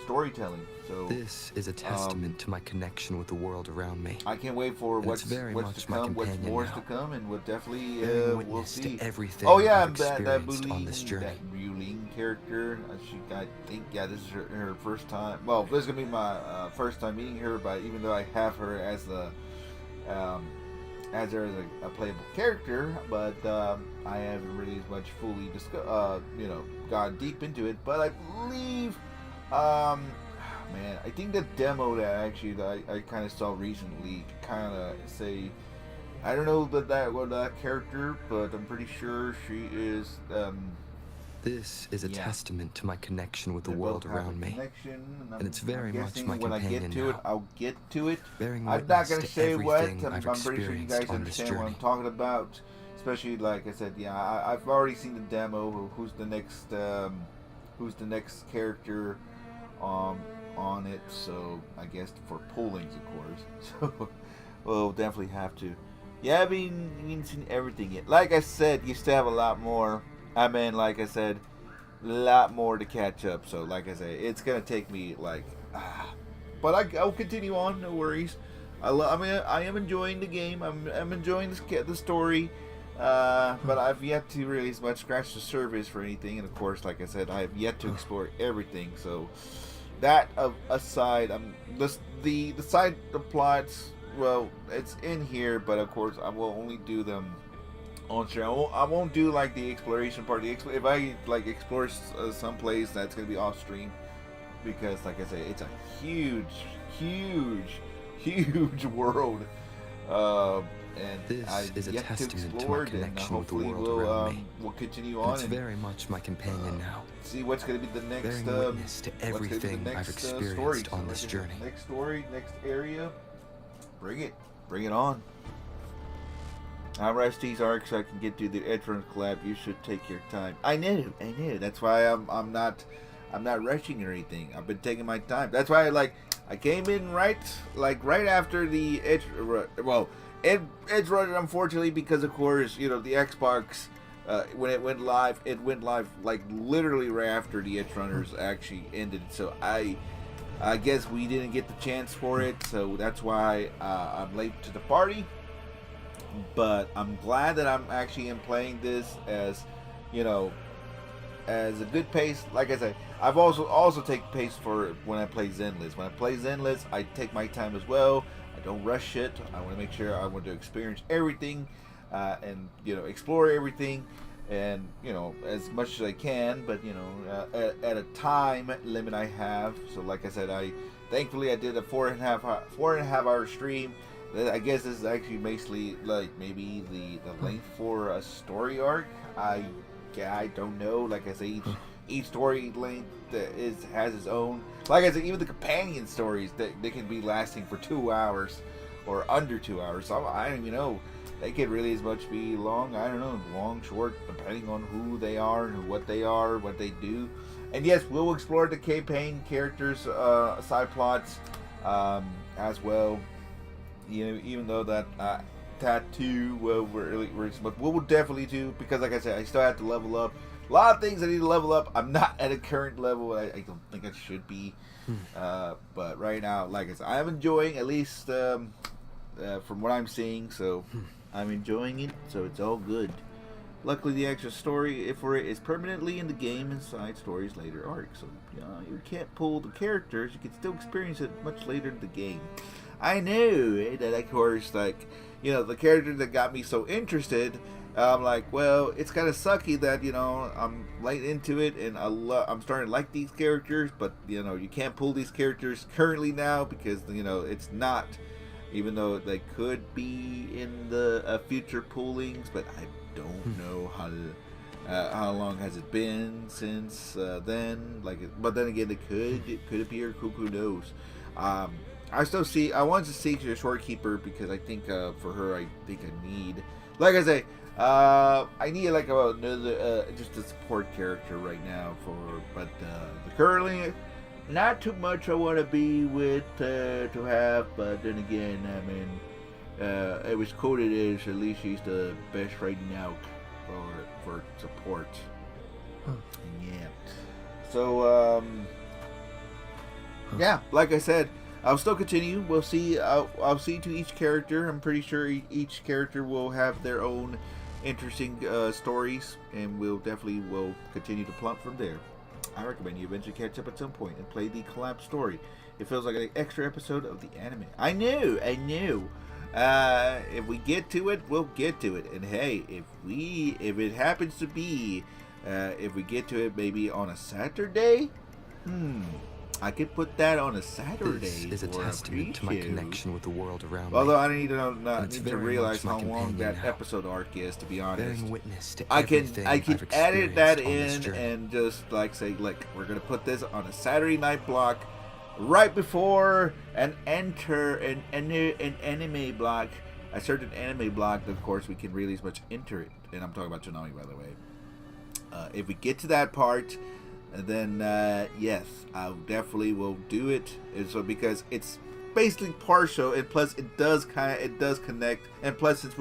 storytelling. So this is a testament to my connection with the world around me. I can't wait for what's to come, what's more now. to come, and we'll definitely Bearing we'll witness see. to everything Oh yeah, I've that experienced on this journey. That Bulene character. I think this is her first time. Well, this is gonna be my first time meeting her, but even though I have her as a playable character, but I haven't really as much fully gone deep into it. But I believe, man, I think the demo that I kind of saw recently kind of say, I don't know that character, but I'm pretty sure she is. This is a testament to my connection with the world around me. And it's very much my when companion I get to it, now. I'll get to it. Bearing I'm not witness going to to say what. everything I'm I've pretty sure you guys experienced on this understand what I'm journey. talking about. Especially, like I said, I've already seen the demo. Who's the next character on it? So I guess for pullings, of course. So we'll definitely have to. Yeah, I haven't seen everything yet. Like I said, you still have a lot more. Like I said, a lot more to catch up. So like I say, it's gonna take me but I'll continue on. No worries. I am enjoying the game. I'm enjoying the story. But I've yet to really as much scratch the surface for anything. And of course, like I said, I have yet to explore everything. So that aside, the side plots. Well, it's in here, but of course, I will only do them on stream. I won't do like the exploration part. If I like explore some place, that's gonna be off stream, because like I say, it's a huge world. And This I've is a yet to testament to explore my it, and connection with the hopefully world around me. we'll continue And on it's and very much my companion now, see what's going to be the next bearing witness to what's gonna be the everything I've next, experienced story. on So this journey. Next story, next area. Bring it on. I'll rush these arcs so I can get to the Edgerun collab. You should take your time. I knew. That's why I'm not rushing or anything. I've been taking my time. That's why I came in right after the Edgerun, unfortunately, because of course, the Xbox, when it went live like literally right after the Edgerunners actually ended. So I guess we didn't get the chance for it. So that's why I'm late to the party. But I'm glad that I'm actually playing this as a good pace. Like I said, I've also take pace for when I play Zenless. When I play Zenless, I take my time as well. I don't rush it. I want to make sure I want to experience everything, and explore everything, and as much as I can. But at a time limit I have. So like I said, thankfully I did a 4.5 hour stream. I guess this is actually basically maybe the length for a story arc. I don't know. Like I say, each story length has its own. Like I said, even the companion stories they can be lasting for 2 hours or under 2 hours. So I don't even know. They could really as much be long. I don't know, long, short, depending on who they are and what they are, what they do. And yes, we'll explore the campaign characters, side plots, as well. Even though that tattoo we'll definitely do, because like I said, I still have to level up. A lot of things I need to level up. I'm not at a current level. I don't think I should be. But right now, like I said, I'm enjoying, at least from what I'm seeing. So I'm enjoying it. So it's all good. Luckily, the extra story for it is permanently in the game inside stories later arcs. So you can't pull the characters. You can still experience it much later in the game. I knew that, of course, the character that got me so interested. I'm like, well, it's kind of sucky that I'm late into it, and I'm starting to like these characters, but you can't pull these characters currently now because it's not, even though they could be in the future pullings, but I don't know how long has it been since then. But then again, it could appear. Who knows? I want to seek a Shorekeeper because I think for her, I need, like I say, I need another just a support character right now but currently not too much I want to be with to have, but then again, I mean, it was coded as at least she's the best right now for support. Yeah. So yeah, like I said, I'll still continue. We'll see. I'll see to each character. I'm pretty sure each character will have their own interesting stories, and we'll definitely continue to plump from there. I recommend you eventually catch up at some point and play the collab story. It feels like an extra episode of the anime. I knew. If we get to it, we'll get to it. And hey, if it happens to be, if we get to it maybe on a Saturday, I could put that on a Saturday. This is a testament to my connection with the world around Although me. I need to realize how long that episode arc is, to be honest. Bearing witness to I can everything I've edit that experienced on in this and just say, look, we're gonna put this on a Saturday night block, right before an anime block. A certain anime block, of course, we can really as much enter it. And I'm talking about Tsunami, by the way. If we get to that part, then yes, I definitely will do it. And so because it's basically partial, and plus it does connect, and plus since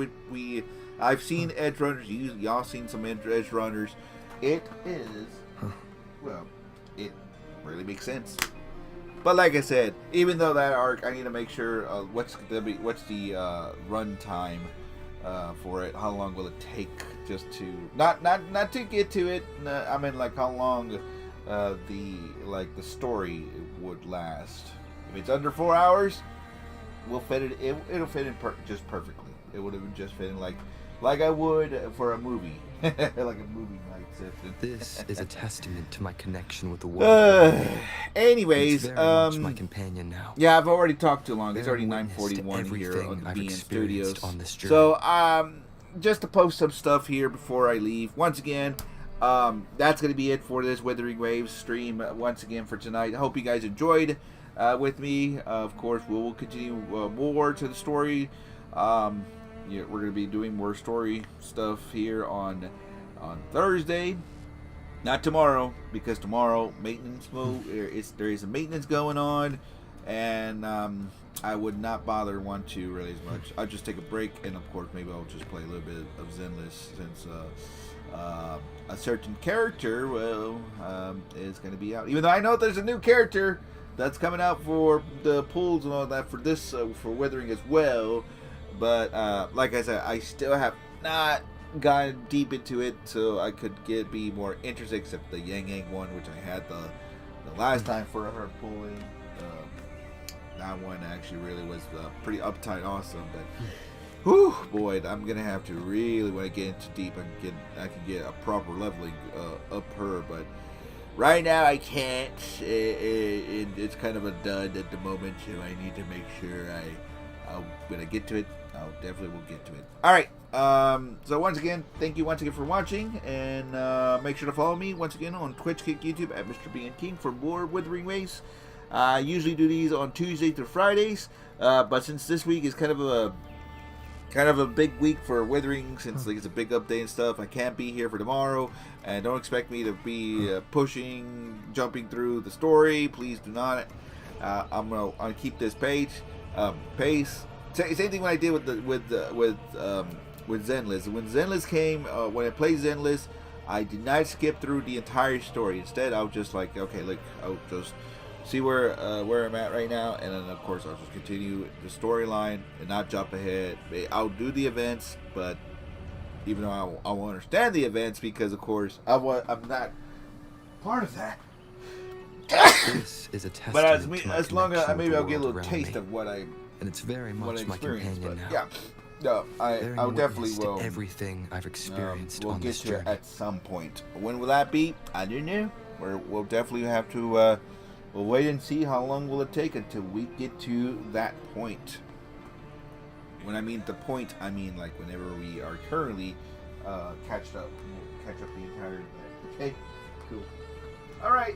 I've seen Edgerunners, y'all seen some Edgerunners, it is it really makes sense. But like I said, even though that arc, I need to make sure what's the run time for it. How long will it take just to not to get to it? I mean, how long the story would last. If it's under 4 hours, we'll fit it. It'll fit in just perfectly. It would have just fit in like I would for a movie, like a movie night session. This is a testament to my connection with the world. Anyways, It's very much my companion now. Yeah, I've already talked too long. It's already Bearing witness to 9:41 here everything on the I've BN experienced Studios. on this journey. So, just to post some stuff here before I leave. Once again, that's going to be it for this Wuthering Waves stream once again for tonight. I hope you guys enjoyed with me. Of course, we will continue more to the story. Yeah, we're going to be doing more story stuff here on Thursday. Not tomorrow, because tomorrow maintenance mode. There is a maintenance going on, and I would not bother want to really as much. I'll just take a break, and of course maybe I'll just play a little bit of Zenless since a certain character is going to be out. Even though I know there's a new character that's coming out for the pools and all that for this for Wuthering as well, but like I said, I still have not gotten deep into it, so I could be more interested. Except the Yang Yang one, which I had the last time for her pulling. That one actually really was pretty uptight, awesome. But whew, boy, I'm gonna have to really, when I get into deep, I can get a proper leveling up her. But right now I can't. It's kind of a dud at the moment, so I need to make sure when I get to it, I'll definitely will get to it. All right. So once again, thank you once again for watching, and make sure to follow me once again on Twitch, Kick, YouTube at Mr. Bean King for more Wuthering Waves. I usually do these on Tuesdays through Fridays, but since this week is kind of a big week for Wuthering, since like, it's a big update and stuff, I can't be here for tomorrow, and don't expect me to be jumping through the story. Please do not. I'm gonna keep this pace. Same thing when I did with Zenless. When Zenless came, when I played Zenless, I did not skip through the entire story. Instead, I was just like, okay, look, I'll just see where I'm at right now, and then of course I'll just continue the storyline and not jump ahead. I'll do the events, but even though I will understand the events, because of course I'm not part of that. This is a testament But as long as connection maybe with I'll the get a world little around taste me. of what I And it's very much my experienced, companion but now. yeah, Bearing I'll witness definitely to will. everything I've experienced We'll on get this to journey. it at some point. When will that be? I don't know. We'll definitely have to. We'll wait and see how long will it take until we get to that point. When I mean the point, I mean like whenever we are currently catch up the entire event. Okay, cool. All right.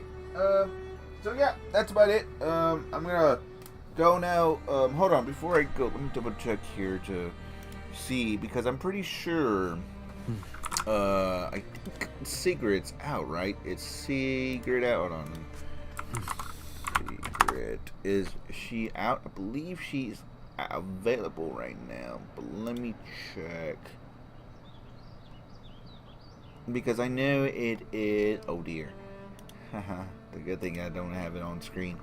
So yeah, that's about it. I'm gonna go now. Hold on, before I go, let me double check here to see, because I'm pretty sure. I think Sigrid's out, right? It's Sigrid out. Hold on. Sigrid, is she out? I believe she's available right now, but let me check, because I know it is. Oh dear. The good thing I don't have it on screen.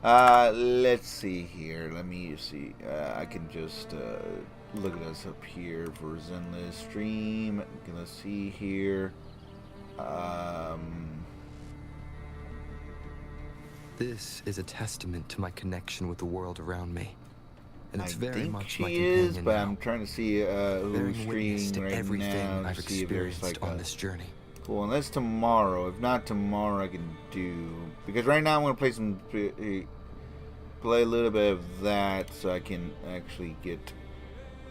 Let's see here. Let me see. I can just look at us up here for Zenless stream. Let's see here. This is a testament to my connection with the world around me. And it's I very think much she my is, companion but now. I'm trying to see Bearing who's witness streaming to right everything now I've to see if there's experienced like on this journey. Cool, unless tomorrow. If not tomorrow, I can do, because right now I'm gonna play play a little bit of that, so I can actually get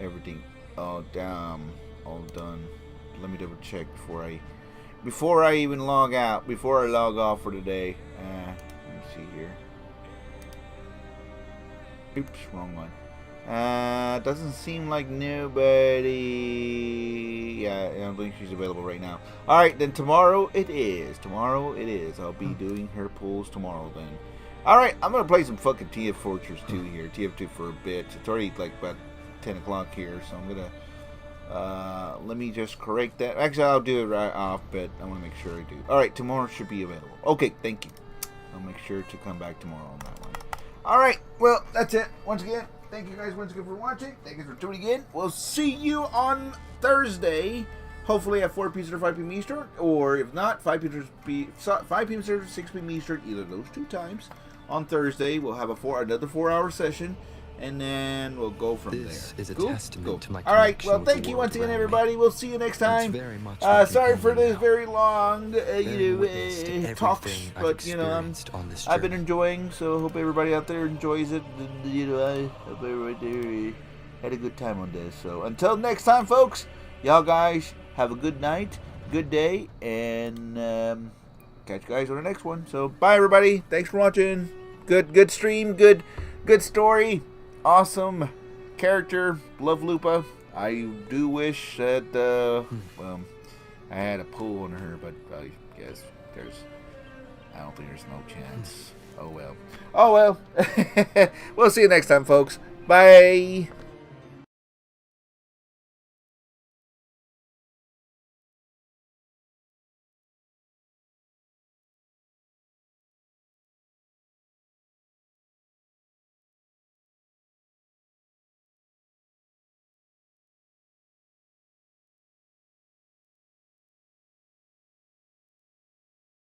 everything all done. Let me double check before I even log out, before I log off for today. Let me see here. Oops, wrong one. Doesn't seem like nobody. Yeah, I don't think she's available right now. Alright, then tomorrow it is. I'll be doing her pulls tomorrow then. Alright, I'm gonna play some fucking TF Fortress 2 here. TF2 for a bit. It's already like about 10 o'clock here, so I'm gonna let me just correct that. Actually, I'll do it right off, but I want to make sure I do. Alright, tomorrow should be available. Okay, thank you. I'll make sure to come back tomorrow on that one. Alright, well, that's it. Once again, thank you guys once again for watching. Thank you for tuning in. We'll see you on Thursday. Hopefully at 4 p.m. or 5 p.m. Eastern. Or if not, 5 p.m. Eastern, 6 p.m. Eastern. Either of those two times. On Thursday, we'll have another 4-hour session. and then we'll go from This there. is a Cool? testament Cool. to my All right, connection well, with the thank you world once again, around me. everybody. We'll see you next time. very much like Sorry a for this now. very long, Bearing witness to talks, everything I've but, experienced on this I've been journey. enjoying, so hope everybody out there enjoys it. And, I hope everybody had a good time on this. So until next time, folks, y'all guys have a good night, good day, and catch you guys on the next one. So bye, everybody. Thanks for watching. Good stream. Good story. Awesome character. Love Lupa. I do wish that well, I had a pull on her, but I guess I don't think there's no chance. Oh well. We'll see you next time, folks. Bye.